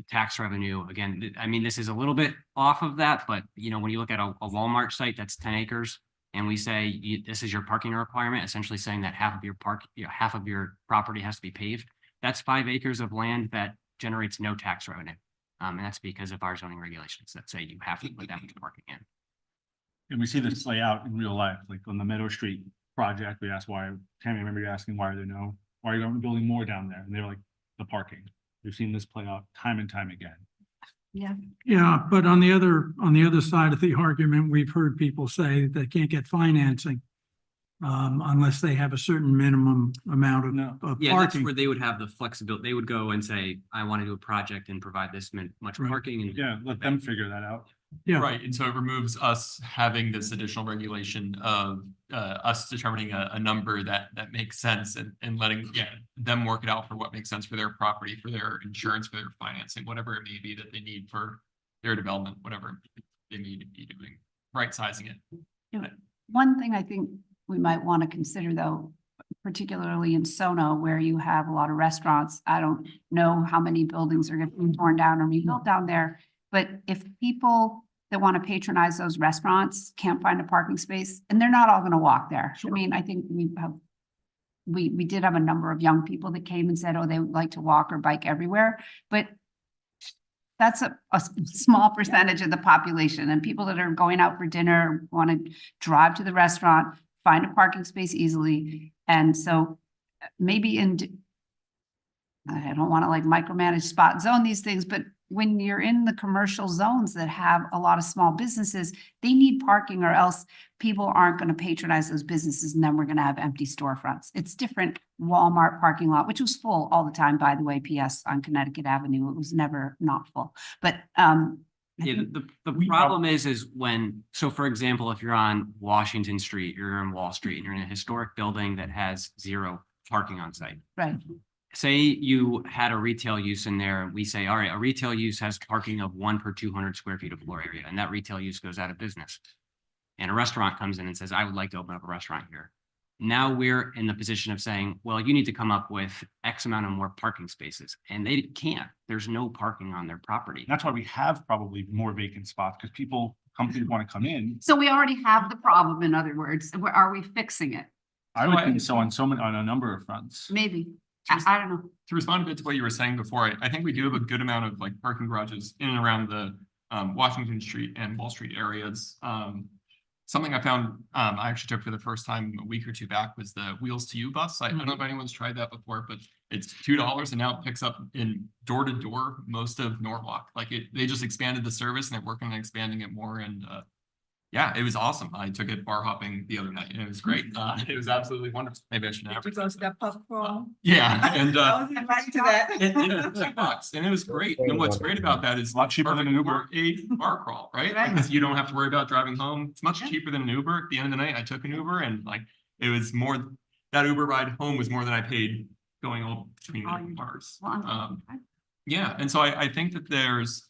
tax revenue. Again, I mean, this is a little bit off of that, but when you look at a Walmart site that's 10 acres and we say this is your parking requirement, essentially saying that half of your property has to be paved. That's 5 acres of land that generates no tax revenue. And that's because of our zoning regulations that say you have to put that much parking in. And we see this play out in real life, like on the Meadow Street project, we asked why, Tammy, I remember you asking why are you building more down there? And they were like, the parking. We've seen this play out time and time again. Yeah, but on the other side of the argument, we've heard people say that they can't get financing unless they have a certain minimum amount of Yeah, that's parking. where they would have the flexibility. They would go and say, I want to do a project and provide this much Right. parking. And Yeah, let them figure that out. Yeah. Right, and so it removes us having this additional regulation of us determining a number that makes sense and letting, them work it out for what makes sense for their property, for their insurance, for their financing, whatever it may be that they need for their development, whatever they need to be doing, right sizing it. One thing I think we might want to consider though, particularly in Sono where you have a lot of restaurants. I don't know how many buildings are going to be torn down or rebuilt down there. But if people that want to patronize those restaurants can't find a parking space, and they're not all going to walk there. I mean, I think we did have a number of young people that came and said, oh, they would like to walk or bike everywhere, but that's a small percentage of the population, and people that are going out for dinner want to drive to the restaurant, find a parking space easily. And so maybe I don't want to like micromanage spot zone these things, but when you're in the commercial zones that have a lot of small businesses, they need parking or else people aren't going to patronize those businesses and then we're going to have empty storefronts. It's different. Walmart parking lot, which was full all the time, by the way, PS on Connecticut Avenue. It was never not full, but Yeah, the problem is when, so for example, if you're on Washington Street, you're in Wall Street, and you're in a historic building that has 0 parking on site. right. Say you had a retail use in there, and we say, all right, a retail use has parking of 1 per 200 square feet of floor area, and that retail use goes out of business. And a restaurant comes in and says, I would like to open up a restaurant here. Now we're in the position of saying, well, you need to come up with X amount of more parking spaces, and they can't. There's no parking on their property. That's why we have probably more vacant spots, because companies want to come in. So we already have the problem, in other words. Are we fixing it? I would think so on a number of fronts. Maybe. I don't know. To respond a bit to what you were saying before, I think we do have a good amount of like parking garages in and around the Washington Street and Wall Street areas. Something I found I actually took for the first time a week or two back was the Wheels to You bus. I don't know if anyone's tried that before, but it's $2 and now it picks up in door to door most of Norwalk. Like they just expanded the service and they're working on expanding it more. And yeah, it was awesome. I took it bar hopping the other night and it was great. It was absolutely wonderful. Maybe I should have. That puff crawl. Yeah, and I was invited to that. it was $2, and it was great. And what's great about that is A lot cheaper than an Uber. A bar crawl, right? Right. Because you don't have to worry about driving home. It's much Yeah. cheaper than an Uber. At the end of the night, I took an Uber and like it was more. That Uber ride home was more than I paid going all between All different your- bars. Well, Yeah, and so I think that there's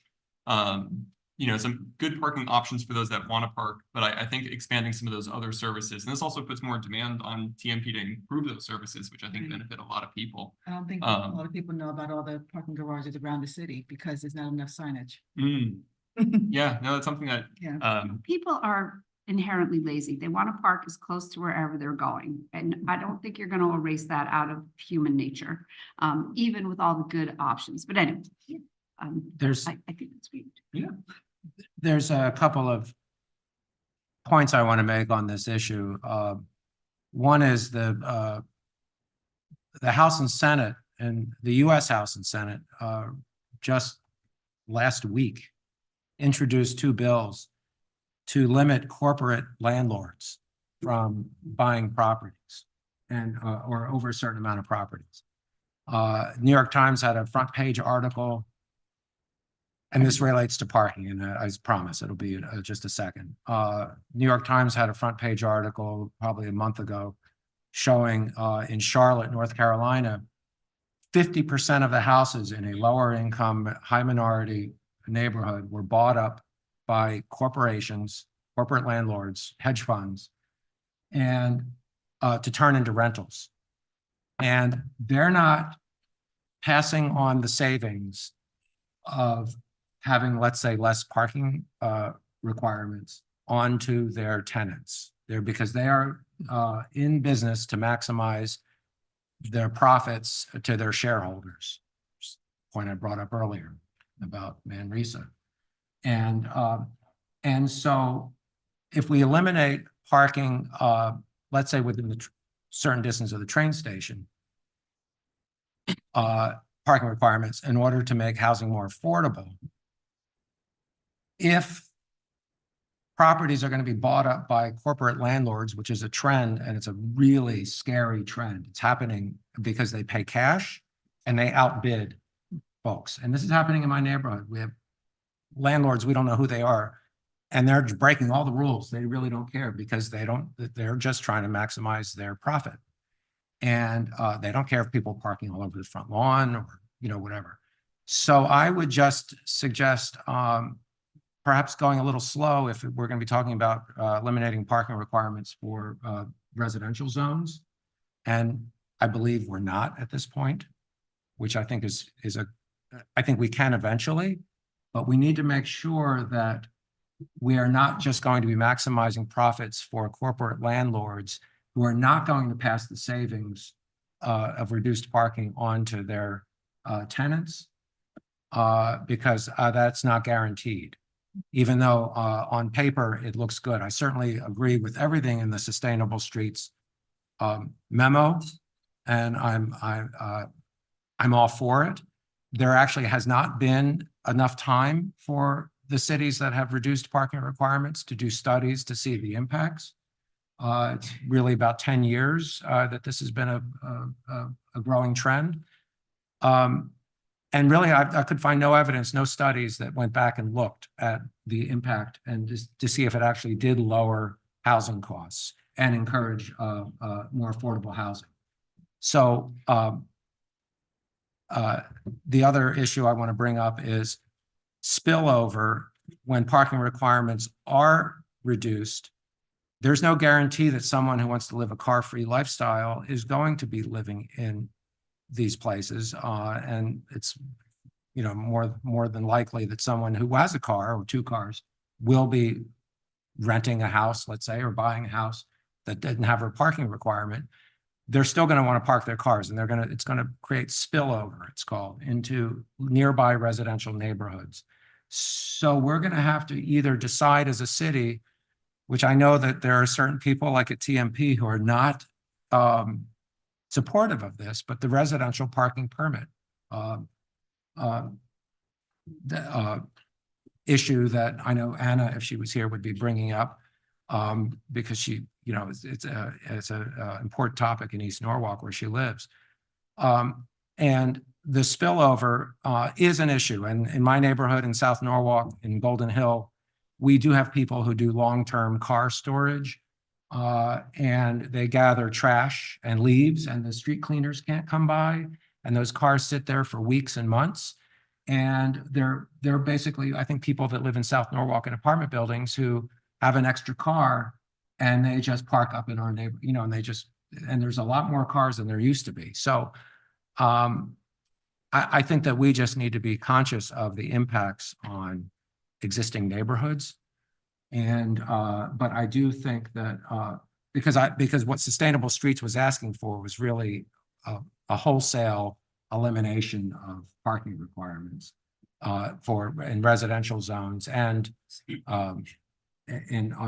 some good parking options for those that want to park, but I think expanding some of those other services, and this also puts more demand on TMP to improve those services, which I think Right. benefit a lot of people. I don't think a lot of people know about all the parking garages around the city because there's not enough signage. Yeah, no, that's something that Yeah. people are inherently lazy. They want to park as close to wherever they're going. And I don't think you're going to erase that out of human nature, even with all the good options. But anyway, There's, I think it's sweet. there's a couple of points I want to make on this issue. One is the House and Senate and the US House and Senate just last week introduced 2 bills to limit corporate landlords from buying properties and or over a certain amount of properties. New York Times had a front page article, and this relates to parking, and I promise it'll be just a second. New York Times had a front page article probably a month ago showing in Charlotte, North Carolina, 50% of the houses in a lower income, high minority neighborhood were bought up by corporations, corporate landlords, hedge funds, and to turn into rentals. And they're not passing on the savings of having, let's say, less parking requirements onto their tenants. Because they are in business to maximize their profits to their shareholders. Point I brought up earlier about Manresa. And so if we eliminate parking, let's say within the certain distance of the train station, parking requirements in order to make housing more affordable, if properties are going to be bought up by corporate landlords, which is a trend, and it's a really scary trend. It's happening because they pay cash and they outbid folks. And this is happening in my neighborhood. We have landlords, we don't know who they are, And they're breaking all the rules. They really don't care because they're just trying to maximize their profit. And they don't care if people are parking all over the front lawn or, whatever. So I would just suggest perhaps going a little slow if we're going to be talking about eliminating parking requirements for residential zones. And I believe we're not at this point, which I think I think we can eventually, but we need to make sure that we are not just going to be maximizing profits for corporate landlords who are not going to pass the savings of reduced parking on to their tenants, because that's not guaranteed. Even though on paper it looks good. I certainly agree with everything in the Sustainable Streets memo, and I'm all for it. There actually has not been enough time for the cities that have reduced parking requirements to do studies to see the impacts. It's really about 10 years that this has been a growing trend. And really, I could find no evidence, no studies that went back and looked at the impact and just to see if it actually did lower housing costs and encourage more affordable housing. So the other issue I want to bring up is spillover. When parking requirements are reduced, there's no guarantee that someone who wants to live a car-free lifestyle is going to be living in these places. And it's, more than likely that someone who has a car or two cars will be renting a house, let's say, or buying a house that didn't have a parking requirement. They're still going to want to park their cars, and it's going to create spillover, it's called, into nearby residential neighborhoods. So we're going to have to either decide as a city, which I know that there are certain people like at TMP who are not supportive of this, but the residential parking permit issue that I know Anna, if she was here, would be bringing up because she, it's a important topic in East Norwalk where she lives. And the spillover is an issue. And in my neighborhood in South Norwalk, in Golden Hill, we do have people who do long-term car storage, and they gather trash and leaves, and the street cleaners can't come by, and those cars sit there for weeks and months. And they're basically, I think, people that live in South Norwalk in apartment buildings who have an extra car, and they just park up in our neighborhood, and there's a lot more cars than there used to be. So I think that we just need to be conscious of the impacts on existing neighborhoods. And but I do think that because what Sustainable Streets was asking for was really a wholesale elimination of parking requirements in residential zones and on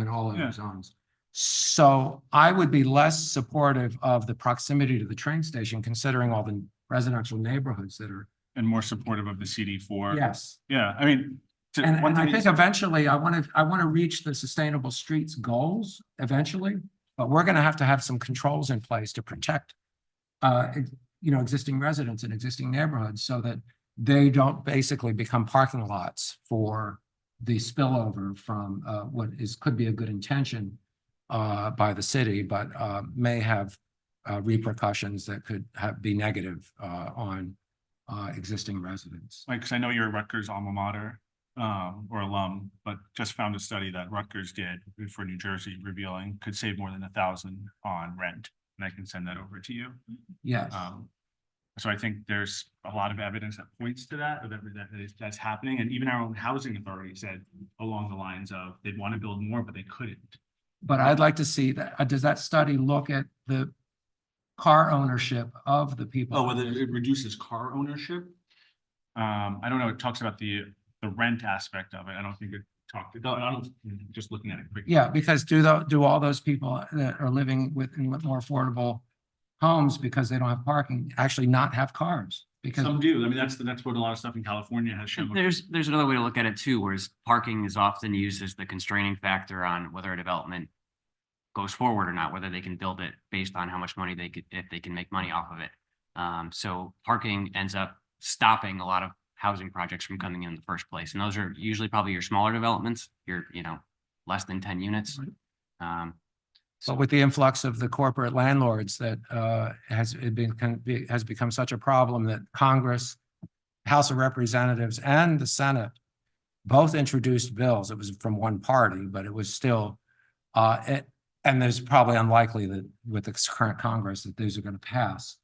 all other zones. So I would be less supportive of the proximity to the train station, considering all the residential neighborhoods that are. And more supportive of the CD4. Yes. Yeah, I mean. And I think eventually I want to reach the Sustainable Streets goals eventually, but we're going to have some controls in place to protect, existing residents in existing neighborhoods so that they don't basically become parking lots for the spillover from could be a good intention by the city, but may have repercussions that could be negative on existing residents. Like, because I know you're a Rutgers alma mater or alum, but just found a study that Rutgers did for New Jersey revealing could save more than 1,000 on rent. And I can send that over to you. Yes. So I think there's a lot of evidence that points to that's happening. And even our own housing authority said along the lines of they'd want to build more, but they couldn't. But I'd like to see that. Does that study look at the car ownership of the people? Oh, whether it reduces car ownership? I don't know. It talks about the rent aspect of it. I don't think it talked. I don't. Just looking at it quickly. Yeah, because do all those people that are living in more affordable homes because they don't have parking actually not have cars? Because some do. I mean, that's what a lot of stuff in California has shown. There's another way to look at it too, whereas parking is often used as the constraining factor on whether a development goes forward or not, whether they can build it based on how much money if they can make money off of it. So parking ends up stopping a lot of housing projects from coming in the first place. And those are usually probably your smaller developments, your, less than 10 units. But with the influx of the corporate landlords that has become such a problem that Congress, House of Representatives and the Senate both introduced bills. It was from one party, but it was still, and there's probably unlikely that with the current Congress that these are going to pass.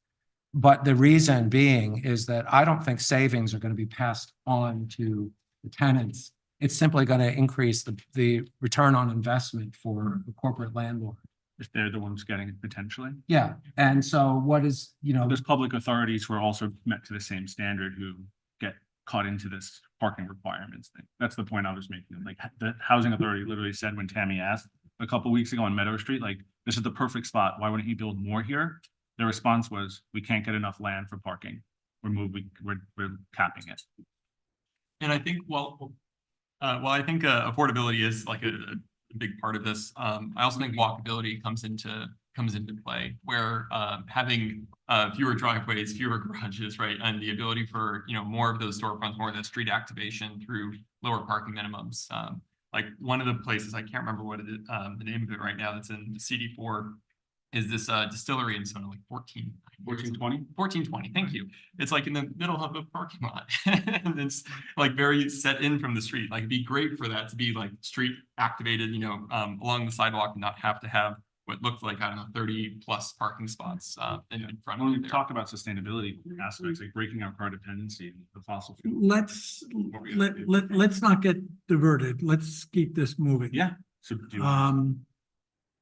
But the reason being is that I don't think savings are going to be passed on to the tenants. It's simply going to increase the return on investment for the corporate landlord. If they're the ones getting it potentially. Yeah, and so what is, There's public authorities who are also met to the same standard who get caught into this parking requirements thing. That's the point I was making. Like the housing authority literally said when Tammy asked a couple weeks ago on Meadow Street, like, this is the perfect spot. Why wouldn't you build more here? Their response was, we can't get enough land for parking. We're capping it. And I think, I think affordability is like a big part of this. I also think walkability comes into play, where having fewer driveways, fewer garages, right, and the ability for more of those storefronts, more of that street activation through lower parking minimums. Like one of the places, I can't remember what the name of it right now, that's in CD4, is this distillery in Sonoma, like 1420. Thank you. It's like in the middle of a parking lot, and it's like very set in from the street. Like it'd be great for that to be like street activated, along the sidewalk, and not have to have what looked like, I don't know, 30 plus parking spots in front When of we it there. talk about sustainability aspects, like breaking our car dependency, the fossil fuel. Let's not get diverted. Let's keep this moving. Yeah. So do you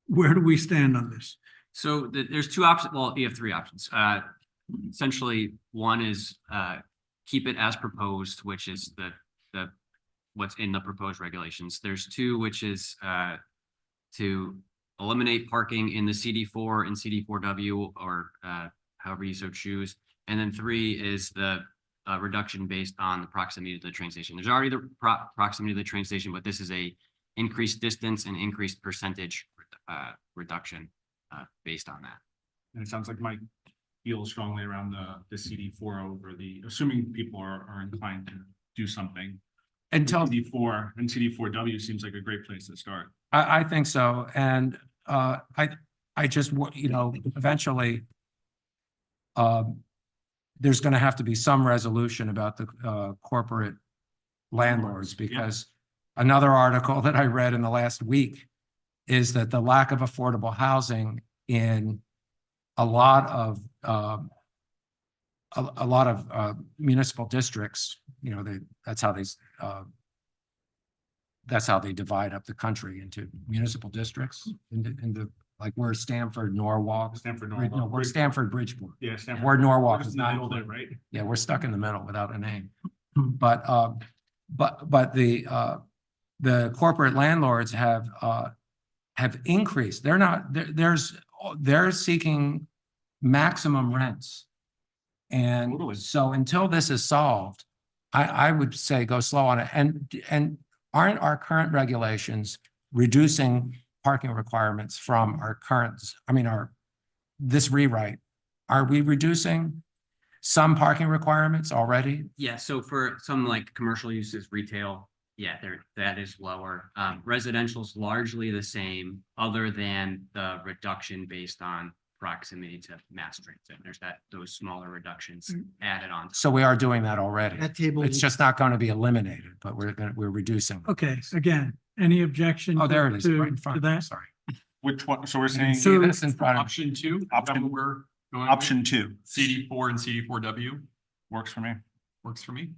Where do we stand on this? So there's two options. Well, you have three options. Essentially, one is keep it as proposed, which is the what's in the proposed regulations. There's two, which is to eliminate parking in the CD4 and CD4W, or however you so choose. And then three is the reduction based on the proximity to the train station. There's already the proximity to the train station, but this is a increased distance and increased percentage reduction based on that. And it sounds like Mike feels strongly around the CD4 over assuming people are inclined to do something. Until CD4 and CD4W seems like a great place to start. I think so, and I just eventually there's going to have to be some resolution about the corporate landlords, because another article that I read in the last week is that the lack of affordable housing in a lot of municipal districts, that's how they divide up the country into municipal districts, into like where Stamford, Norwalk, we're Stamford, Bridgeport. Yeah, Stanford. Where Norwalk We're is just in the not middle there, included. right? Yeah, we're stuck in the middle without a name. But the corporate landlords have increased. They're seeking maximum rents. And Totally. so until this is solved, I would say go slow on it. And aren't our current regulations reducing parking requirements from this rewrite? Are we reducing some parking requirements already? Yeah, so for some like commercial uses, retail, that is lower. Residential's largely the same, other than the reduction based on proximity to mass transit. There's those smaller reductions added on. So we are doing that already. That table. It's just not going to be eliminated, but we're reducing. Okay, again, any objection? Oh, there it is, right in to front. that? Sorry. Which one? So we're saying See this in front of me. Option 2, Option- we're going with? option 2 CD4 and CD4W works for me. works for me.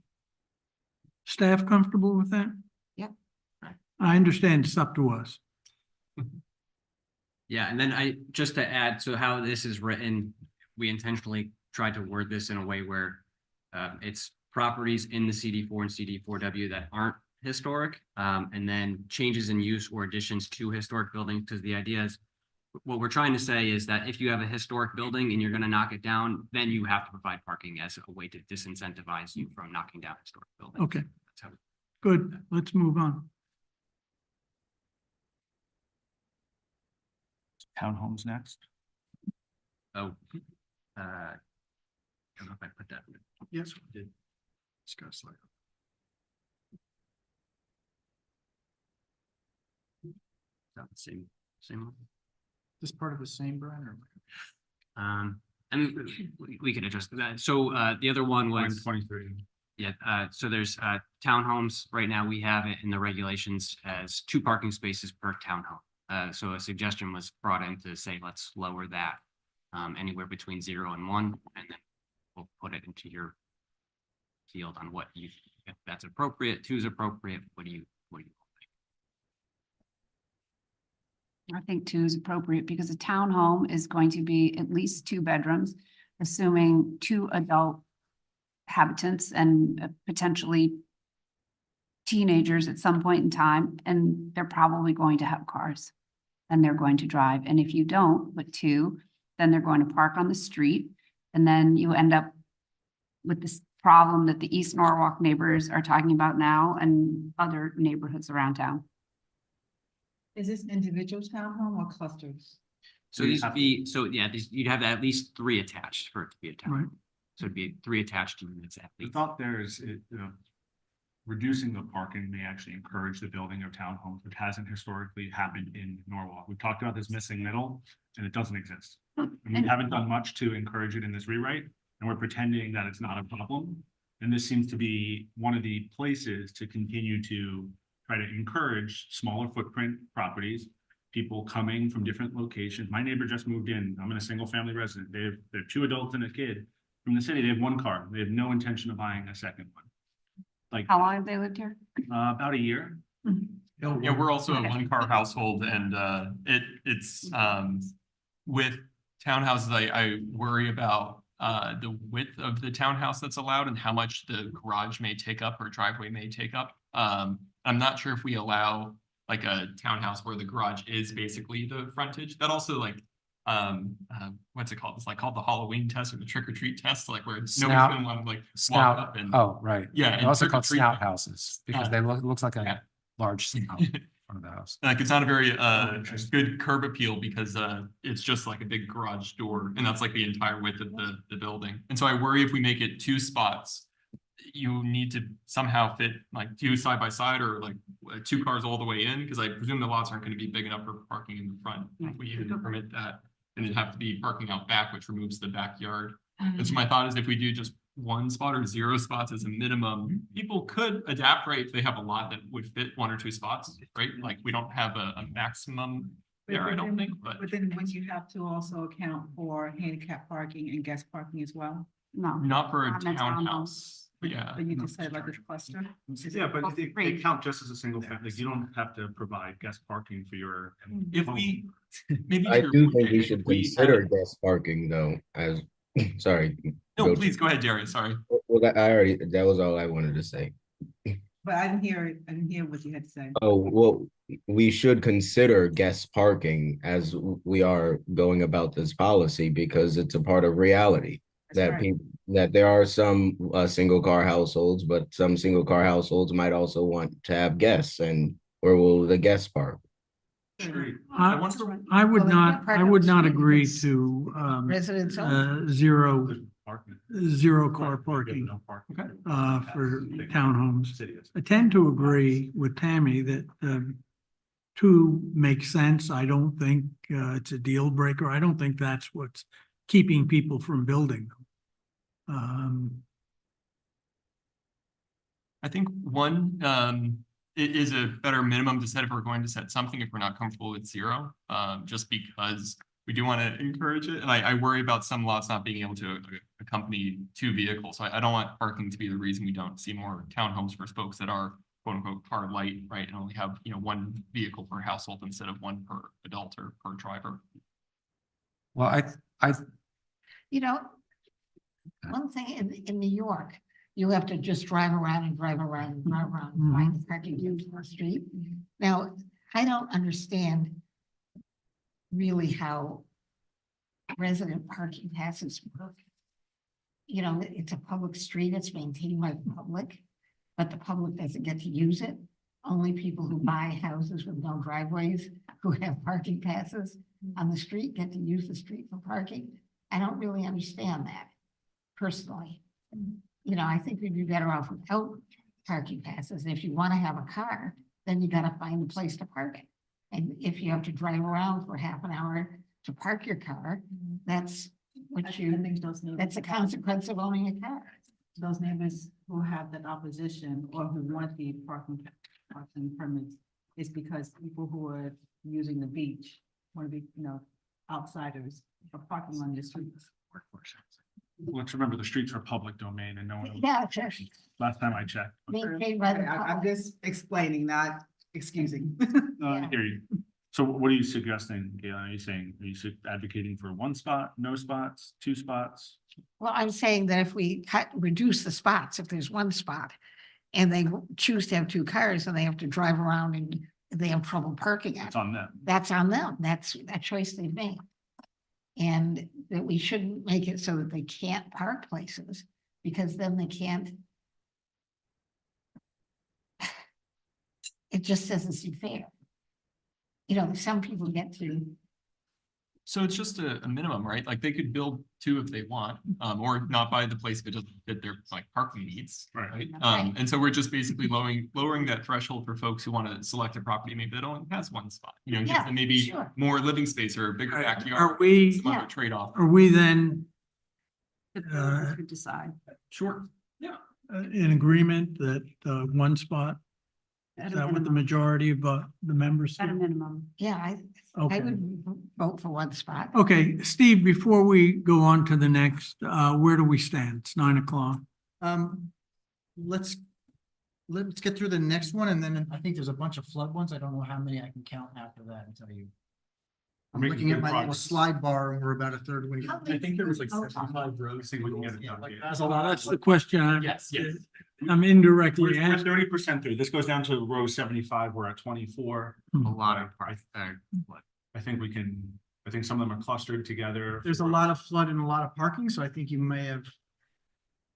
Staff comfortable with that? Yep. I understand it's up to us. Yeah, and then just to add, so how this is written, we intentionally tried to word this in a way where it's properties in the CD4 and CD4W that aren't historic, and then changes in use or additions to historic buildings, because the idea is, what we're trying to say is that if you have a historic building and you're going to knock it down, then you have to provide parking as a way to disincentivize you from knocking down historic buildings. Okay, That's how good. Let's move on. Townhomes next. I don't know if I put that. Yes, we did. Discuss later. that the same one? This part of the same, Brian, or? I mean, we could adjust that. So, the other one Line was, 23. yeah, so there's, townhomes. Right now, we have it in the regulations as 2 parking spaces per townhome. So a suggestion was brought in to say, let's lower that, anywhere between 0 and 1, and then we'll put it into your field on what you, if that's appropriate, 2 is appropriate, what do you think? I think 2 is appropriate because a townhome is going to be at least 2 bedrooms, assuming 2 adult habitants and potentially teenagers at some point in time, and they're probably going to have cars and they're going to drive. And if you don't put 2, then they're going to park on the street, and then you end up with this problem that the East Norwalk neighbors are talking about now and other neighborhoods around town. Is this individual townhome or clusters? So these would be, so yeah, you'd have at least 3 attached for it to be a Right. townhome. So it'd be 3 attached units at The least. thought there is, reducing the parking may actually encourage the building of townhomes, which hasn't historically happened in Norwalk. We've talked about this missing middle, and it doesn't exist. And we And- haven't done much to encourage it in this rewrite, and we're pretending that it's not a problem. And this seems to be one of the places to continue to try to encourage smaller footprint properties, people coming from different locations. My neighbor just moved in. I'm in a single family resident. They're 2 adults and a kid from the city. They have 1 car. They have no intention of buying a second one. Like, How long have they lived here? about a year. Yeah, we're also a 1-car household, and it's with townhouses, I worry about the width of the townhouse that's allowed and how much the garage may take up or driveway may take up. I'm not sure if we allow like a townhouse where the garage is basically the frontage. That also like what's it called? It's like called the Halloween test or the trick or treat test, like where nobody's Snout- gonna want to like walk Snout, up and oh, right. yeah, They're and also trick or called treat. snout houses because they looks like Yeah. a large snout in front of the house. Like it's not a very interesting. good curb appeal because it's just like a big garage door, and that's like the entire width of the building. And so I worry if we make it 2 spots, you need to somehow fit like 2 side by side or like 2 cars all the way in, because I presume the lots aren't going to be big enough for parking in the front. If we even permit that, then it'd have to be parking out back, which removes the backyard. And so my thought is if we do just 1 spot or 0 spots as a minimum, people could adapt, right? If they have a lot that would fit 1 or 2 spots, right? Like we don't have a maximum there, I don't think, but But then would you have to also account for handicap parking and guest parking as well? No. not for a Not in a townhouse. townhouse. Yeah. But you just said like a cluster? Yeah, but Well, they great. count just as a single family. You don't have to provide guest parking for your. If we, maybe. I to your do point, think we if should we consider had- guest parking though, as, sorry. No, please go ahead, Darius, sorry. Well, I already, that was all I wanted to say. But I didn't hear it. I didn't hear what you had to say. Oh, well, we should consider guest parking as we are going about this policy because it's a part of reality. That's That right. people, that there are some single car households, but some single car households might also want to have guests, and where will the guests park? Street. I- I wonder, I would Well, they not, can't park I on would the not street agree because to Residents only. zero Parking. car parking No parking. for townhomes. City is. I tend to agree with Tammy that 2 makes sense. I don't think it's a deal breaker. I don't think that's what's keeping people from building them. I think 1, it is a better minimum to set if we're going to set something, if we're not comfortable with 0, just because we do want to encourage it. And I worry about some lots not being able to accompany 2 vehicles. So I don't want parking to be the reason we don't see more townhomes for folks that are quote unquote car light, right? And only have, 1 vehicle per household instead of 1 per adult or per driver. Well, I, You know, one thing in New York, you have to just drive around and drive around and drive around, and find the parking units on the street. Now, I don't understand really how resident parking passes work. You know, it's a public street, it's maintained by the public, but the public doesn't get to use it. Only people who buy houses with no driveways, who have parking passes on the street, get to use the street for parking. I don't really understand that personally. You know, I think we'd be better off without parking passes. If you want to have a car, then you gotta find a place to park it. And if you have to drive around for half an hour to park your car, that's what I you, think those neighbors. that's a consequence of owning a car. Those neighbors who have that opposition or who want the parking permits is because people who are using the beach want to be, outsiders are parking on the streets. Let's remember the streets are public domain and no one, Yeah, sure. last time I checked. Maintained by the I'm public. just explaining, not excusing. No, I Yeah. hear you. So what are you suggesting, Galen? Are you saying, are you advocating for one spot, no spots, two spots? Well, I'm saying that if we reduce the spots, if there's one spot and they choose to have two cars and they have to drive around and they have trouble parking it, It's on them. that's on them. That's that choice they've made. And that we shouldn't make it so that they can't park places because then they can't. It just doesn't fair. Some people get to, So it's just a minimum, right? Like they could build two if they want, or not buy the place if it doesn't fit their like parking needs. Right. Right. Right. And so we're just basically lowering that threshold for folks who want to select a property, maybe that only has one spot, gives Yeah, them maybe sure. more living space or a bigger Are backyard. we, Some Yeah. other trade-off. are we then The builders could decide. Sure. in agreement that one spot, At is a that what the minimum. majority of the members? At a think? minimum. yeah, I Okay. would vote for one spot. Okay, Steve, before we go on to the next, where do we stand? It's 9:00. Let's get through the next one, and then I think there's a bunch of flood ones. I don't know how many I can count after that and tell you. I'm Making looking at good my little progress. slide bar and we're about a third way. How through. many- I think there was like Oh, 75 rows. See, we can get it Yeah, done. like here. that's a lot. That's the question I'm Yes. indirectly We're asking. 30% through. This goes down to row 75. We're at 24. A lot of parts. I think some of them are clustered together. There's a lot of flood and a lot of parking, so I think you may have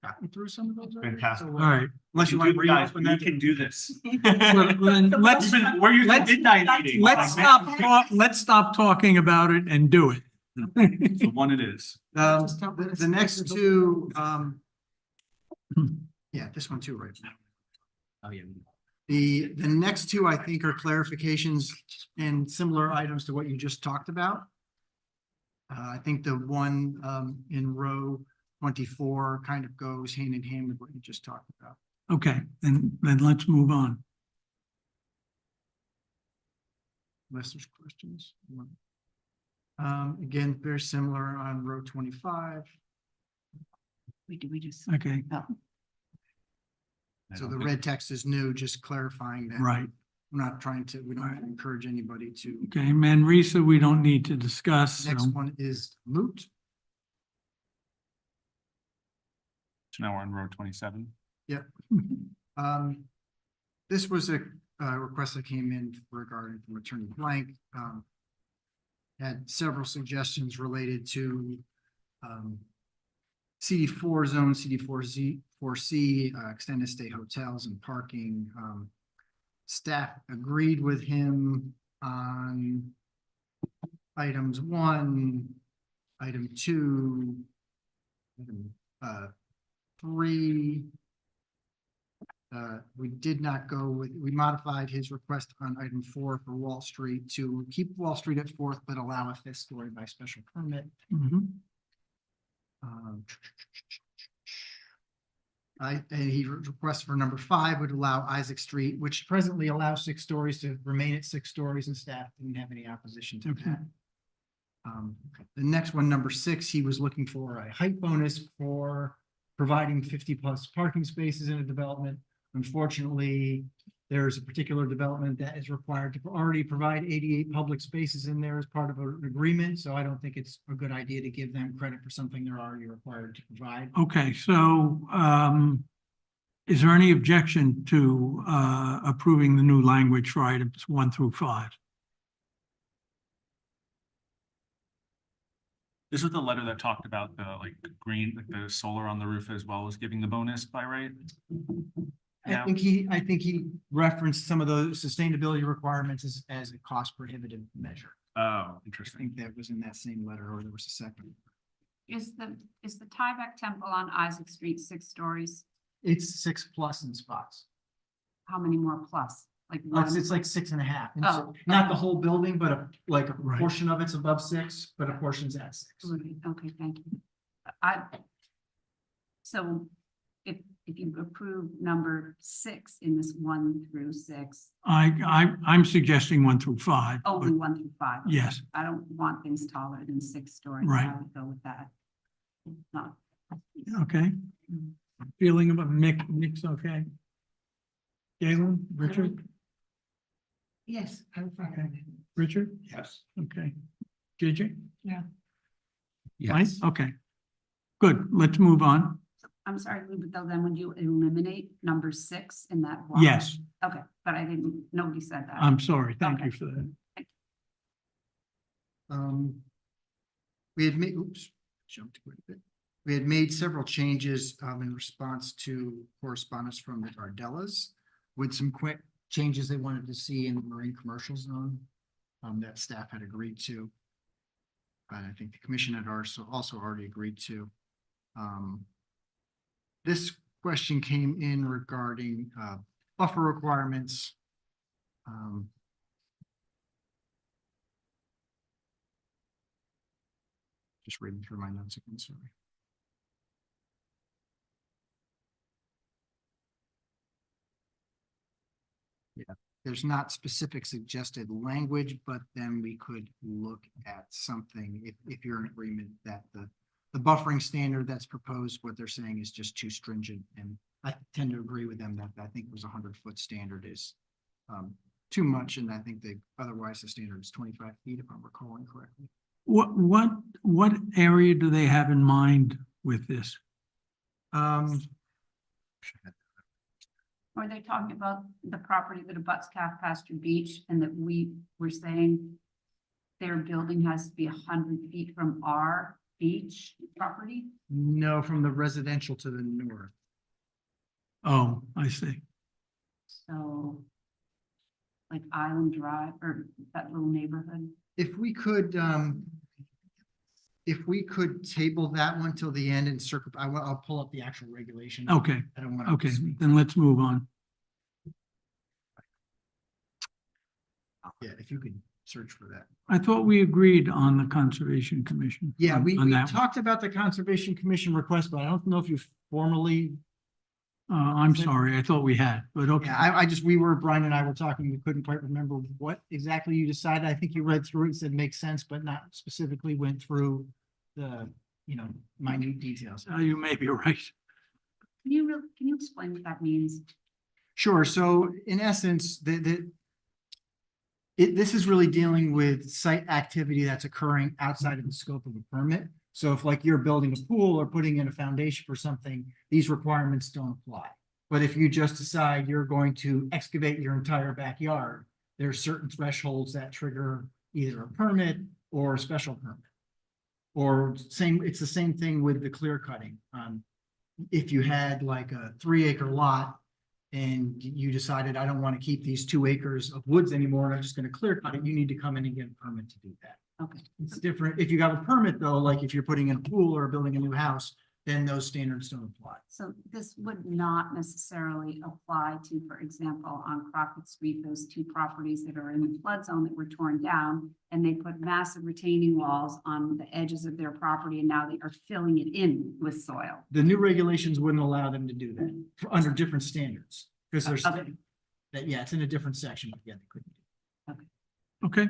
gotten through some of those. already. Fantastic. So, All right. Unless you want to Guys, reopen we that. can do this. Well, then let's, We're using let's- midnight meetings. let's stop talking about it and do it. So one it is. The next two, yeah, this one too, right? Oh, yeah. The next two, I think, are clarifications and similar items to what you just talked about. I think the one in row 24 kind of goes hand in hand with what you just talked about. Okay, then let's move on. Unless there's questions. Again, very similar on row 25. We just. Okay, So the red text is new, just clarifying that. right. We're not trying to, we don't encourage anybody to. Okay, Manresa, we don't need to discuss. so- Next one is moot. So now we're on row 27. This was a request that came in regarding from Attorney Blank. Had several suggestions related to CD4 zone, CD4Z, 4C, extended stay hotels and parking. Staff agreed with him on items 1, item 2, item 3. We did not go with, we modified his request on item 4 for Wall Street to keep Wall Street at 4th, but allow a 5th story by special permit. Mhm. And he requests for number 5 would allow Isaac Street, which presently allows 6 stories to remain at 6 stories, and staff didn't have any opposition to Okay. that. The next one, number 6, he was looking for a height bonus for providing 50+ parking spaces in a development. Unfortunately, there's a particular development that is required to already provide 88 public spaces in there as part of an agreement, so I don't think it's a good idea to give them credit for something they're already required to provide. Okay, so is there any objection to approving the new language for items 1 through 5? This was the letter that talked about the green, like the solar on the roof as well as giving the bonus by right? Yeah. I think he referenced some of those sustainability requirements as a cost prohibitive measure. Oh, I interesting. think that was in that same letter, or there was a second. Is the Tyvek Temple on Isaac Street 6 stories? It's 6+ in spots. How many more plus? Like It's like 6.5. And so Oh, not okay. the whole building, but like a Right. portion of it's above 6, but a portion's at 6. Right, okay, thank you. So if you approve number 6 in this 1 through 6, I'm suggesting 1 through 5. but only 1 through 5. Yes, I don't want things taller than 6-story. Right. I would go with that. Not. okay. Feeling of a mix, okay? Galen, Richard, Yes, I'm fine. Okay. Richard? Yes. Okay. JJ? Fine, Yes. okay. Good, let's move on. I'm sorry, but then would you eliminate number 6 in that block? Yes, Okay, but I didn't, nobody said that. I'm sorry, thank you Okay. for that. We had made, jumped quite a bit. We had made several changes in response to correspondence from the Ardellas with some quick changes they wanted to see in the marine commercial zone that staff had agreed to. And I think the commission had also already agreed to. This question came in regarding buffer requirements. Just reading through my notes again, sorry. Yeah, there's not specific suggested language, but then we could look at something if you're in agreement that the buffering standard that's proposed, what they're saying is just too stringent. And I tend to agree with them that I think it was 100-foot standard is too much. And I think otherwise the standard is 25 feet, if I'm recalling correctly. What area do they have in mind with this? Or are they talking about the property that abuts Calf Pasture Beach and that we were saying their building has to be 100 feet from our beach property? No, from the residential to the north. Oh, I see. So like Island Drive or that little neighborhood? If we could table that one till the end and I'll pull up the actual regulation. Okay, I don't want to. okay, then let's move on. Yeah, if you could search for that. I thought we agreed on the Conservation Commission. Yeah, on- we on that one. talked about the Conservation Commission request, but I don't know if you formally. I'm sorry, I thought we had, but okay. Yeah, Brian and I were talking, we couldn't quite remember what exactly you decided. I think you read through it and said makes sense, but not specifically went through the, minute details. You may be right. Can you explain what that means? Sure. So in essence, this is really dealing with site activity that's occurring outside of the scope of a permit. So if like you're building a pool or putting in a foundation for something, these requirements don't apply. But if you just decide you're going to excavate your entire backyard, there are certain thresholds that trigger either a permit or a special permit. Or it's the same thing with the clear cutting. If you had like a 3-acre lot and you decided, I don't want to keep these 2 acres of woods anymore, and I'm just going to clear cut it, you need to come in and get a permit to do that. Okay. It's different. If you got a permit though, like if you're putting in a pool or building a new house, then those standards don't apply. So this would not necessarily apply to, for example, on Crockett Street, those 2 properties that are in the flood zone that were torn down, and they put massive retaining walls on the edges of their property, and now they are filling it in with soil. The new regulations wouldn't allow them to do that under different standards. Because there's Okay. it's in a different section. Yeah, they couldn't. Okay,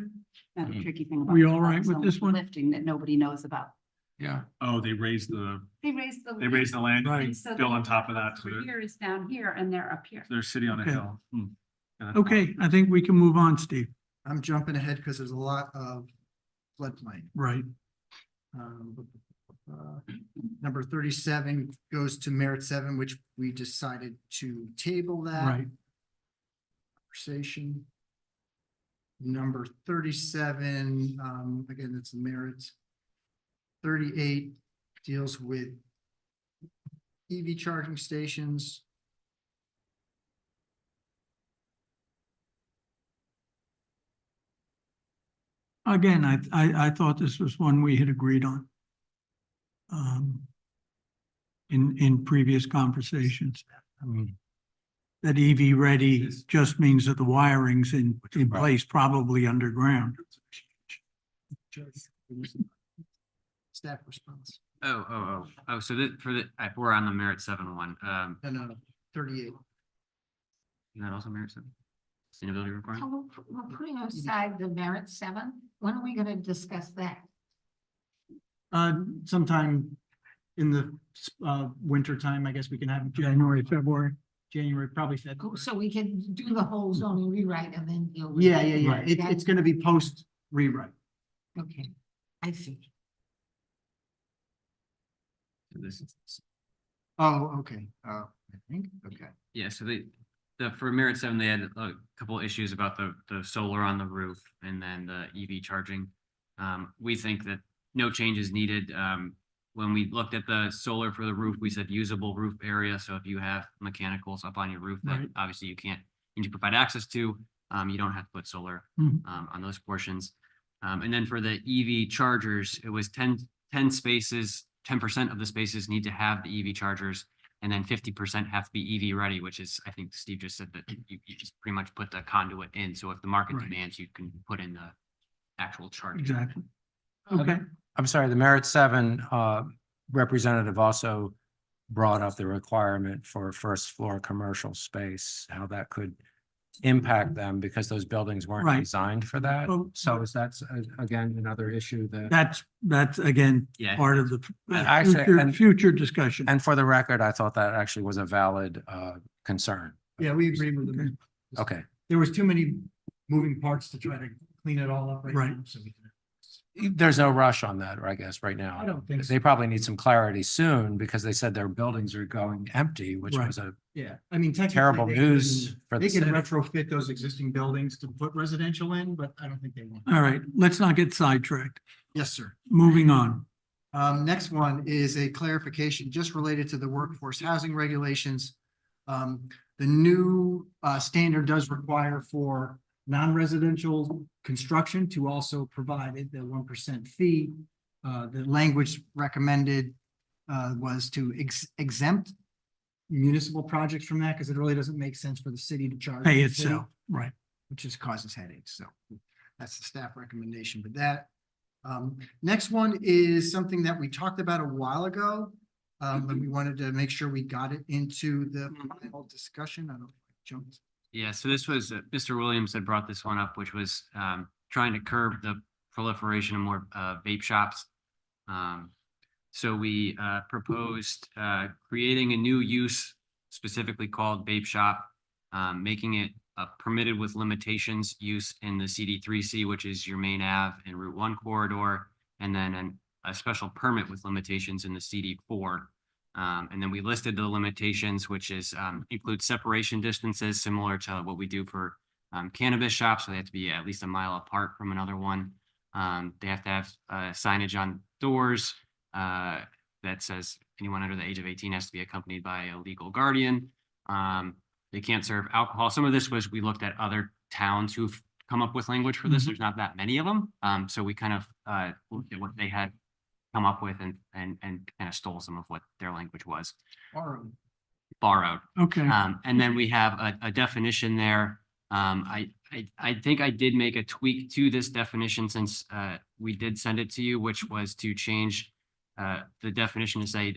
That's the tricky thing about. We the all right flood with this zone one? Lifting that nobody knows about. Yeah. Oh, they raised the land, Right. And so built the on top of that, so over they're, Here is down here and they're up here. they're sitting on a Okay. hill. Yeah, that's okay, I think we can move on, Steve. I'm jumping ahead because there's a lot of floodplain. Right. Number 37 goes to Merit 7, which we decided to table that. Right. Conversation. Number 37, again, it's Merit. 38 deals with EV charging stations. Again, I thought this was one we had agreed on. In previous conversations. that EV ready just means that the wiring's in place, probably underground. Staff response. Oh, so we're on the Merit 7 one. No, 38. Is that also Merit 7? Sustainability So requirement? we're putting aside the Merit 7. When are we gonna discuss that? Sometime in the winter time, I guess we can have. January, February. January, probably Oh, February. so we can do the whole zoning rewrite and then deal with. Yeah, it. yeah, yeah. Right. It's gonna be post rewrite. Okay, I see. This is. Oh, okay. I think, okay. Yeah, so for Merit 7, they had a couple issues about the solar on the roof and then the EV charging. We think that no change is needed. When we looked at the solar for the roof, we said usable roof area. So if you have mechanicals up on your roof that Right. obviously you need to provide access to, you don't have to put solar Mhm. on those portions. And then for the EV chargers, it was 10 spaces, 10% of the spaces need to have the EV chargers. And then 50% have to be EV ready, which is, I think Steve just said that you just pretty much put the conduit in. So if the market Right. demands, you can put in the actual charger. Exactly. Okay, I'm sorry, the Merit 7 representative also brought up the requirement for first floor commercial space, how that could impact them because those buildings weren't Right. designed for that. Well, So is that again another issue that? that's again, Yeah. part of the Actually, future discussion. And for the record, I thought that actually was a valid concern. Yeah, we agree with them. Okay, There was too many moving parts to try to clean it all up right Right. now. So we can- there's no rush on that, I guess, right now. I don't think so. They probably need some clarity soon because they said their buildings are going empty, which Right. was a Yeah, I mean, technically. terrible they news can- for the They can city. retrofit those existing buildings to put residential in, but I don't think they want. All right, let's not get sidetracked. Yes, sir. Moving on. Next one is a clarification just related to the workforce housing regulations. The new standard does require for non-residential construction to also provide the 1% fee. The language recommended was to exempt municipal projects from that because it really doesn't make sense for the city to charge. Pay the city, itself, right. which just causes headaches. So that's the staff recommendation with that. Next one is something that we talked about a while ago. And we wanted to make sure we got it into the final discussion. I don't know, jumped. Yeah, so this was, Mr. Williams had brought this one up, which was trying to curb the proliferation of more vape shops. So we proposed creating a new use specifically called vape shop, making it permitted with limitations use in the CD3C, which is your main Ave and Route 1 corridor, and then a special permit with limitations in the CD4. And then we listed the limitations, which is includes separation distances similar to what we do for cannabis shops. So they have to be at least a mile apart from another one. They have to have signage on doors that says anyone under the age of 18 has to be accompanied by a legal guardian. They can't serve alcohol. Some of this was, we looked at other towns who've come up with language for this. Mhm. There's not that many of them. So we kind of looked at what they had come up with and kind of stole some of what their language was, borrowed. Okay, And then we have a definition there. I think I did make a tweak to this definition since we did send it to you, which was to change the definition to say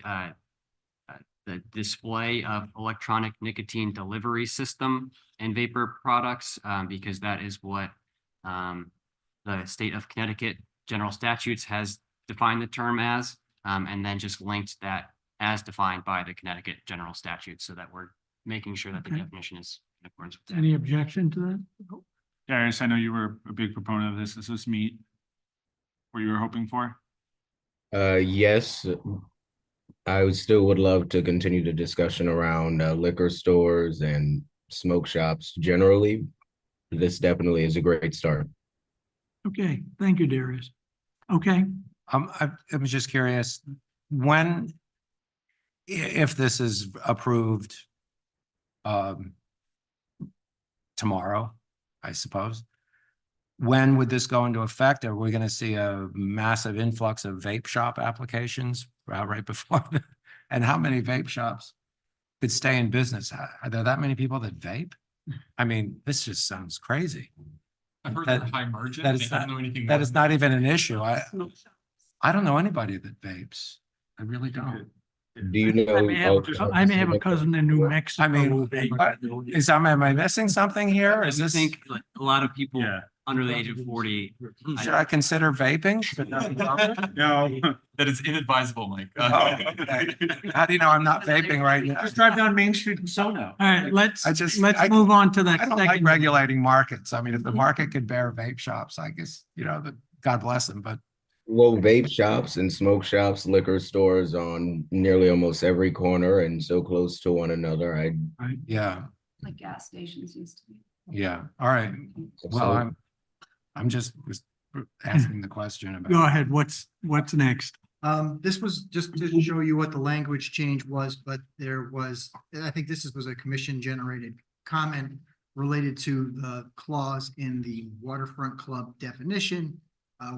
the display of electronic nicotine delivery system and vapor products, because that is what the state of Connecticut general statutes has defined the term as, and then just linked that as defined by the Connecticut general statute, so that we're making sure that the Okay. definition is in accordance with that. any objection to that? Darius, I know you were a big proponent of this. Does this meet what you were hoping for? Yes, still would love to continue the discussion around liquor stores and smoke shops generally. This definitely is a great start. Okay, thank you, Darius. Okay, I was just curious, when, if this is approved tomorrow, I suppose, when would this go into effect? Are we going to see a massive influx of vape shop applications right before? And how many vape shops could stay in business. Are there that many people that vape? I mean, this just sounds crazy. I've heard That- they're high margin. that They is don't not- know anything That more is than not that. even an issue. I don't know anybody that vapes. I really don't. Do you know? I may have a cousin in New Mexico. I mean, who vapes. what- am I missing something here? I Is just this, think like, a lot of people Yeah. under the age of 40. should I consider vaping? No. That is inadvisable, Mike. Oh, okay. How do you know I'm not vaping right now? Just drive down Main Street and Sono. All right, let's I- move on to that I don't like second. regulating markets. I mean, if the market could bear vape shops, I guess, God bless them, but Well, vape shops and smoke shops, liquor stores on nearly almost every corner and so close to one another. yeah, Like gas stations used to be. yeah. All right. Well, I'm just was asking the question about. Go ahead, what's next? This was just to show you what the language change was, but there was, I think this was a commission generated comment related to the clause in the waterfront club definition.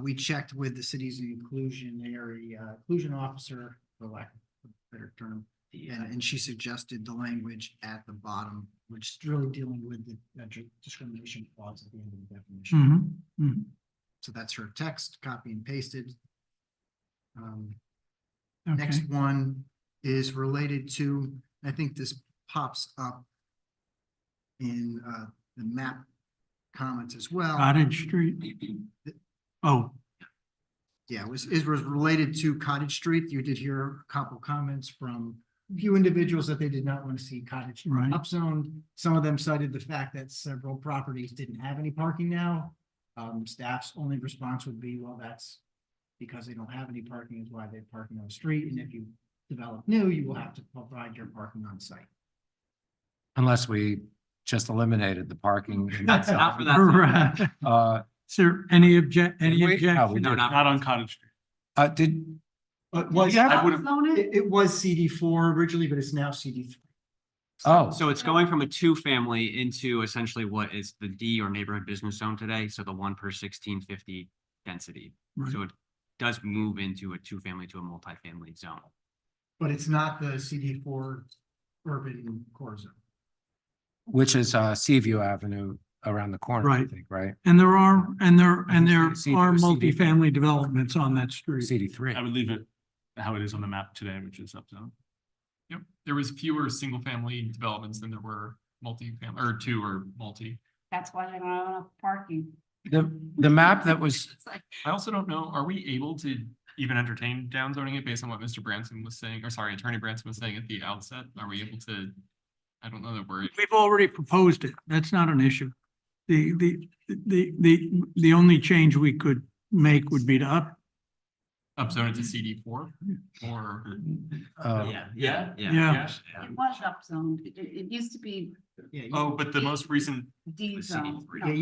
We checked with the city's inclusion officer, for lack of a better term, and she suggested the language at the bottom, which is really dealing with the discrimination clause at the end of the definition. Mhm, mhm. So that's her text, copy and pasted. Okay. Next one is related to, I think this pops up in the map comments as well. Cottage Street. Oh, Yeah, it was related to Cottage Street. You did hear a couple comments from a few individuals that they did not want to see Cottage Street Right. upzoned. Some of them cited the fact that several properties didn't have any parking now. Staff's only response would be, well, that's because they don't have any parking is why they're parking on the street. And if you develop new, you will have to provide your parking on site. Unless we just eliminated the parking. Not for that. right. Is there any we- no, we objection? No, not. Not on Cottage Street. Did, Well, I would have, it was CD4 originally, but it's now CD3. oh, So it's going from a two-family into essentially what is the D or neighborhood business zone today, so the 1/1650 density. Right. So it does move into a two-family to a multifamily zone. But it's not the CD4 urban core zone. which is Seaview Avenue around the corner, I Right. think, right? And there are CD multifamily developments on that street. CD3. I would leave it how it is on the map today, which is up zone. Yep, there was fewer single-family developments than there were multi-family, or two or multi. That's why they don't have enough parking. The map that was, It's like, I also don't know, are we able to even entertain downzoning it based on what Mr. Branson was saying, or sorry, Attorney Branson was saying at the outset? Are we able to, I don't know that we're, We've already proposed it. That's not an issue. The only change we could make would be to upzone it to CD4 or? Yeah. Yeah. it was upzoned. It used to be Yeah, Oh, but the most recent, D The zone. CD3. yeah,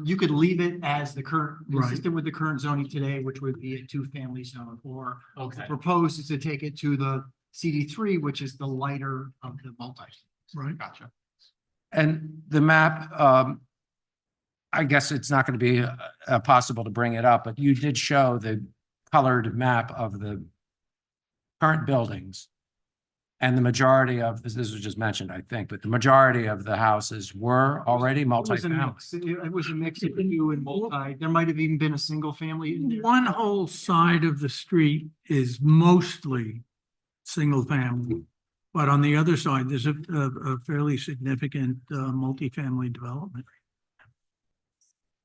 you could leave it as the current, Right. consistent with the current zoning today, which would be a two-family zone, or Okay. proposed is to take it to the CD3, which is the lighter of the multi. Right. gotcha. and the map, I guess it's not going to be possible to bring it up, but you did show the colored map of the current buildings. And the majority of, this was just mentioned, I think, but the majority of the houses were already It was a multifamily. mix. It was a mix of two and multi. There might have even been a single family in there. One whole side of the street is mostly single family. But on the other side, there's a fairly significant multifamily development.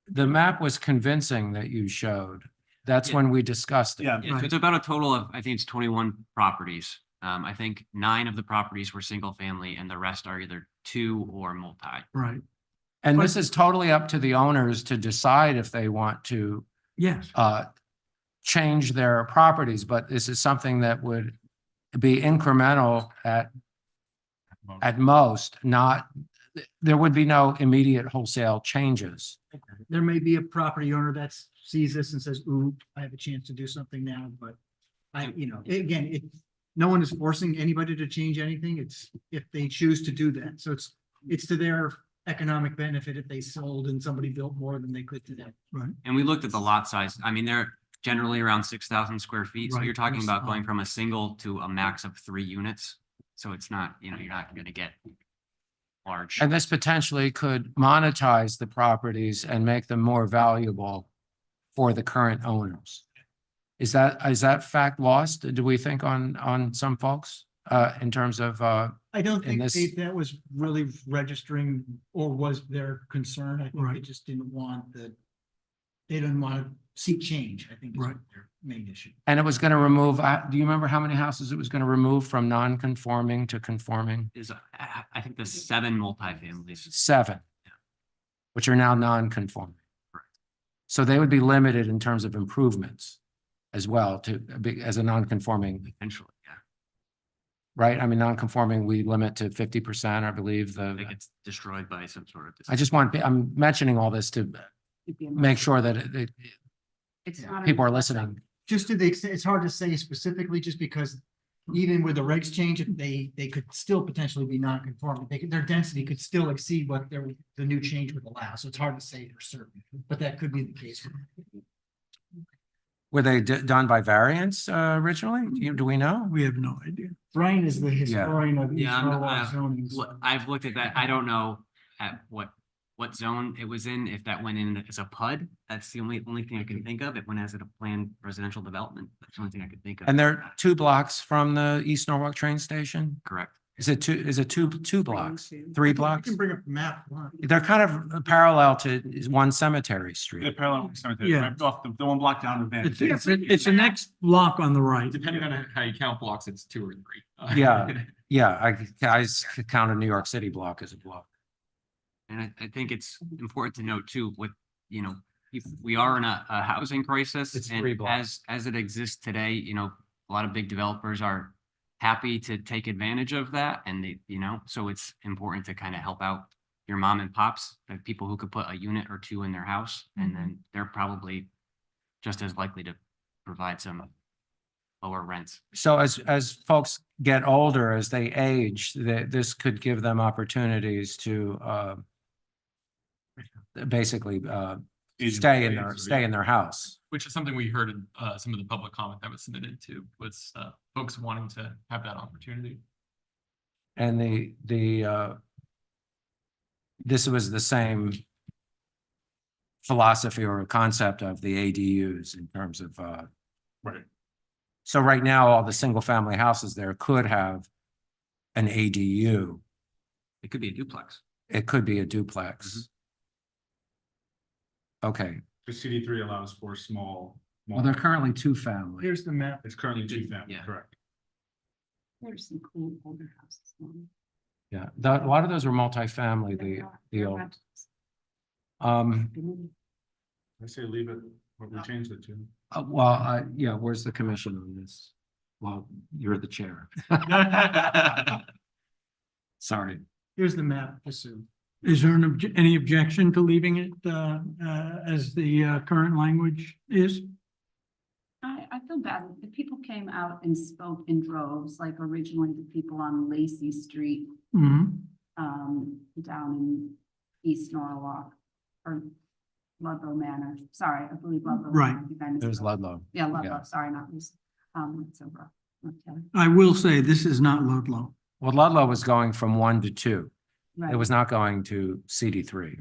The map was convincing that you showed. That's Yeah. when we discussed it. Yeah. Yeah, so it's about a total of, I think it's 21 properties. I think 9 of the properties were single family and the rest are either two or multi. Right. And this is totally up to the owners to decide if they want to Yes. change their properties, but this is something that would be incremental at most, not, there would be no immediate wholesale changes. There may be a property owner that sees this and says, ooh, I have a chance to do something now, but no one is forcing anybody to change anything. It's if they choose to do that. So it's to their economic benefit if they sold and somebody built more than they could today. Right. And we looked at the lot size. I mean, they're generally around 6,000 square feet. So Right, you're talking that's about small. going from a single to a max of 3 units. So it's not, you know, you're not gonna get large. And this potentially could monetize the properties and make them more valuable for the current owners. Is that fact lost, do we think on some folks, in terms of, I don't in think this- that was really registering or was their concern. I think they Right. just didn't want they didn't want to see change, I think is Right. their main issue. and it was gonna remove, do you remember how many houses it was gonna remove from non-conforming to conforming? Is, I think there's 7 multifamilies. 7, which are now non-conforming. Correct. So they would be limited in terms of improvements as well to be as a non-conforming, Potentially, yeah. right? I mean, non-conforming, we limit to 50%, I believe I think the, it's destroyed by some sort of. I just want, I'm mentioning all this to It'd be a make lot. sure that It's not. people are in- listening. Just to the extent, it's hard to say specifically just because even with the regs change, if they could still potentially be non-conforming. Their density could still exceed what the new change would allow. So it's hard to say for certain, but that could be the case. Were they done by variance originally? Do we know? We have no idea. Brian is the historian of East Yeah, Norwalk zoning. I've looked at that. I don't know at what zone it was in, if that went in as a PUD. That's the only thing I can think of. It went as a planned residential development. That's the only thing I could think of. And they're 2 blocks from the East Norwalk train station? Correct. Is it two blocks, 3 You blocks? can bring up the map. if you want. They're kind of parallel to one cemetery The street. parallel cemetery, Yeah. right off the one block down the van. It's the next block on the right. Depending on how you count blocks, it's 2 or 3. Yeah. Yeah, I counted New York City block as a block. And I think it's important to note too, with, you know, if we are in a housing crisis. It's and 3 blocks. As it exists today, you know, a lot of big developers are happy to take advantage of that. And they, you know, so it's important to kind of help out your mom and pops, the people who could put a unit or 2 in their house. And then they're probably just as likely to provide some lower rents. So as folks get older, as they age, this could give them opportunities to basically stay in their house. Which is something we heard in some of the public comment that was submitted to, was folks wanting to have that opportunity. And this was the same philosophy or concept of the ADUs in terms of, Right. so right now, all the single family houses there could have an ADU. It could be a duplex. It could be a duplex. Okay, The CD3 allows for small. well, they're currently 2 family. Here's the map. It's currently 2 family, Yeah. correct? There's some cool older houses. Yeah, a lot of those were multifamily, the old. I say leave it, what we changed it to. Yeah, where's the commission on this? Well, you're the chair. Sorry. Here's the map, assume. Is there any objection to leaving it as the current language is? I feel bad. The people came out and spoke in droves, like originally the people on Lacey Street, Mhm. down in East Norwalk or Ludlow Manor. Sorry, I believe Ludlow. Right. Manor. I think I missed There's that. Ludlow. Yeah, yeah. Ludlow, sorry, not Lacey. It's over. Okay. I will say this is not Ludlow. Well, Ludlow was going from 1 to 2. It Right. was not going to CD3.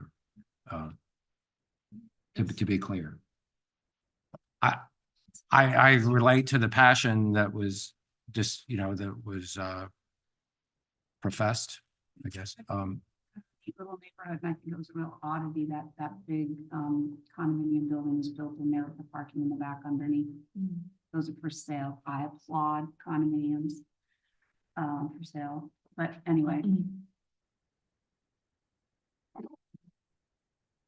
To be clear. I relate to the passion that was just, that was professed, I guess. Cute little neighborhood, and I think it was a real oddity that big condominium building was built in there with the parking in the back underneath. Those are for sale. I applaud condominiums for sale, but anyway.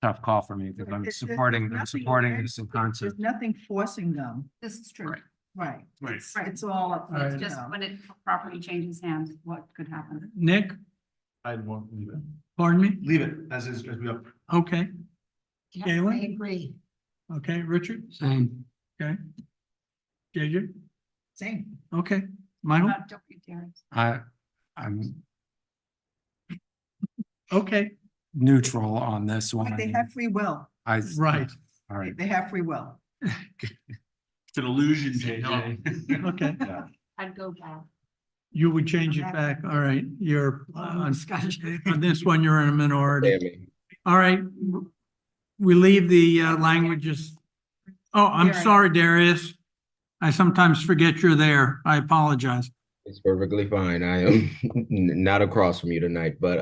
Tough call for me because I'm There's supporting nothing- this in concept. There's nothing forcing them, This is true. right? Right. It's all up. Right. to Just them. when property changes hands, what could happen? Nick, I won't leave it. pardon me? Leave it as is, as we have. Okay, Yeah, Galen? I agree. okay, Richard, Same. okay. JJ, Same. okay, Michael, Don't be Terrence. I'm okay, neutral on this one. But they have free will. right, All right. They have free will. It's an illusion, JJ. okay. Yeah. I'd go back. You would change it back. All right, you're, on Discussion. on this one, you're in a minority. Tammy. All right. We leave the languages. Oh, I'm Darius. sorry, Darius. I sometimes forget you're there. I apologize. It's perfectly fine. I am not across from you tonight, but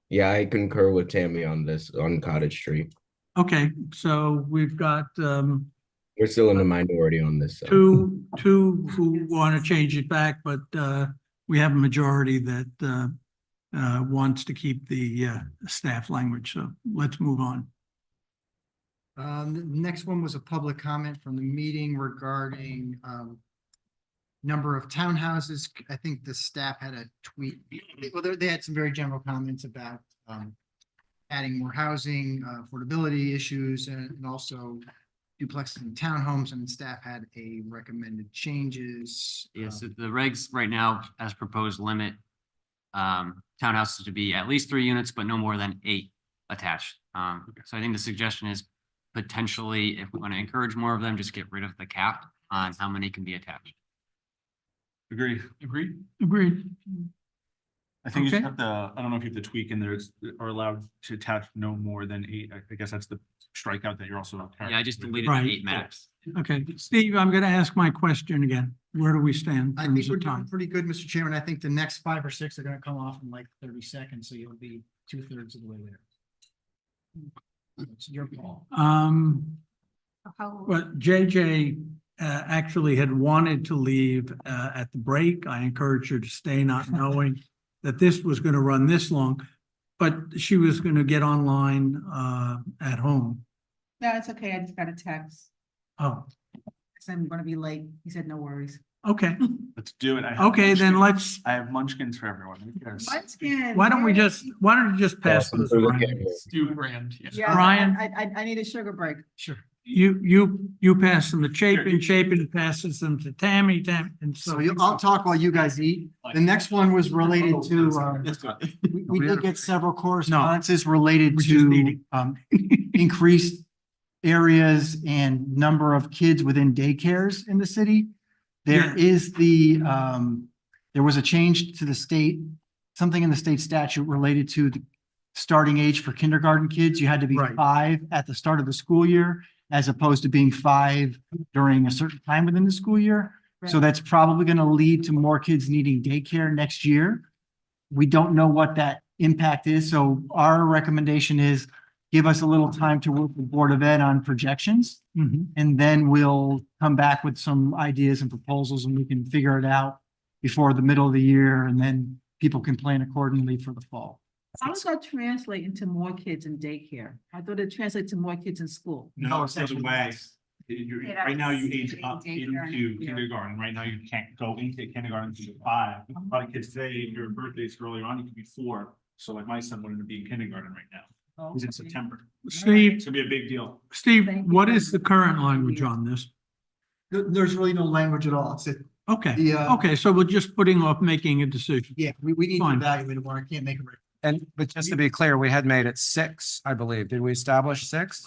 yeah, I concur with Tammy on this, on Cottage Street. Okay, so we've got We're still in the minority on this. So. two who want to change it back, but we have a majority that wants to keep the staff language. So let's move on. The next one was a public comment from the meeting regarding number of townhouses. I think the staff had a tweet. Well, they had some very general comments about adding more housing, affordability issues, and also duplexes and townhomes, and staff had a recommended changes. Yes, the regs right now, as proposed, limit townhouses to be at least 3 units, but no more than 8 attached. So I think the suggestion is potentially, if we want to encourage more of them, just get rid of the cap on how many can be attached. Agreed. Agreed. I think you just Okay. have to, I don't know if you have to tweak in there, are allowed to attach no more than 8. I guess that's the strikeout that you're also. Yeah, I just deleted Right. the 8 max. Okay, Steve, I'm going to ask my question again. Where do we stand? I in think terms we're of doing time? pretty good, Mr. Chairman. I think the next 5 or 6 are gonna come off in like 30 seconds, so you'll be 2/3 of the way there. It's your call. How, But JJ actually had wanted to leave at the break. I encouraged her to stay, not knowing that this was going to run this long. But she was going to get online at home. No, it's okay. I just got a text. Oh, I said I'm gonna be late. He said, no worries. okay. Let's do it. I have Okay, then munchkins. let's, I have munchkins for everyone. Yes. Munchkin. why don't you yay. just pass Awesome those for the around? camera. Stu Brand, yes. Yeah, Brian? I need a sugar break. Sure. You pass them to Chapin passes them to Tammy, and so. So I'll talk while you guys eat. The next one was related to, we did get several correspondences related we're just to eating. increased areas and number of kids within daycares in the city. There is there was a change to the state, something in the state statute related to the starting age for kindergarten kids. You had to be Right. 5 at the start of the school year, as opposed to being 5 during a certain time within the school year. So Right. that's probably going to lead to more kids needing daycare next year. We don't know what that impact is, so our recommendation is give us a little time to work with Board of Ed on projections, Mhm. and then we'll come back with some ideas and proposals, and we can figure it out before the middle of the year, and then people can plan accordingly for the fall. How does that translate into more kids in daycare? I thought it translates to more kids in school. No, it's the other way. Right now you age Daycare up into and- kindergarten. Right now you can't go into kindergarten until you're 5. A lot of kids today, if your birthday's earlier on, you could be 4. So like my son wanted to be in kindergarten right now. He's in September. Steve, It's gonna be a big deal. Steve, Thank you what very is the current language on this? There's really no language at all. It's, Okay, the, okay, so we're just putting off making a decision. yeah, we need to Fine. evaluate it more. I can't make it right. And, but just to be clear, we had made it 6, I believe. Did we establish 6?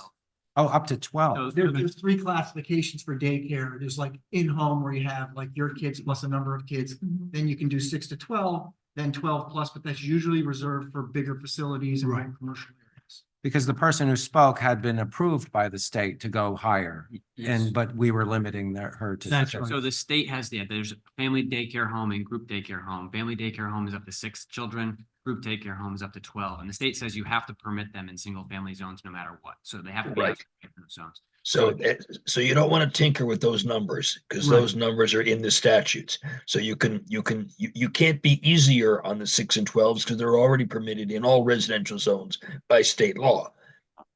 Oh, up to 12. There's 3 classifications for daycare. There's like in-home where you have like your kids plus a number of kids. Mhm. Then you can do 6 to 12, then 12 plus, but that's usually reserved for bigger facilities and more Right. commercial areas. Because the person who spoke had been approved by the state to go higher. And, but we were limiting her to. That's 6. right. So the state has there's a family daycare home and group daycare home. Family daycare home is up to 6 children. Group daycare home is up to 12. And the state says you have to permit them in single family zones no matter what. So they have to be Right. in those zones. So you don't want to tinker with those numbers because Right. those numbers are in the statutes. So you can't be easier on the 6 and 12s because they're already permitted in all residential zones by state law.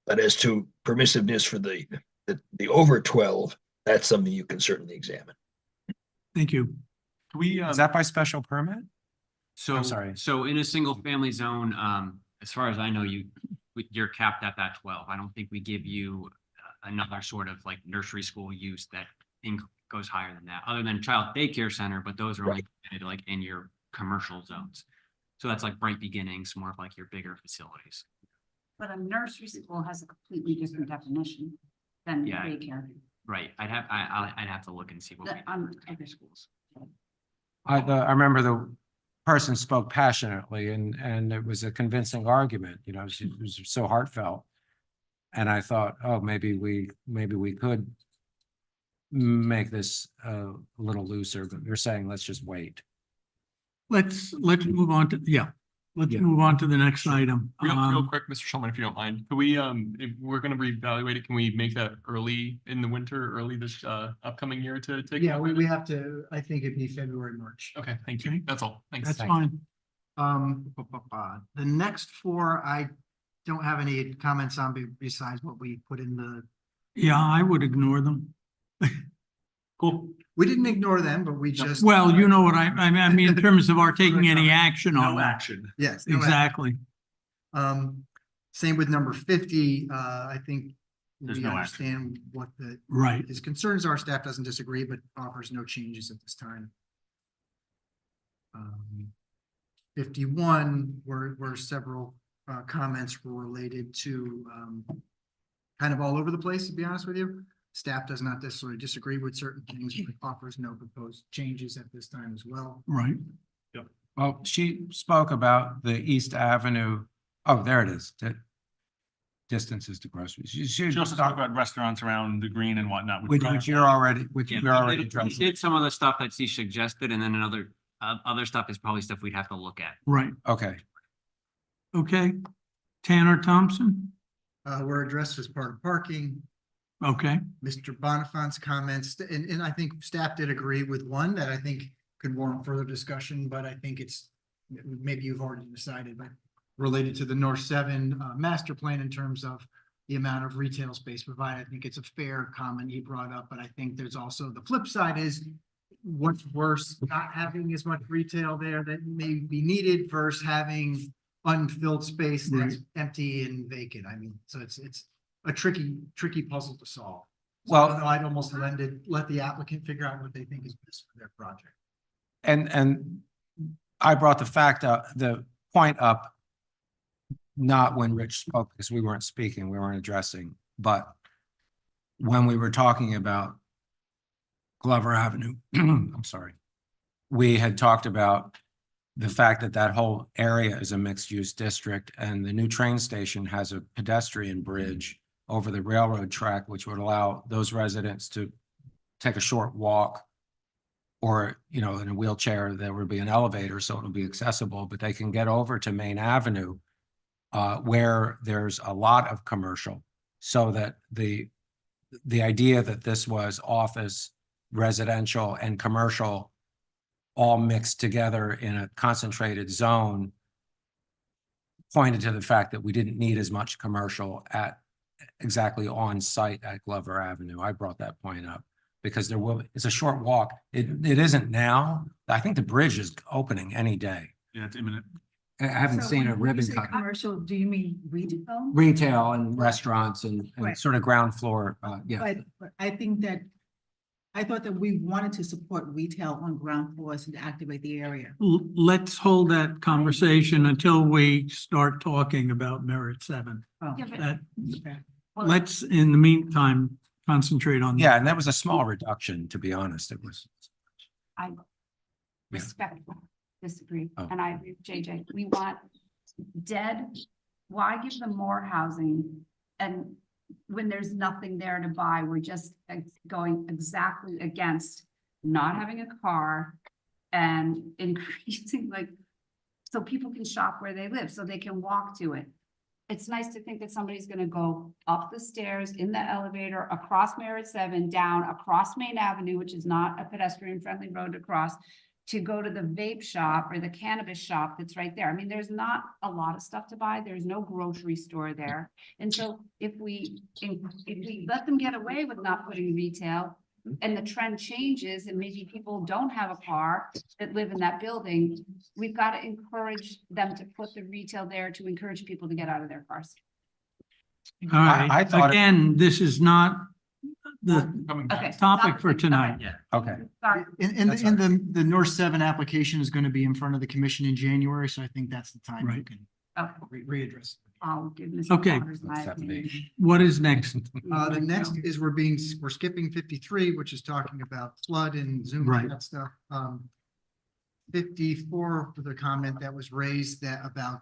But as to permissiveness for the over 12, that's something you can certainly examine. Thank you. Can we, Is that by special permit? So, sorry. so in a single family zone, as far as I know, you're capped at that 12. I don't think we give you another sort of like nursery school use that goes higher than that, other than child daycare center, but those are only permitted, like in your commercial zones. So that's like Bright Beginnings, more of like your bigger facilities. But a nursery school has a completely different definition than Yeah. daycare. Right. I'd have to look and see what we The- do for okay. schools. I remember the person spoke passionately and it was a convincing argument, you know, it was so heartfelt. And I thought, oh, maybe we could make this a little looser, but you're saying, let's just wait. Let's move on to, let's Yeah. move on to the next item. Real quick, Mr. Schulman, if you don't mind, could we, if we're gonna reevaluate it, can we make that early in the winter, early this, upcoming year to take? Yeah, we have to, I think it'd be February, March. Okay, thank you. Okay. That's all. Thanks. That's fine. The next four, I don't have any comments on besides what we put in the, Yeah, I would ignore them. Cool. we didn't ignore them, but we just. Well, you know what I mean, in terms of our taking any action on No that. action. Yes. no action. Exactly. Same with number 50, I think There's we no action. understand what Right. his concerns are. Staff doesn't disagree, but offers no changes at this time. 51 were several comments were related to kind of all over the place, to be honest with you. Staff does not necessarily disagree with certain things, but offers no proposed changes at this time as well. Right. Well, she spoke about the East Avenue. Oh, there it is. The distances to groceries. She also talked about restaurants around the green and whatnot. Which you're already, which Yeah, you're already we addressing. did some of the stuff that she suggested, and then another, other stuff is probably stuff we'd have to look at. Right. Okay. Okay. Tanner Thompson. Were addressed as part of parking. Okay. Mr. Bonifant's comments, and I think staff did agree with one that I think could warrant further discussion, but I think it's, maybe you've already decided, but related to the North 7 master plan in terms of the amount of retail space provided. I think it's a fair comment he brought up, but I think there's also the flip side is what's worse, not having as much retail there that may be needed versus having unfilled space that's empty and vacant. I mean, so it's a tricky puzzle to solve. So Well- I'd almost let the applicant figure out what they think is best for their project. And I brought the point up, not when Rich spoke, because we weren't speaking, we weren't addressing, but when we were talking about Glover Avenue, I'm sorry, we had talked about the fact that that whole area is a mixed-use district, and the new train station has a pedestrian bridge over the railroad track, which would allow those residents to take a short walk, or, you know, in a wheelchair, there would be an elevator, so it'll be accessible, but they can get over to Main Avenue, where there's a lot of commercial, so that the idea that this was office, residential, and commercial all mixed together in a concentrated zone pointed to the fact that we didn't need as much commercial at exactly on site at Glover Avenue. I brought that point up because it's a short walk. It isn't now. I think the bridge is opening any day. Yeah, it's imminent. I haven't So seen a when you ribbon say cut. Commercial, do you mean retail? Retail and restaurants and Right. sort of ground floor, yeah. But I think that, I thought that we wanted to support retail on ground floors and activate the area. Let's hold that conversation until we start talking about Merit 7. Oh, Yeah, but- That, okay. Well, let's, in the meantime, concentrate on. Yeah, and that was a small reduction, to be honest. It was. I Yeah. respectfully disagree, Oh. and I agree with JJ. We want dead, why give them more housing? And when there's nothing there to buy, we're just going exactly against not having a car and increasing so people can shop where they live, so they can walk to it. It's nice to think that somebody's gonna go up the stairs, in the elevator, across Merit 7, down, across Main Avenue, which is not a pedestrian-friendly road to cross, to go to the vape shop or the cannabis shop that's right there. I mean, there's not a lot of stuff to buy. There's no grocery store there. And so if we let them get away with not putting retail, and the trend changes and maybe people don't have a car that live in that building, we've got to encourage them to put the retail there to encourage people to get out of their cars. All I right, thought- again, this is not the Okay. topic for tonight. Yeah. Okay. Sorry. And That's the North 7 application is going to be in front of the commission in January, so I think that's the time you Right. can Okay. readdress. I'll give Mr. Okay. Waters my opinion. What is next? The next is we're skipping 53, which is talking about flood and Zoom Right. and that stuff. 54 for the comment that was raised that about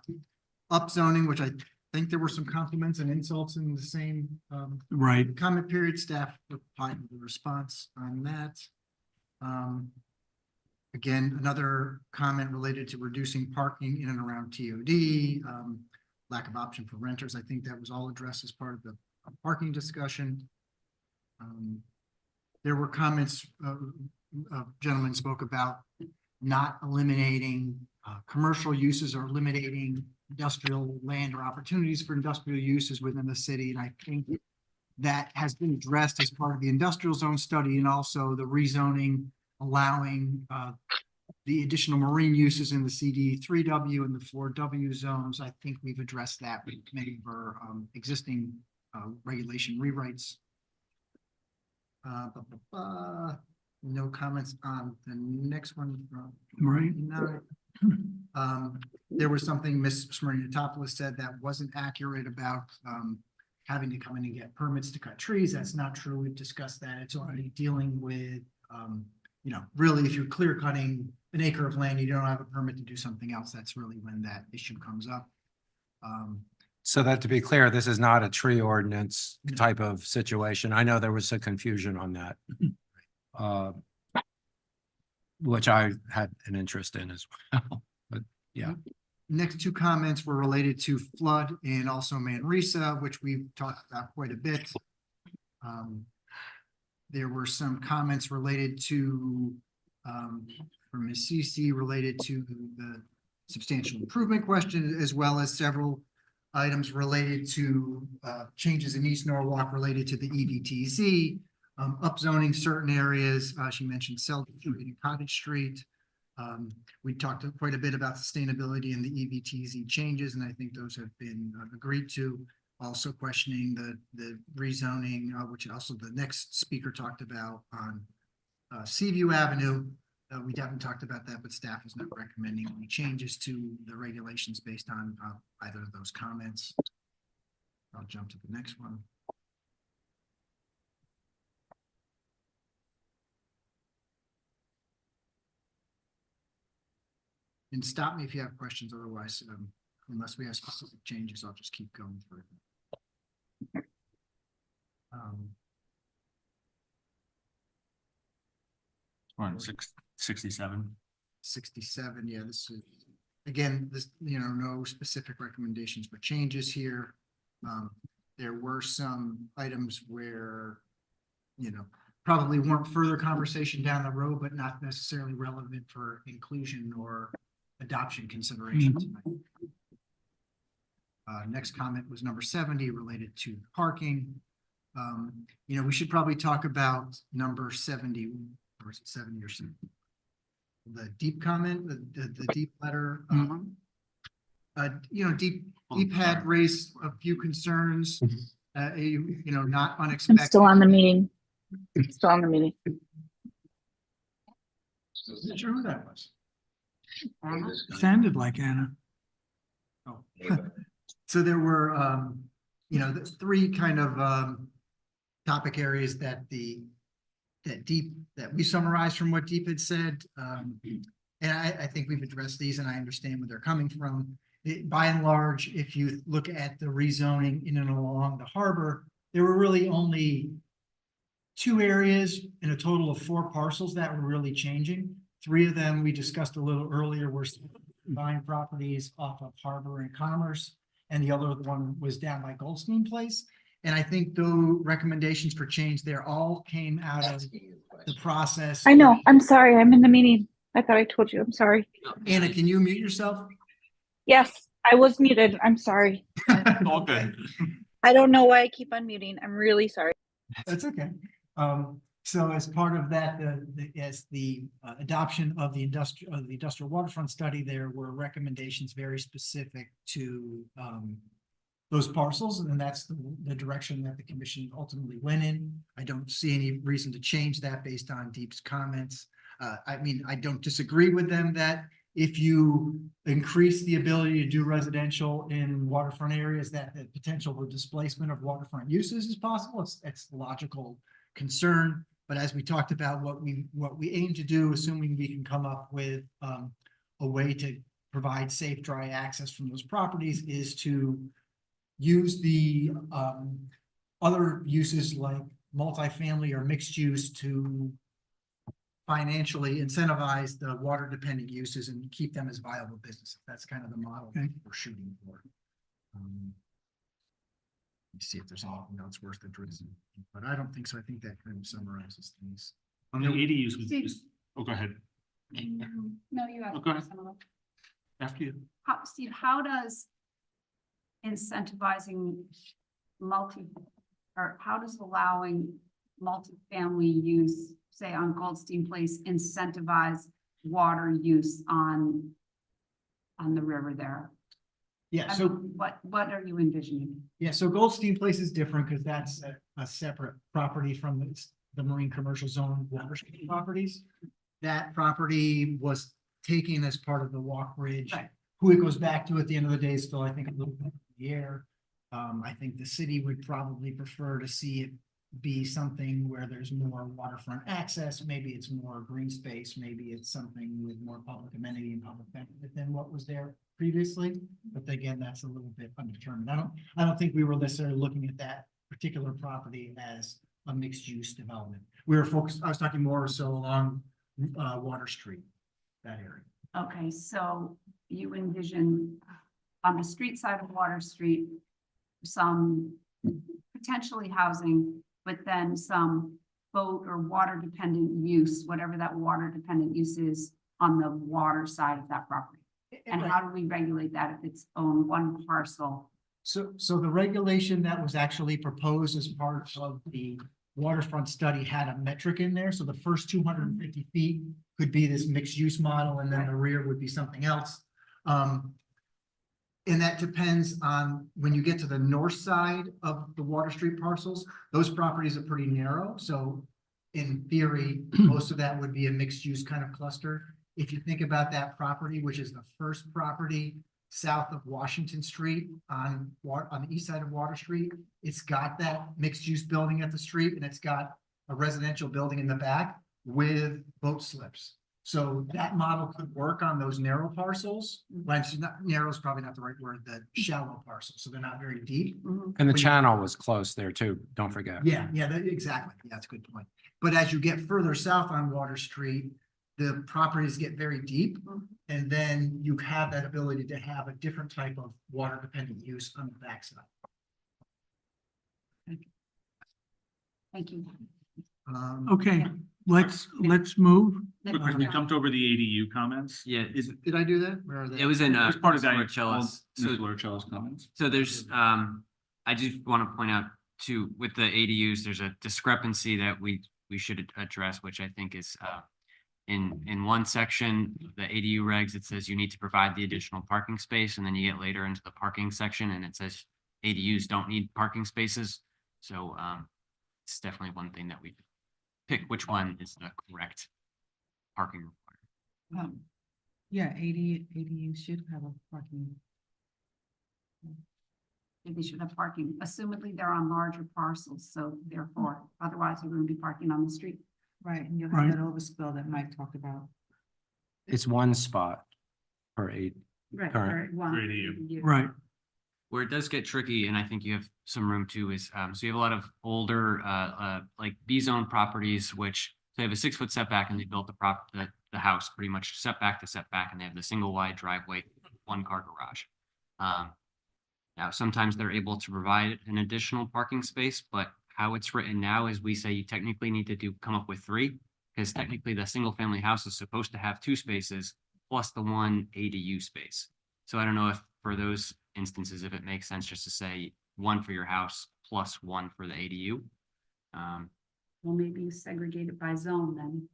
upzoning, which I think there were some compliments and insults in the same Right. comment period. Staff replied with a response on that. Again, another comment related to reducing parking in and around TOD, lack of option for renters. I think that was all addressed as part of the parking discussion. There were comments, gentlemen spoke about not eliminating commercial uses or eliminating industrial land or opportunities for industrial uses within the city. And I think that has been addressed as part of the industrial zone study and also the rezoning, allowing the additional marine uses in the CD 3W and the 4W zones. I think we've addressed that with many of our existing regulation rewrites. No comments on the next one. Right. There was something Ms. Smirniotopoulos said that wasn't accurate about having to come in and get permits to cut trees. That's not true. We've discussed that. It's already dealing with, you know, really, if you're clear cutting an acre of land, you don't have a permit to do something else. That's really when that issue comes up. So that to be clear, this is not a tree ordinance type of situation. I know there was some confusion on that. Which I had an interest in as well, but yeah. Next two comments were related to flood and also Manresa, which we've talked about quite a bit. There were some comments related to, from Ms. Cece, related to the substantial improvement question, as well as several items related to changes in East Norwalk related to the EVTZ, upzoning certain areas. She mentioned Selden Street and Cottage Street. We talked quite a bit about sustainability and the EVTZ changes, and I think those have been agreed to. Also questioning the rezoning, which also the next speaker talked about on Seaview Avenue. We haven't talked about that, but staff is not recommending any changes to the regulations based on either of those comments. I'll jump to the next one. And stop me if you have questions, otherwise, unless we have specific changes, I'll just keep going through. 67. 67, yeah, this is, again, this, you know, no specific recommendations for changes here. There were some items where, you know, probably weren't further conversation down the road, but not necessarily relevant for inclusion or adoption consideration tonight. Next comment was number 70 related to parking. You know, we should probably talk about number 70, or is it 70 or 70? The deep comment, the deep letter. You know, deep had raised a few concerns, you know, not unexpected. I'm still on the meeting. Still on the meeting. Not sure who that was. Sounded like Anna. Oh. So there were, you know, the three kind of topic areas that that we summarized from what Deep had said. And I think we've addressed these and I understand where they're coming from. By and large, if you look at the rezoning in and along the harbor, there were really only 2 areas in a total of 4 parcels that were really changing. 3 of them we discussed a little earlier were buying properties off of Harbor and Commerce, and the other one was down by Goldstein Place. And I think the recommendations for change there all came out of the process. I know. I'm sorry. I'm in the meeting. I thought I told you. I'm sorry. Anna, can you mute yourself? Yes, I was muted. I'm sorry. All good. I don't know why I keep unmuting. I'm really sorry. That's okay. So as part of that, as the adoption of the industrial waterfront study, there were recommendations very specific to those parcels, and that's the direction that the commission ultimately went in. I don't see any reason to change that based on Deep's comments. I mean, I don't disagree with them that if you increase the ability to do residential in waterfront areas, that the potential for displacement of waterfront uses is possible. It's a logical concern. But as we talked about, what we aim to do, assuming we can come up with a way to provide safe, dry access from those properties, is to use the other uses like multifamily or mixed use to financially incentivize the water dependent uses and keep them as viable businesses. That's kind of the model that we're shooting for. Let's see if there's anything else worth addressing, but I don't think so. I think that kind of summarizes things. On the ADUs, Steve. oh, go ahead. No, you have. Oh, go ahead. After you. Steve, how does incentivizing how does allowing multifamily use, say on Goldstein Place, incentivize water use on the river there? Yeah, I so, mean, what are you envisioning? yeah, so Goldstein Place is different because that's a separate property from the Marine Commercial Zone watershed properties. That property was taken as part of the Walk Bridge. Right. Who it goes back to at the end of the day is still, I think, a little bit in the air. I think the city would probably prefer to see it be something where there's more waterfront access. Maybe it's more green space, maybe it's something with more public amenity and public benefit than what was there previously. But again, that's a little bit undetermined. I don't think we were necessarily looking at that particular property as a mixed use development. We were focused, I was talking more so along Water Street, that area. Okay, so you envision on the street side of Water Street, some potentially housing, but then some boat or water dependent use, whatever that water dependent use is on the water side of that property. And how do we regulate that if it's owned one parcel? So the regulation that was actually proposed as part of the waterfront study had a metric in there. So the first 250 feet could be this mixed use model, and then the rear would be something else. And that depends on when you get to the north side of the Water Street parcels, those properties are pretty narrow. So in theory, most of that would be a mixed use kind of cluster. If you think about that property, which is the first property south of Washington Street on the east side of Water Street, it's got that mixed use building at the street, and it's got a residential building in the back with boat slips. So that model could work on those narrow parcels. When it's not, narrow is probably not the right word, the shallow parcels, so they're not very deep. And the channel was close there too, don't forget. Yeah, exactly. Yeah, that's a good point. But as you get further south on Water Street, the properties get very deep. And then you have that ability to have a different type of water dependent use on the backside. Thank you. Okay, let's move. We jumped over the ADU comments. Yeah, Did I do that? Where are they? it was in It was part of that. Loricello's. Mr. Loricello's comments. So there's, I just want to point out too, with the ADUs, there's a discrepancy that we should address, which I think is, in one section, the ADU regs, it says you need to provide the additional parking space, and then you get later into the parking section and it says ADUs don't need parking spaces. So, it's definitely one thing that we pick which one is the correct parking requirement. Yeah, ADU should have a parking. They should have parking. Assumedly, they're on larger parcels, so therefore, otherwise they're going to be parking on the street. Right, and you'll Right. have that overspill that Mike talked about. It's one spot per eight. Right. Correct. One For ADU. Right. Where it does get tricky, and I think you have some room too, is, so you have a lot of older, like B-zone properties, which they have a 6-foot setback and they built the house pretty much setback to setback, and they have the single wide driveway, 1-car garage. Now, sometimes they're able to provide an additional parking space, but how it's written now is we say you technically need to come up with 3, because technically the single family house is supposed to have 2 spaces plus the 1 ADU space. So I don't know if for those instances, if it makes sense just to say 1 for your house plus 1 for the ADU. Well, maybe segregate it by zone then.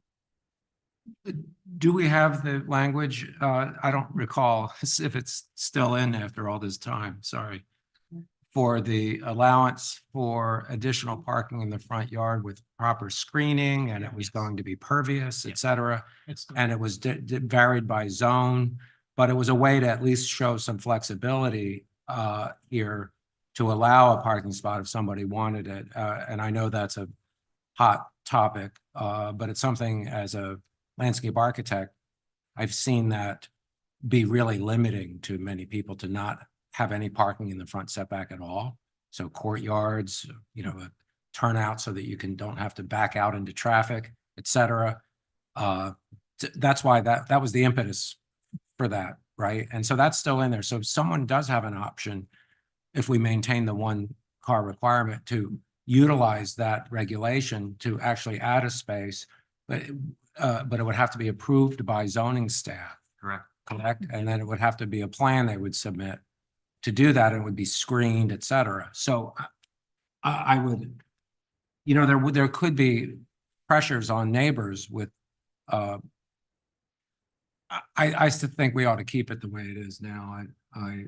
Do we have the language? I don't recall if it's still in after all this time, sorry. For the allowance for additional parking in the front yard with proper screening, and it was going to be pervious, et cetera. And it was varied by zone, but it was a way to at least show some flexibility here to allow a parking spot if somebody wanted it. And I know that's a hot topic, but it's something as a landscape architect, I've seen that be really limiting to many people to not have any parking in the front setback at all. So courtyards, a turnout so that you don't have to back out into traffic, et cetera. That's why that was the impetus for that, right? And so that's still in there. So if someone does have an option, if we maintain the 1 car requirement, to utilize that regulation to actually add a space, but it would have to be approved by zoning staff. Correct? And then it would have to be a plan they would submit to do that, and it would be screened, et cetera. So I would, there could be pressures on neighbors with, I still think we ought to keep it the way it is now,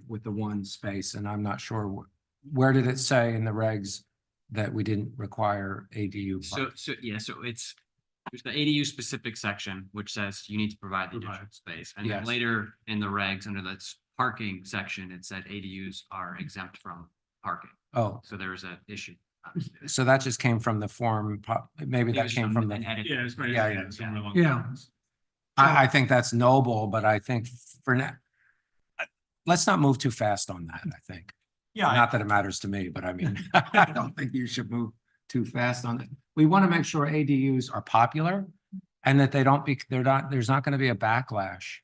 with the 1 space, and I'm not sure where did it say in the regs that we didn't require ADU? So there's the ADU specific section, which says you need to provide the additional space. And then Yes. later in the regs, under the parking section, it said ADUs are exempt from parking. Oh, So there was an issue. so that just came from the form, maybe that came from the, edit. Yeah, it's right. Yeah. somewhere along Yeah. those lines. I think that's noble, but I think for now, let's not move too fast on that, I think. Yeah, Not that it matters to me, but I mean, I don't think you should move too fast on it. We want to make sure ADUs are popular and that there's not going to be a backlash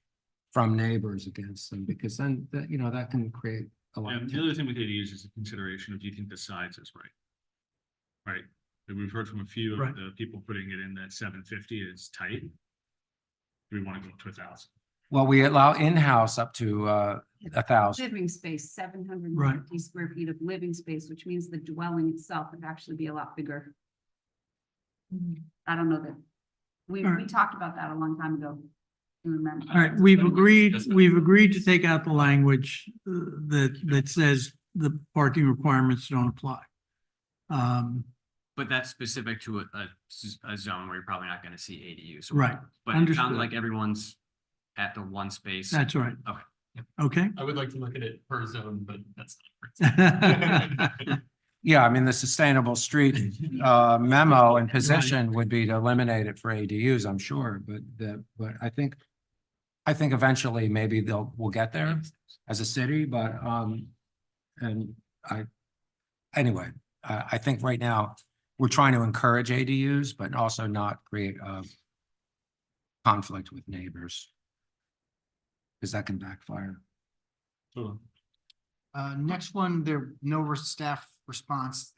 from neighbors against them, because then, that can create a lot and of. the other thing with ADUs is a consideration of, do you think the size is right? Right, and we've heard from a few Right. of the people putting it in that 750 is tight. Do we want to go to 1,000? Well, we allow in-house up to 1,000. Living space, 750 Right. square feet of living space, which means the dwelling itself would actually be a lot bigger. I don't know that, we Alright. talked about that a long time ago. You remember? All right, we've agreed to take out the language that says the parking requirements don't apply. But that's specific to a zone where you're probably not going to see ADUs. Right, But it understood. sounds like everyone's at the 1 space. That's right. Okay. Okay? I would like to look at it per zone, but that's Yeah, I mean, the sustainable street memo and position would be to eliminate it for ADUs, I'm sure, but I think eventually maybe we'll get there as a city, but anyway, I think right now we're trying to encourage ADUs, but also not create a conflict with neighbors, because that can backfire. Sure. Next one, no staff response,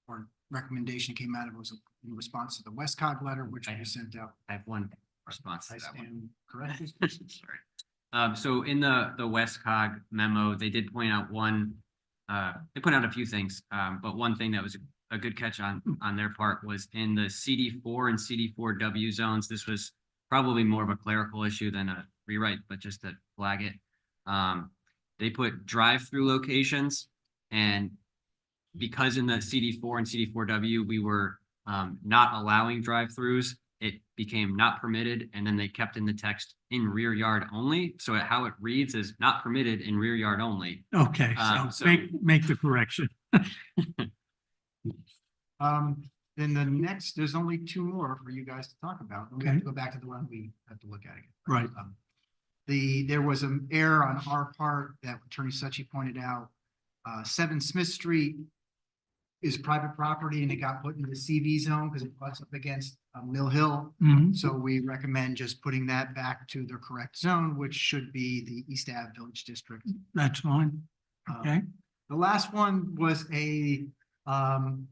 or recommendation came out of it, was in response to the Westcog letter, which we sent out. I have one response to I that one. stand corrected. Sorry. So in the Westcog memo, they did point out they put out a few things, but one thing that was a good catch on their part was in the CD4 and CD4W zones. This was probably more of a clerical issue than a rewrite, but just to flag it. They put drive-through locations, and because in the CD4 and CD4W, we were not allowing drive-throughs, it became not permitted, and then they kept in the text in rear yard only. So how it reads is not permitted in rear yard only. Okay, So- make the correction. Then the next, there's only 2 more for you guys to talk about. We have to go back to the one we have to look at again. Right. There was an error on our part that Attorney Suchi pointed out. 7 Smith Street is private property, and it got put into the CV zone because it butts up against Mill Hill. Mhm. So we recommend just putting that back to the correct zone, which should be the East Ave Village District. That's fine. Okay, The last one was a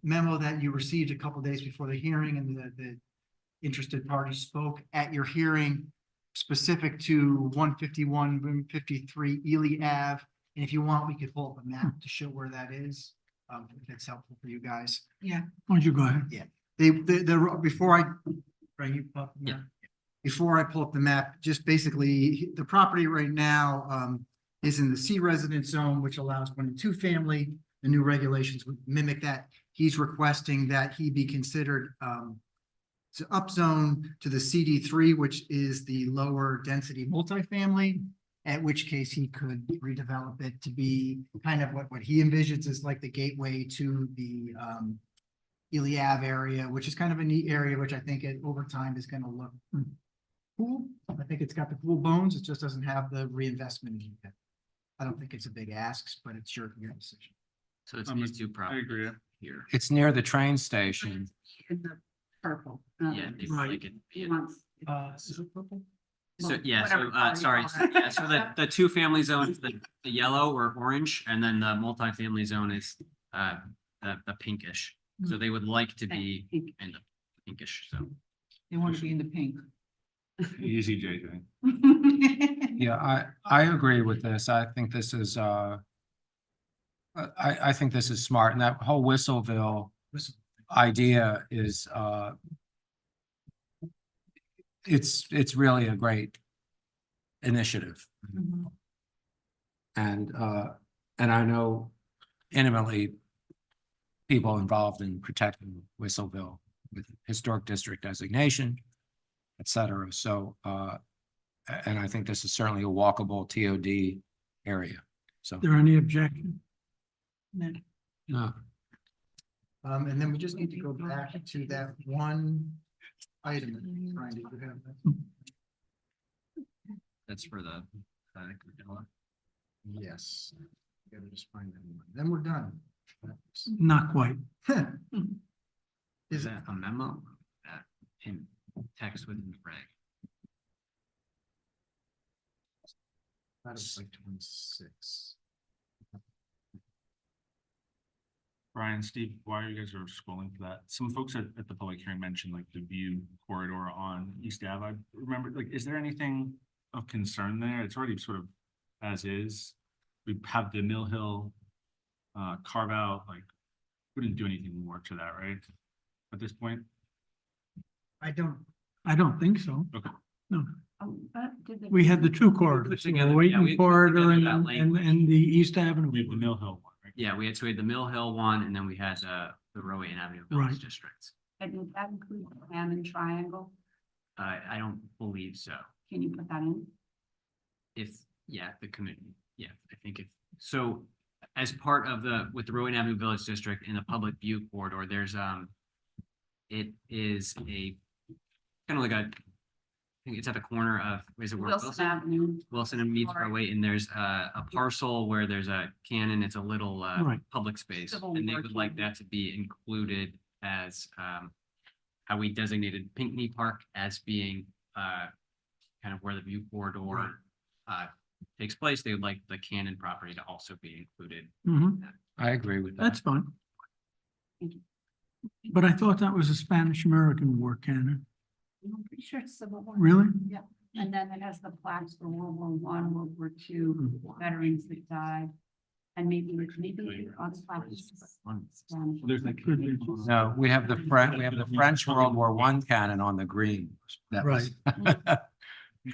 memo that you received a couple days before the hearing, and the interested party spoke at your hearing specific to 151, 153 Ely Ave. And if you want, we could pull up a map to show where that is, if it's helpful for you guys. why don't you go ahead? Before I, right, you pull up the map? Before I pull up the map, just basically, the property right now is in the C residence zone, which allows 1 and 2 family. The new regulations would mimic that. He's requesting that he be considered to upzone to the CD3, which is the lower density multifamily, at which case he could redevelop it to be kind of what he envisions as like the gateway to the Ely Ave area, which is kind of a neat area, which I think over time is gonna look cool. I think it's got the cool bones, it just doesn't have the reinvestment in it. I don't think it's a big ask, but it's your decision. So it's these two I properties agree. here. It's near the train station. In the purple. Yeah, they would Right. like it to be He in- wants. Is it purple? So, well, yeah, whatever so, color you sorry, call it. yeah, so the two family zones, the yellow or orange, and then the multifamily zone is, the pinkish. So they would like to be Pink. in the pinkish zone. They want to be in the pink. Easy, JJ. Yeah, I agree with this. I think this is, I think this is smart, and that whole Whistleville idea is, it's really a great initiative. And I know intimately people involved in protecting Whistleville with historic district designation, et cetera. So, and I think this is certainly a walkable TOD area. So, Is there any objection? no. And then we just need to go back to that one item. Brian, did you have that? That's for the, Yes. Gotta just find that one. Then we're done. Not quite. is that a memo? In text within the reg. That is like 26. Brian, Steve, while you guys are scrolling for that, some folks at the public hearing mentioned like the view corridor on East Ave. I remember, like, is there anything of concern there? It's already sort of as is. We have the Mill Hill carve out, like, we didn't do anything more to that, right? At this point? I don't, I don't think so. Okay. No, But did the- we had the two corridors, the together- yeah, we Waiting put corridor together and, that and, language. and the East Avenue. We have the Mill Hill one, right? Yeah, we had the Mill Hill one, and then we had, the Rowan Avenue Right. Village District. And did that include the Hammond Triangle? I don't believe so. Can you put that in? If, yeah, the committee, yeah, I think if, so as part of with the Rowan Avenue Village District in the public view corridor, there's, it is a kind of like I think it's at the corner of, is it where Wilson Avenue. Wilson and Meads Broadway, and there's a parcel where there's a cannon, it's a little, Right. public space, Civil and they War would like cannon. that to be included as, how we designated Pinckney Park as being, kind of where the view corridor, takes place. They would like the Cannon property to also be included. Mhm, I agree with that. that's fine. But I thought that was a Spanish-American war cannon. I'm pretty sure it's Civil War. Really? Yeah, and then it has the plaques for World War One, World War Two, veterans that died. And maybe on the plaques. Spanish. There's like. Could be. No, we have the French World War I cannon on the green. That was-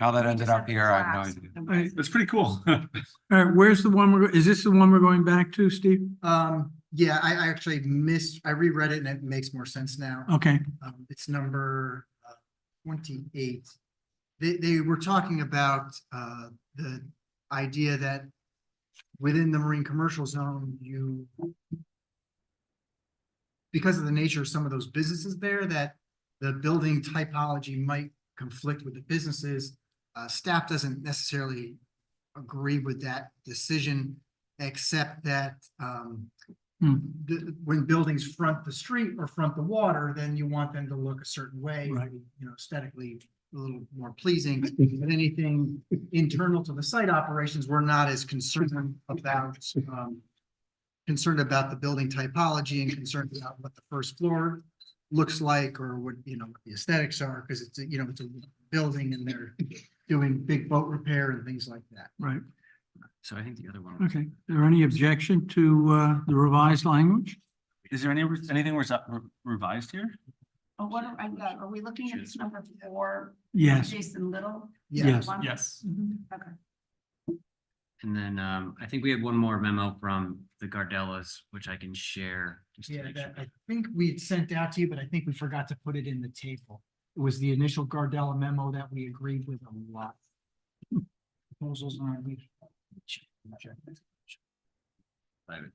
How that ended up here, I have no idea. Right. That's pretty cool. All right, where's the one, is this the one we're going back to, Steve? yeah, I actually I reread it and it makes more sense now. Okay, It's number 28. They were talking about the idea that within the marine commercial zone, because of the nature of some of those businesses there, that the building typology might conflict with the businesses. Staff doesn't necessarily agree with that decision, except that when buildings front the street or front the water, then you want them to look a certain way, Right. aesthetically a little more pleasing. But anything internal to the site operations, we're not as concerned about the building typology and concerned about what the first floor looks like or what, what the aesthetics are, because it's a building and they're doing big boat repair and things like that. right, So I think the other one. was- okay. Is there any objection to the revised language? Is there anything revised here? Oh, what are we looking at number 4? Yes, Jason Little? Yes. One? Yes. Okay. And then, I think we had one more memo from the Gardellas, which I can share. just to Yeah, make sure. that I think we had sent out to you, but I think we forgot to put it in the table. It was the initial Gardella memo that we agreed with a lot. Proposals on. Private.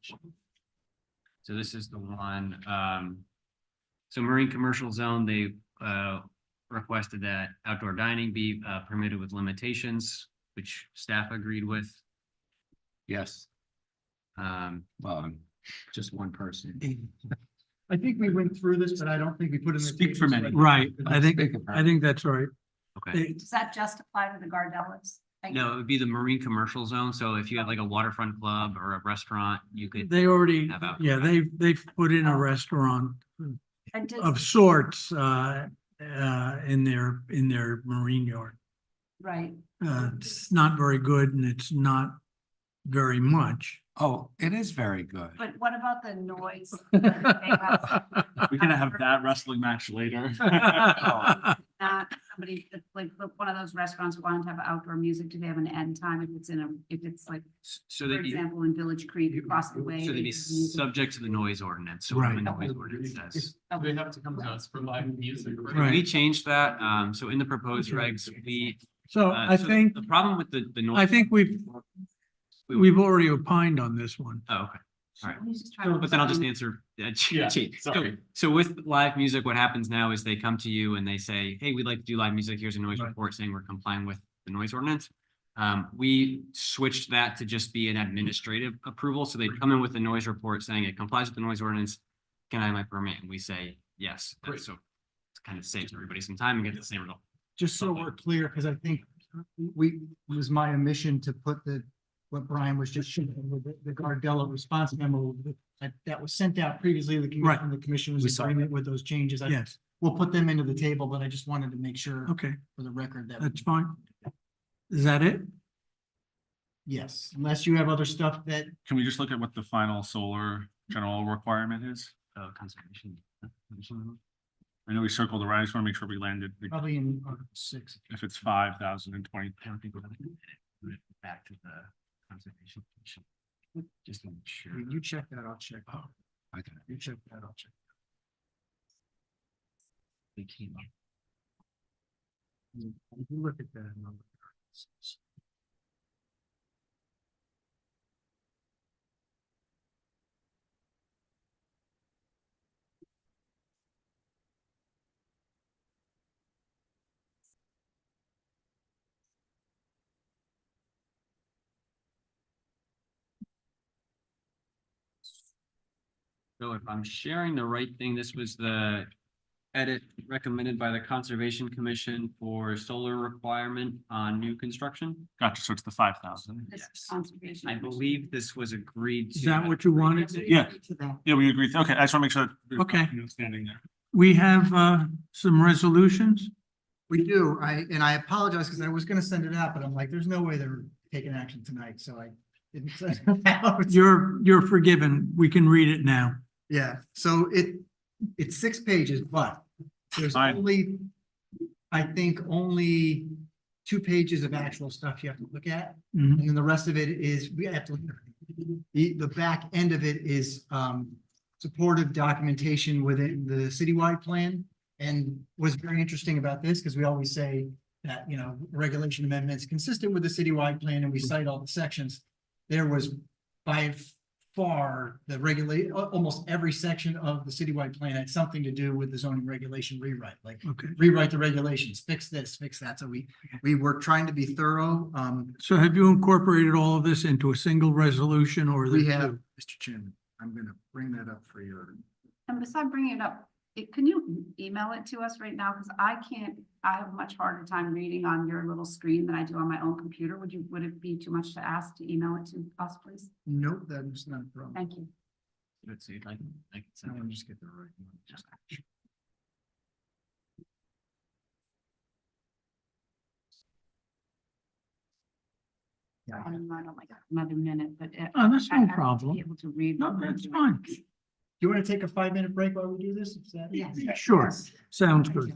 So this is the one, So marine commercial zone, they requested that outdoor dining be permitted with limitations, which staff agreed with. Yes, well, I'm just one person. I think we went through this, but I don't think we put in. the Speak for tables, many. but- Right, I think, Speak of her. I think that's right. Okay. Does that just apply to the Gardellas? Thank you. No, it would be the marine commercial zone. So if you had like a waterfront club or a restaurant, you could. They already, Have outdoor yeah, they've put in a restaurant And does- of sorts, in their marine yard. Right, It's not very good and it's not very much. Oh, it is very good. but what about the noise? We're gonna have that wrestling match later. Not somebody, like, one of those restaurants wanted to have outdoor music, do they have an end time if it's like, So for they'd be, example, in Village Creek across the way? so they'd they be have music? subject to the noise ordinance. So whatever the Right. noise ordinance says. They have to come to us for live music. Right. We changed that. So in the proposed regs, we. So I so think, The problem with the noise. I think we've already opined on this one. Oh, okay. All right. He's just trying to But then I'll just find- answer. Yeah, cheat. sorry. So with live music, what happens now is they come to you and they say, hey, we'd like to do live music. Here's a noise Right. report saying we're complying with the noise ordinance. We switched that to just be an administrative approval. So they'd come in with a noise report saying it complies with the noise ordinance. Can I have my permit? And we say, yes. So it kind of saves everybody some time and gets the same result. Just so we're clear, because I think it was my omission to put what Brian was just showing with the Gardella response memo that was sent out previously to the Right. commission. The commission We was saw agreement with those changes. Yes, We'll put them into the table, but I just wanted to make sure okay, for the record that, that's fine. Is that it? yes, unless you have other stuff that, Can we just look at what the final solar general requirement is? Conservation. I know we circled around, I just want to make sure we landed, probably in Article 6. if it's 5,020. I don't think we're gonna put it back to the conservation commission. Just to make sure. You check that, I'll check. I got it. You check that, I'll check. They came up. You look at that number. So if I'm sharing the right thing, this was the edit recommended by the Conservation Commission for solar requirement on new construction. Gotcha, so it's the 5,000. This is Yes. conservation. I believe this was agreed to. Is that what you wanted? Yeah. Yeah, we agree. Okay, I just want to make sure. that Okay. we're Standing there. We have some resolutions. We do, and I apologize because I was gonna send it out, but I'm like, there's no way they're taking action tonight, so I didn't send it out. You're forgiven. We can read it now. Yeah, so it's 6 pages, but there's Fine. only, I think, only 2 pages of actual stuff you have to look at. Mhm. And then the rest of it is, we have to, the back end of it is supportive documentation within the citywide plan. And what's very interesting about this, because we always say that, regulation amendments consistent with the citywide plan, and we cite all the sections. There was by far almost every section of the citywide plan had something to do with the zoning regulation rewrite, like Okay. rewrite the regulations, fix this, fix that. So we were trying to be thorough. So have you incorporated all of this into a single resolution or? We the have, two? Mr. Chairman, I'm gonna bring that up for your. And besides bringing it up, can you email it to us right now? Because I have a much harder time reading on your little screen than I do on my own computer. Would it be too much to ask to email it to us, please? Nope, that's not a problem. Thank you. Let's see, I can Let send me it. just get the right one. Just- Yeah, I I don't know, like another minute, but. Oh, that's no I have to problem. Be able to read. No, what we're that's doing. fine. Do you want to take a 5-minute break while we do this? Is that- Yes. Sure, sounds good.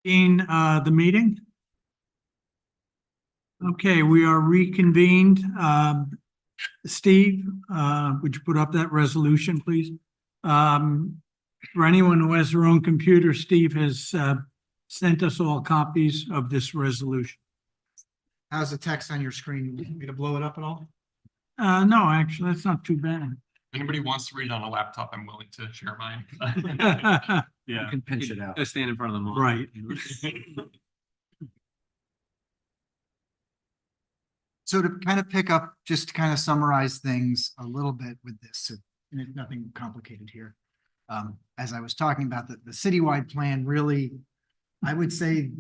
The meeting. Okay, we are reconvened. Steve, would you put up that resolution, please? For anyone who has their own computer, Steve has sent us all copies of this resolution. How's the text on your screen? You want me to blow it up at all? No, actually, that's not too bad. If anybody wants to read on a laptop, I'm willing to share mine. Yeah. You can pinch it out. Go stand in front of the mall. Right. So to kind of pick up, just to kind of summarize things a little bit with this, and it's nothing complicated here. As I was talking about the citywide plan, really, I would say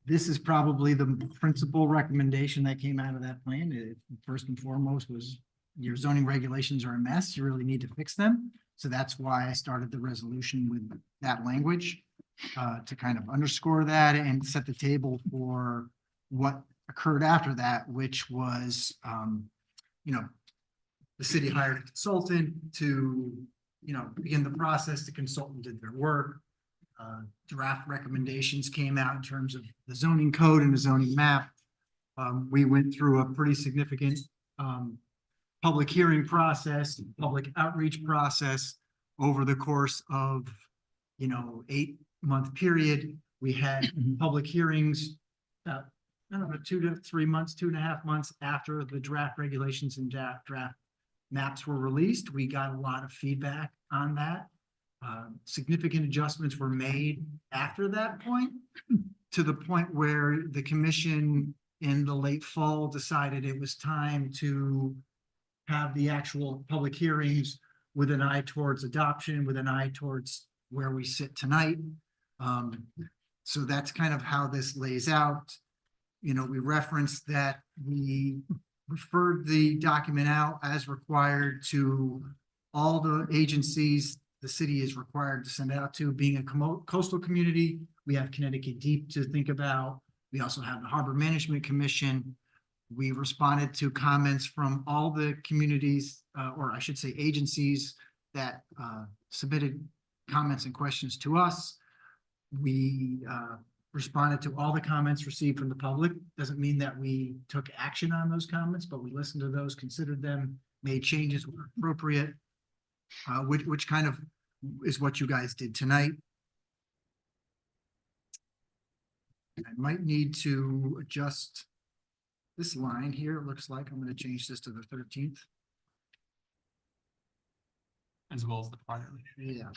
this is probably the principal recommendation that came out of that plan. First and foremost was your zoning regulations are a mess. You really need to fix them. So that's why I started the resolution with that language to kind of underscore that and set the table for what occurred after that, which was, the city hired a consultant to, begin the process. The consultant did their work. Draft recommendations came out in terms of the zoning code and the zoning map. We went through a pretty significant public hearing process, public outreach process over the course of, 8-month period. We had public hearings, I don't know, 2 to 3 months, 2.5 months after the draft regulations and draft maps were released. We got a lot of feedback on that. Significant adjustments were made after that point, to the point where the commission in the late fall decided it was time to have the actual public hearings with an eye towards adoption, with an eye towards where we sit tonight. So that's kind of how this lays out. We referenced that we referred the document out as required to all the agencies the city is required to send out to. Being a coastal community, we have Connecticut Deep to think about. We also have the Harbor Management Commission. We responded to comments from all the communities, or I should say agencies that submitted comments and questions to us. We responded to all the comments received from the public. Doesn't mean that we took action on those comments, but we listened to those, considered them, made changes where appropriate, which kind of is what you guys did tonight. I might need to adjust this line here. It looks like I'm going to change this to the 13th. As well as the prior. Yeah.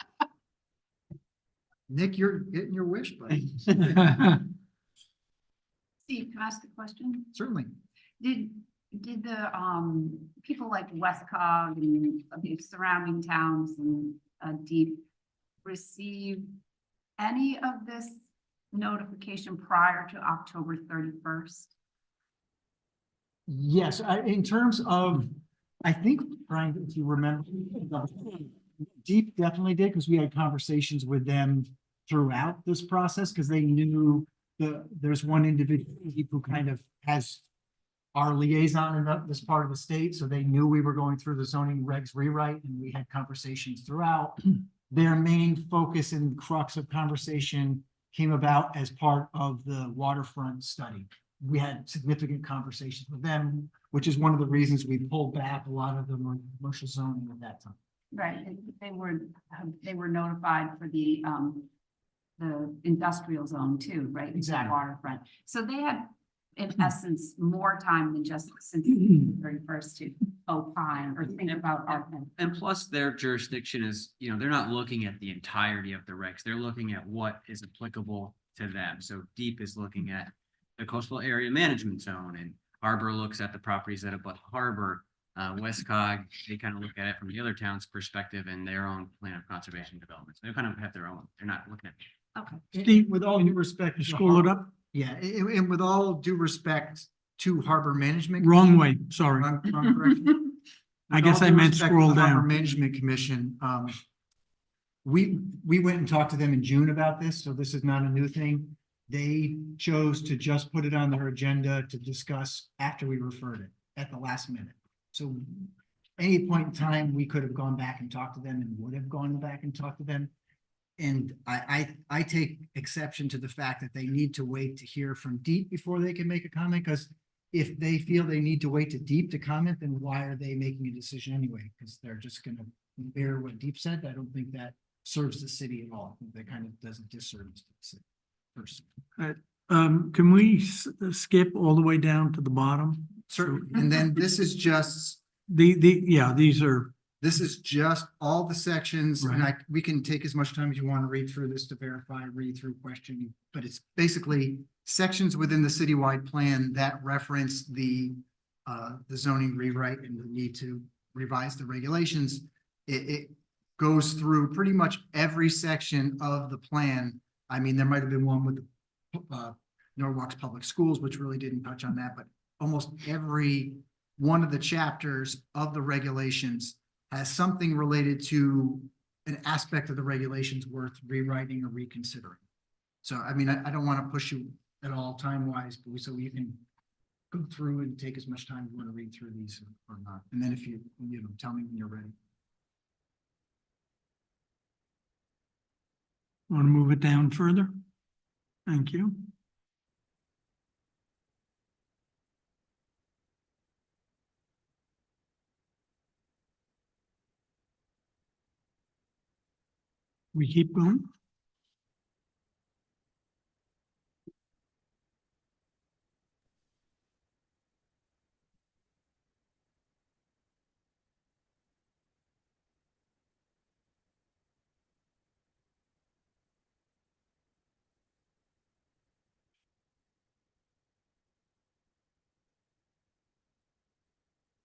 Nick, you're getting your wish, buddy. Steve, can I ask a question? Certainly. Did the people like Westcog and the surrounding towns and Deep receive any of this notification prior to October 31st? Yes, in terms of, I think, Brian, if you remember, Deep definitely did, because we had conversations with them throughout this process, because they knew there's one individual who kind of has our liaison in this part of the state, so they knew we were going through the zoning regs rewrite, and we had conversations throughout. Their main focus and crux of conversation came about as part of the waterfront study. We had significant conversations with them, which is one of the reasons we pulled back a lot of the commercial zoning at that time. Right, they were notified for the industrial zone too, right? Exactly. Waterfront. So they had, in essence, more time than just since the 31st to opine or think about our. And plus their jurisdiction is, they're not looking at the entirety of the regs. They're looking at what is applicable to them. So Deep is looking at the coastal area management zone, and Harbor looks at the properties that abut Harbor. Westcog, they kind of look at it from the other town's perspective and their own plan of conservation development. So they kind of have their own, they're not looking at. Okay. Steve, with all due respect, to Scroll it up. Yeah, and with all due respect to Harbor Management. Wrong way, sorry. Wrong correction. I With guess all I due meant respect to scroll the Harbor down. Management Commission, we went and talked to them in June about this, so this is not a new thing. They chose to just put it on their agenda to discuss after we referred it at the last minute. So any point in time, we could have gone back and talked to them and would have gone back and talked to them. And I take exception to the fact that they need to wait to hear from Deep before they can make a comment, because if they feel they need to wait to Deep to comment, then why are they making a decision anyway? Because they're just gonna bear what Deep said. I don't think that serves the city at all. I think that kind of does a disservice to the city. Personally. Can we skip all the way down to the bottom? Certainly. And then this is just, Yeah, these are, this is just all the sections, and Right. we can take as much time as you want to read through this to verify, read through, question, but it's basically sections within the citywide plan that reference the zoning rewrite and the need to revise the regulations. It goes through pretty much every section of the plan. I mean, there might have been one with Norwalk's Public Schools, which really didn't touch on that, but almost every one of the chapters of the regulations has something related to an aspect of the regulations worth rewriting or reconsidering. So, I mean, I don't want to push you at all time-wise, but so you can go through and take as much time you want to read through these or not. And then if you tell me when you're ready. want to move it down further? Thank you. We keep going?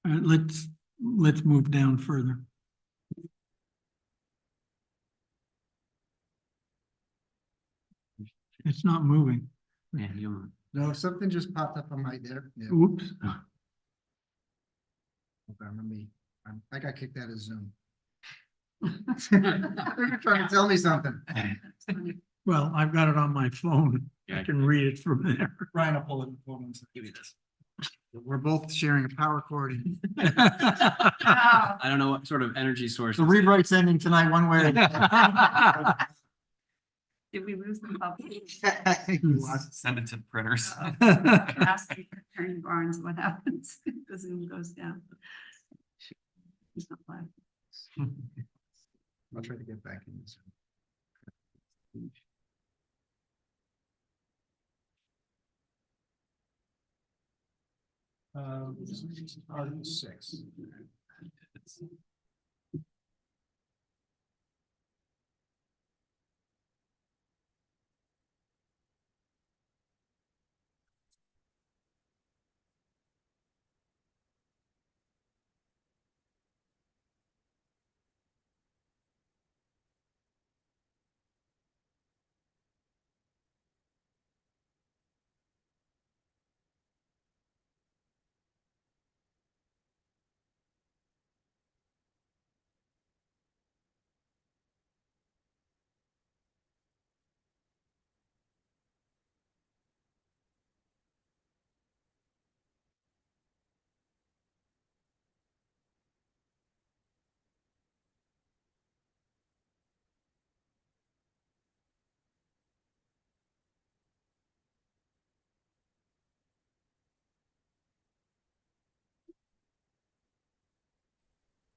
Let's move down further. It's not moving. Yeah, you, No, something just popped up on my there. Yeah. Oops. Remember me. I got kicked out of Zoom. You're trying to tell me something. Well, I've got it on my phone. Yeah. I can read it from there. Ryan, I'll pull it. Hold on a second. Give me this. We're both sharing a power cord. I don't know what sort of energy source. The rewrite's ending tonight one way. Did we lose the public? Send it to printers. Ask Attorney Barnes what happens if the Zoom goes down. He's not live. I'll try to get back in this. Article 6.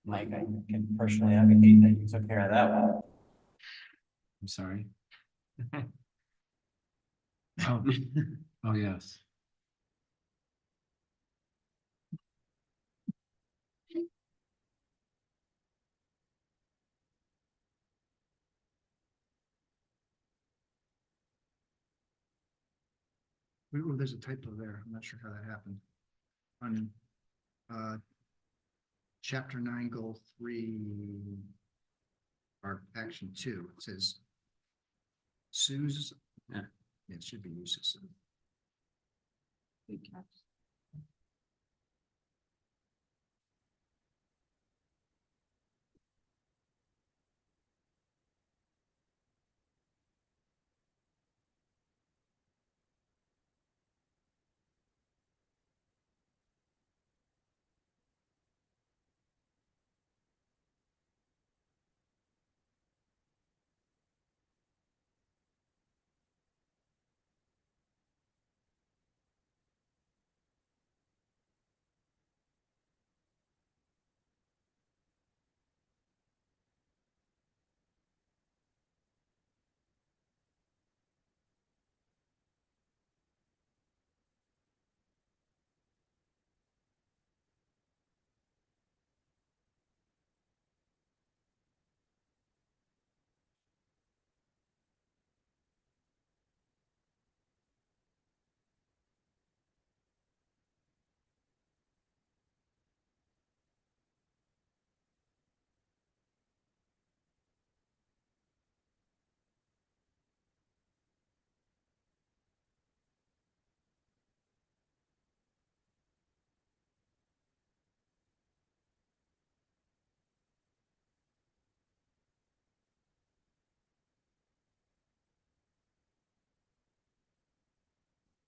Mike, I can personally advocate that you took care of that one. I'm sorry. Oh, oh, yes. Oh, there's a typo there. I'm not sure how that happened. On chapter 9, goal 3, or action 2, it says Sue's. Yeah. It should be uses. Good catch.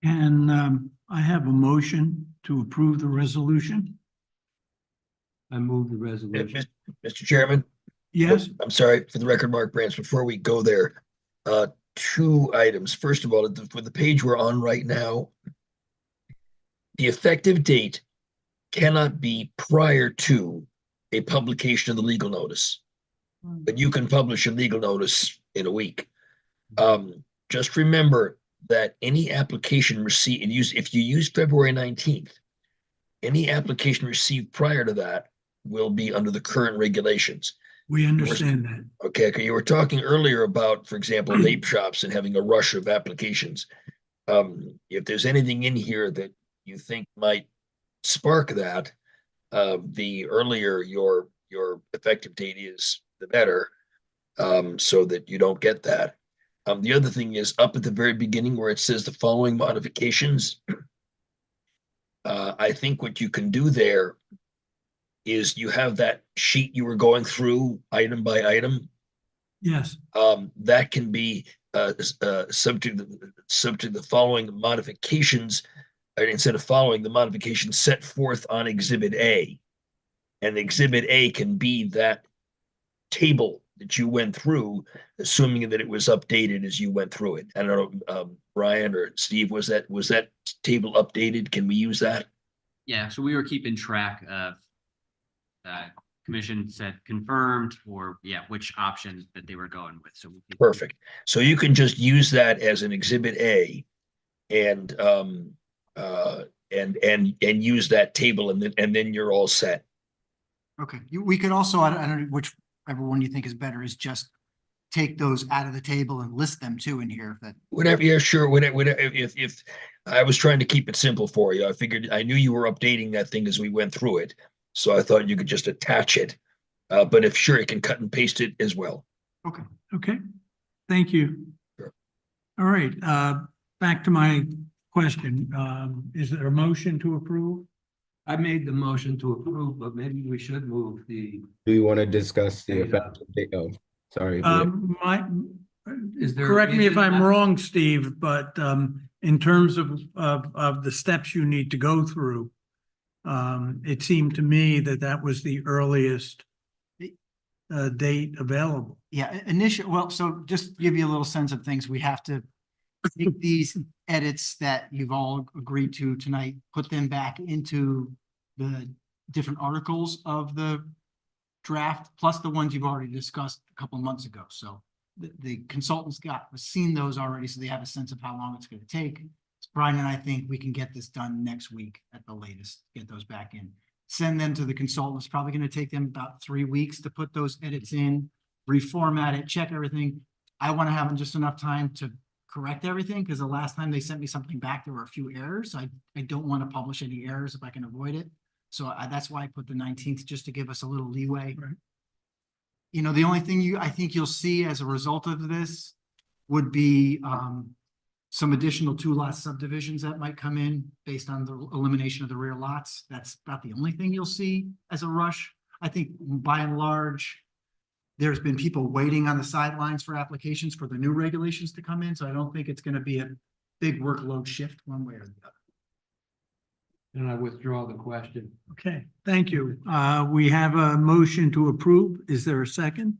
And I have a motion to approve the resolution. I move the Uh, resolution. Mr. Chairman? Yes, I'm sorry, for the record, Mark Branch, before we go there, two items. First of all, for the page we're on right now, the effective date cannot be prior to a publication of the legal notice. But you can publish a legal notice in a week. Just remember that any application received, if you use February 19th, any application received prior to that will be under the current regulations. we understand that. Okay, you were talking earlier about, for example, vape shops and having a rush of applications. If there's anything in here that you think might spark that, the earlier your effective date is, the better, so that you don't get that. The other thing is up at the very beginning where it says the following modifications. I think what you can do there is you have that sheet you were going through item by item. Yes, That can be subject to the following modifications, instead of following the modifications set forth on Exhibit A. And Exhibit A can be that table that you went through, assuming that it was updated as you went through it. I don't know, Brian or Steve, was that table updated? Can we use that? Yeah, so we were keeping track of commission said confirmed or which option that they were going with. So Perfect. So you can just use that as an Exhibit A and use that table and then you're all set. Okay, we could also, I don't know whichever one you think is better, is just take those out of the table and list them too in here. That Whatever, yeah, sure. Whatever, if I was trying to keep it simple for you, I knew you were updating that thing as we went through it. So I thought you could just attach it. But if sure, you can cut and paste it as well. okay. Thank you. Sure. All right, back to my question. Is there a motion to approve? I made the motion to approve, but maybe we should move the, Do you want to discuss the effective date? Oh, sorry. Is there a Correct me if reason I'm that- wrong, Steve, but in terms of the steps you need to go through, it seemed to me that was the earliest date available. Yeah, well, so just to give you a little sense of things, we have to take these edits that you've all agreed to tonight, put them back into the different articles of the draft, plus the ones you've already discussed a couple of months ago. So the consultants seen those already, so they have a sense of how long it's going to take. So Brian and I think we can get this done next week at the latest, get those back in. Send them to the consultants, probably going to take them about 3 weeks to put those edits in, reformat it, check everything. I want to have just enough time to correct everything, because the last time they sent me something back, there were a few errors. I don't want to publish any errors if I can avoid it. So that's why I put the 19th, just to give us a little leeway. Right. You know, the only thing I think you'll see as a result of this would be some additional 2-lot subdivisions that might come in based on the elimination of the rear lots. That's about the only thing you'll see as a rush. I think by and large, there's been people waiting on the sidelines for applications for the new regulations to come in, so I don't think it's going to be a big workload shift one way or the other. And I withdraw the question. Okay, thank you. We have a motion to approve. Is there a second?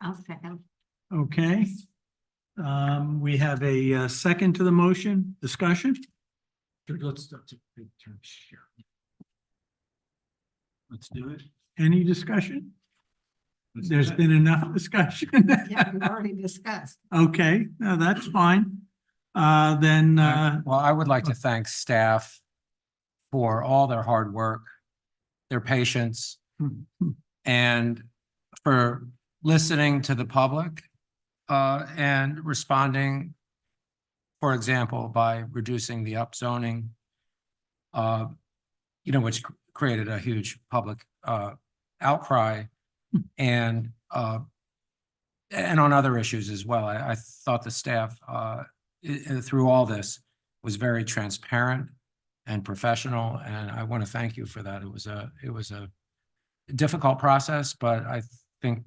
I'll second. Okay. We have a second to the motion. Discussion? Let's do it. Any discussion? There's been enough discussion. Yeah, we've already discussed. Okay, no, that's fine. Then, Well, I would like to thank staff for all their hard work, their patience, and for listening to the public and responding, for example, by reducing the upzoning, which created a huge public outcry, and on other issues as well. I thought the staff through all this was very transparent and professional, and I want to thank you for that. It was a difficult process, but I think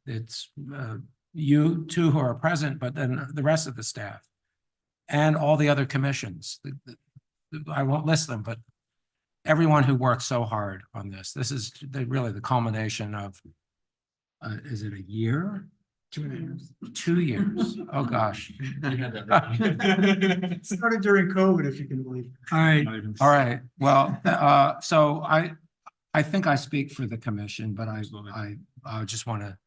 it's you two who are present, but then the rest of the staff and all the other commissions. I won't list them, but everyone who worked so hard on this. This is really the culmination of, is it a year? 2 years. 2 years. Oh, gosh. Started during COVID, if you can believe. All right, All right. Well, so I think I speak for the commission, but I just want to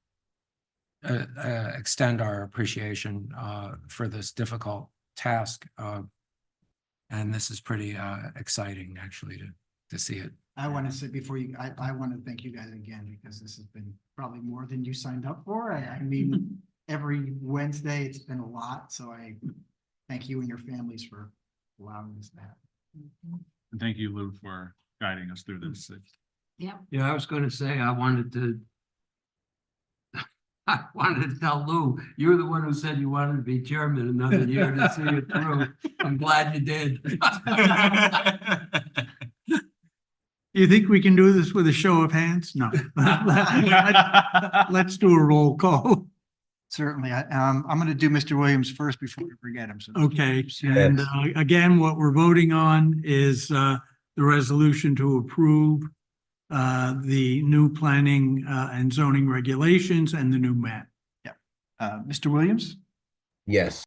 extend our appreciation for this difficult task. And this is pretty exciting, actually, to see it. I want to say before you, I want to thank you guys again, because this has been probably more than you signed up for. I mean, every Wednesday, it's been a lot. So I thank you and your families for allowing this to happen. And thank you, Lou, for guiding us through this. Yep. Yeah, I was gonna say, I wanted to tell Lou, you're the one who said you wanted to be chairman another year to see it through. I'm glad you did. you think we can do this with a show of hands? No. Let's do a roll call. Certainly. I'm going to do Mr. Williams first before we forget him. So Okay, and again, what we're voting on is the resolution to approve the new planning and zoning regulations and the new map. Mr. Williams, Yes.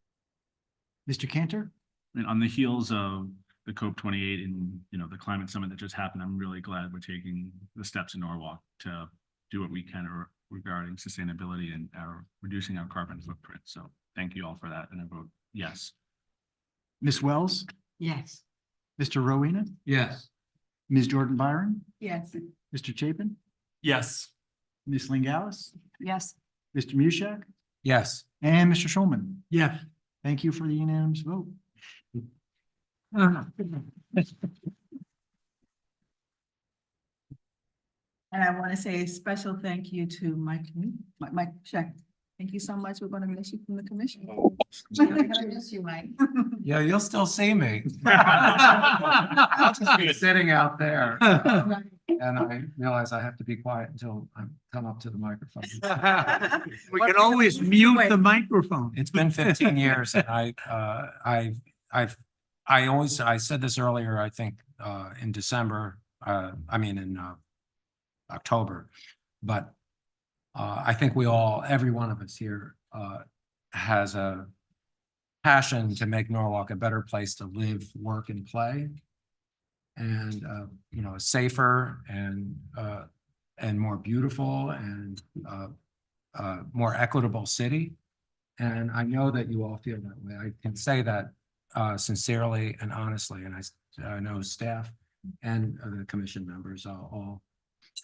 Mr. Cantor, And on the heels of the COP28 and, the climate summit that just happened, I'm really glad we're taking the steps in Norwalk to do what we can regarding sustainability and reducing our carbon footprint. So thank you all for that. And I vote yes. Miss Wells, Yes. Mr. Rowena, Yes. Ms. Jordan Byron, Yes. Mr. Chapin, Yes. Ms. Lingalis, Yes. Mr. Mushak, Yes. and Mr. Schulman. Yes. Thank you for the unanimous vote. And I want to say a special thank you to Mike Scheck. Thank you so much. We're going to miss you from the commission. I'm gonna miss you, Mike. Yeah, you'll still see me. I'll just be sitting out there. And I realize I have to be quiet until I come up to the microphone. We can always mute the microphone. It's been 15 years and I said this earlier, I think, in December, in October, but I think every one of us here has a passion to make Norwalk a better place to live, work, and play. And, a safer and more beautiful and more equitable city. And I know that you all feel that way. I can say that sincerely and honestly, and I know staff and the commission members all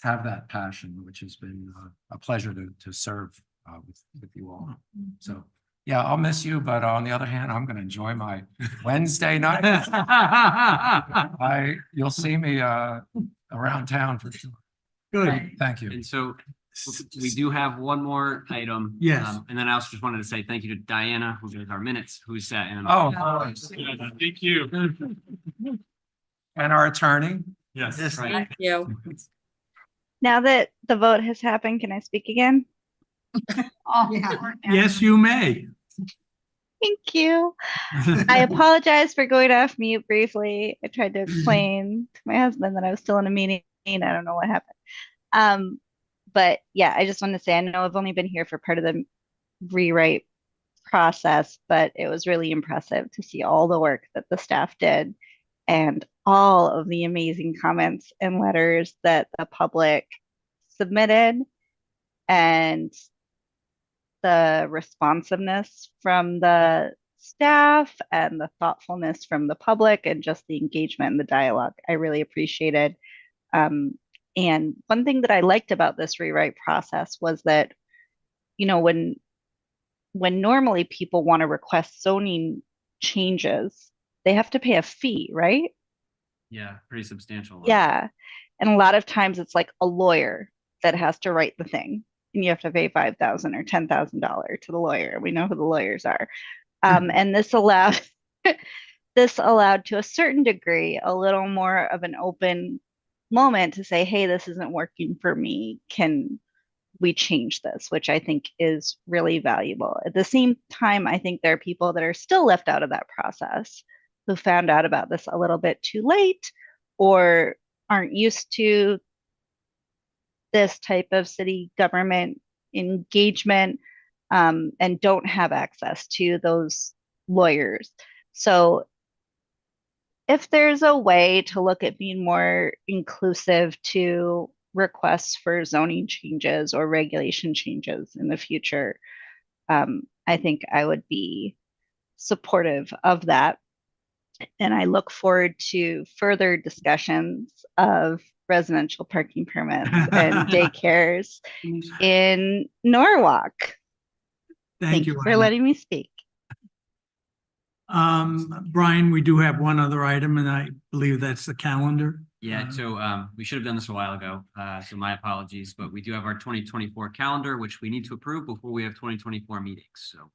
have that passion, which has been a pleasure to serve with you all. So, yeah, I'll miss you, but on the other hand, I'm going to enjoy my Wednesday night. You'll see me around town for sure. Good. Thank you. And so we do have one more item. Yes. And then I also just wanted to say thank you to Diana, who did our minutes, who sat in. Oh, Thank you. and our attorney. Yes. Right. you. Now that the vote has happened, can I speak again? Yeah. Yes, you may. Thank you. I apologize for going off mute briefly. I tried to explain to my husband that I was still in a meeting. I don't know what happened. But yeah, I just want to say, I know I've only been here for part of the rewrite process, but it was really impressive to see all the work that the staff did and all of the amazing comments and letters that the public submitted and the responsiveness from the staff and the thoughtfulness from the public and just the engagement and the dialogue. I really appreciated. And one thing that I liked about this rewrite process was that, when normally people want to request zoning changes, they have to pay a fee, right? Yeah, pretty substantial. Yeah. And a lot of times it's like a lawyer that has to write the thing. And you have to pay $5,000 or $10,000 to the lawyer. We know who the lawyers are. And this allowed to a certain degree, a little more of an open moment to say, hey, this isn't working for me. Can we change this, which I think is really valuable. At the same time, I think there are people that are still left out of that process who found out about this a little bit too late or aren't used to this type of city government engagement, and don't have access to those lawyers. So if there's a way to look at being more inclusive to requests for zoning changes or regulation changes in the future, I think I would be supportive of that. And I look forward to further discussions of residential parking permits and daycares in Norwalk. Thank you. For Anna. letting me speak. Brian, we do have one other item, and I believe that's the calendar. Yeah, so we should have done this a while ago, so my apologies, but we do have our 2024 calendar, which we need to approve before we have 2024 meetings. So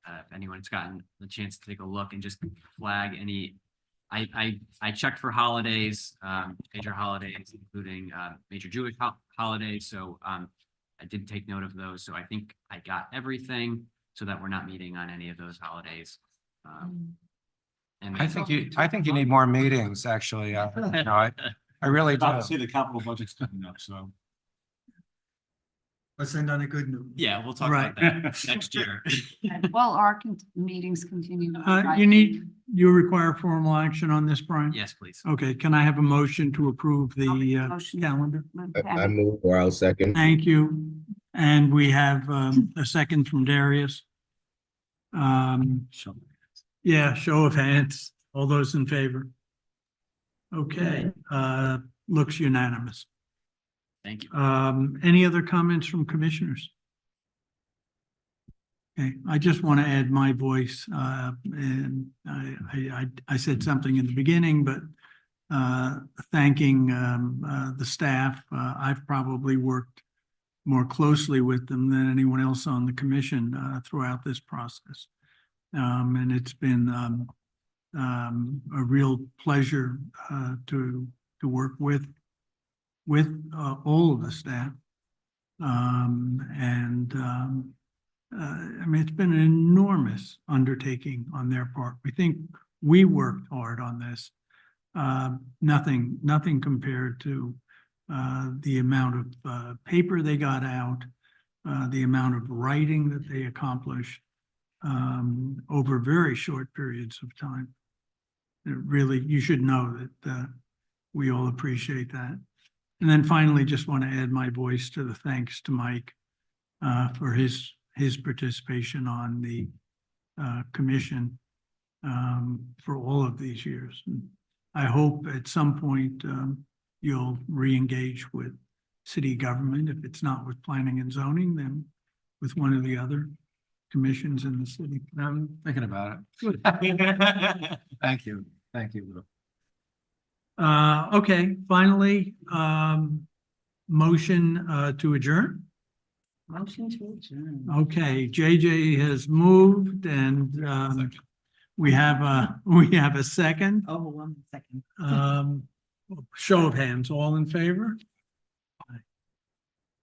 if anyone's gotten the chance to take a look and just flag any, I checked for holidays, major holidays, including major Jewish holidays. So I did take note of those. So I think I got everything so that we're not meeting on any of those holidays. And I think you need more meetings, actually. No, I really do. About to say the capital budget's coming up, so. Let's end on a good note. yeah, we'll talk Right. about that next year. Well, our meetings continue. You require formal action on this, Brian? Yes, please. Okay, can I have a motion to approve the Motion. calendar? I move or I'll second. Thank you. And we have a second from Darius. Yeah, show of hands. All those in favor? Okay, looks unanimous. Thank you. Any other comments from commissioners? Okay, I just want to add my voice, and I said something in the beginning, but thanking the staff. I've probably worked more closely with them than anyone else on the commission throughout this process. And it's been a real pleasure to work with all of the staff. I mean, it's been an enormous undertaking on their part. We think we worked hard on this. Nothing compared to the amount of paper they got out, the amount of writing that they accomplished over very short periods of time. It really, you should know that we all appreciate that. And then finally, just want to add my voice to the thanks to Mike for his participation on the commission for all of these years. And I hope at some point you'll re-engage with city government. If it's not with planning and zoning, then with one of the other commissions in the city. I'm thinking about it. Thank you. Thank you. Okay, finally, motion to adjourn. Motion to adjourn. Okay, JJ has moved and we have a second. Oh, 1 second. Show of hands, all in favor?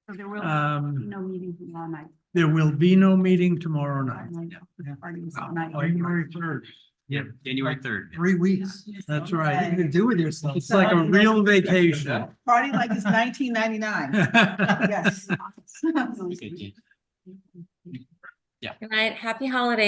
So there will be no meeting tomorrow night. There will be no meeting tomorrow night. Parties all night. January 3rd. Yeah, January 3rd. 3 weeks. That's right. What are you gonna do with yourself? It's like a real vacation. Party like it's 1999. Yes. Yeah. Good night. Happy holidays.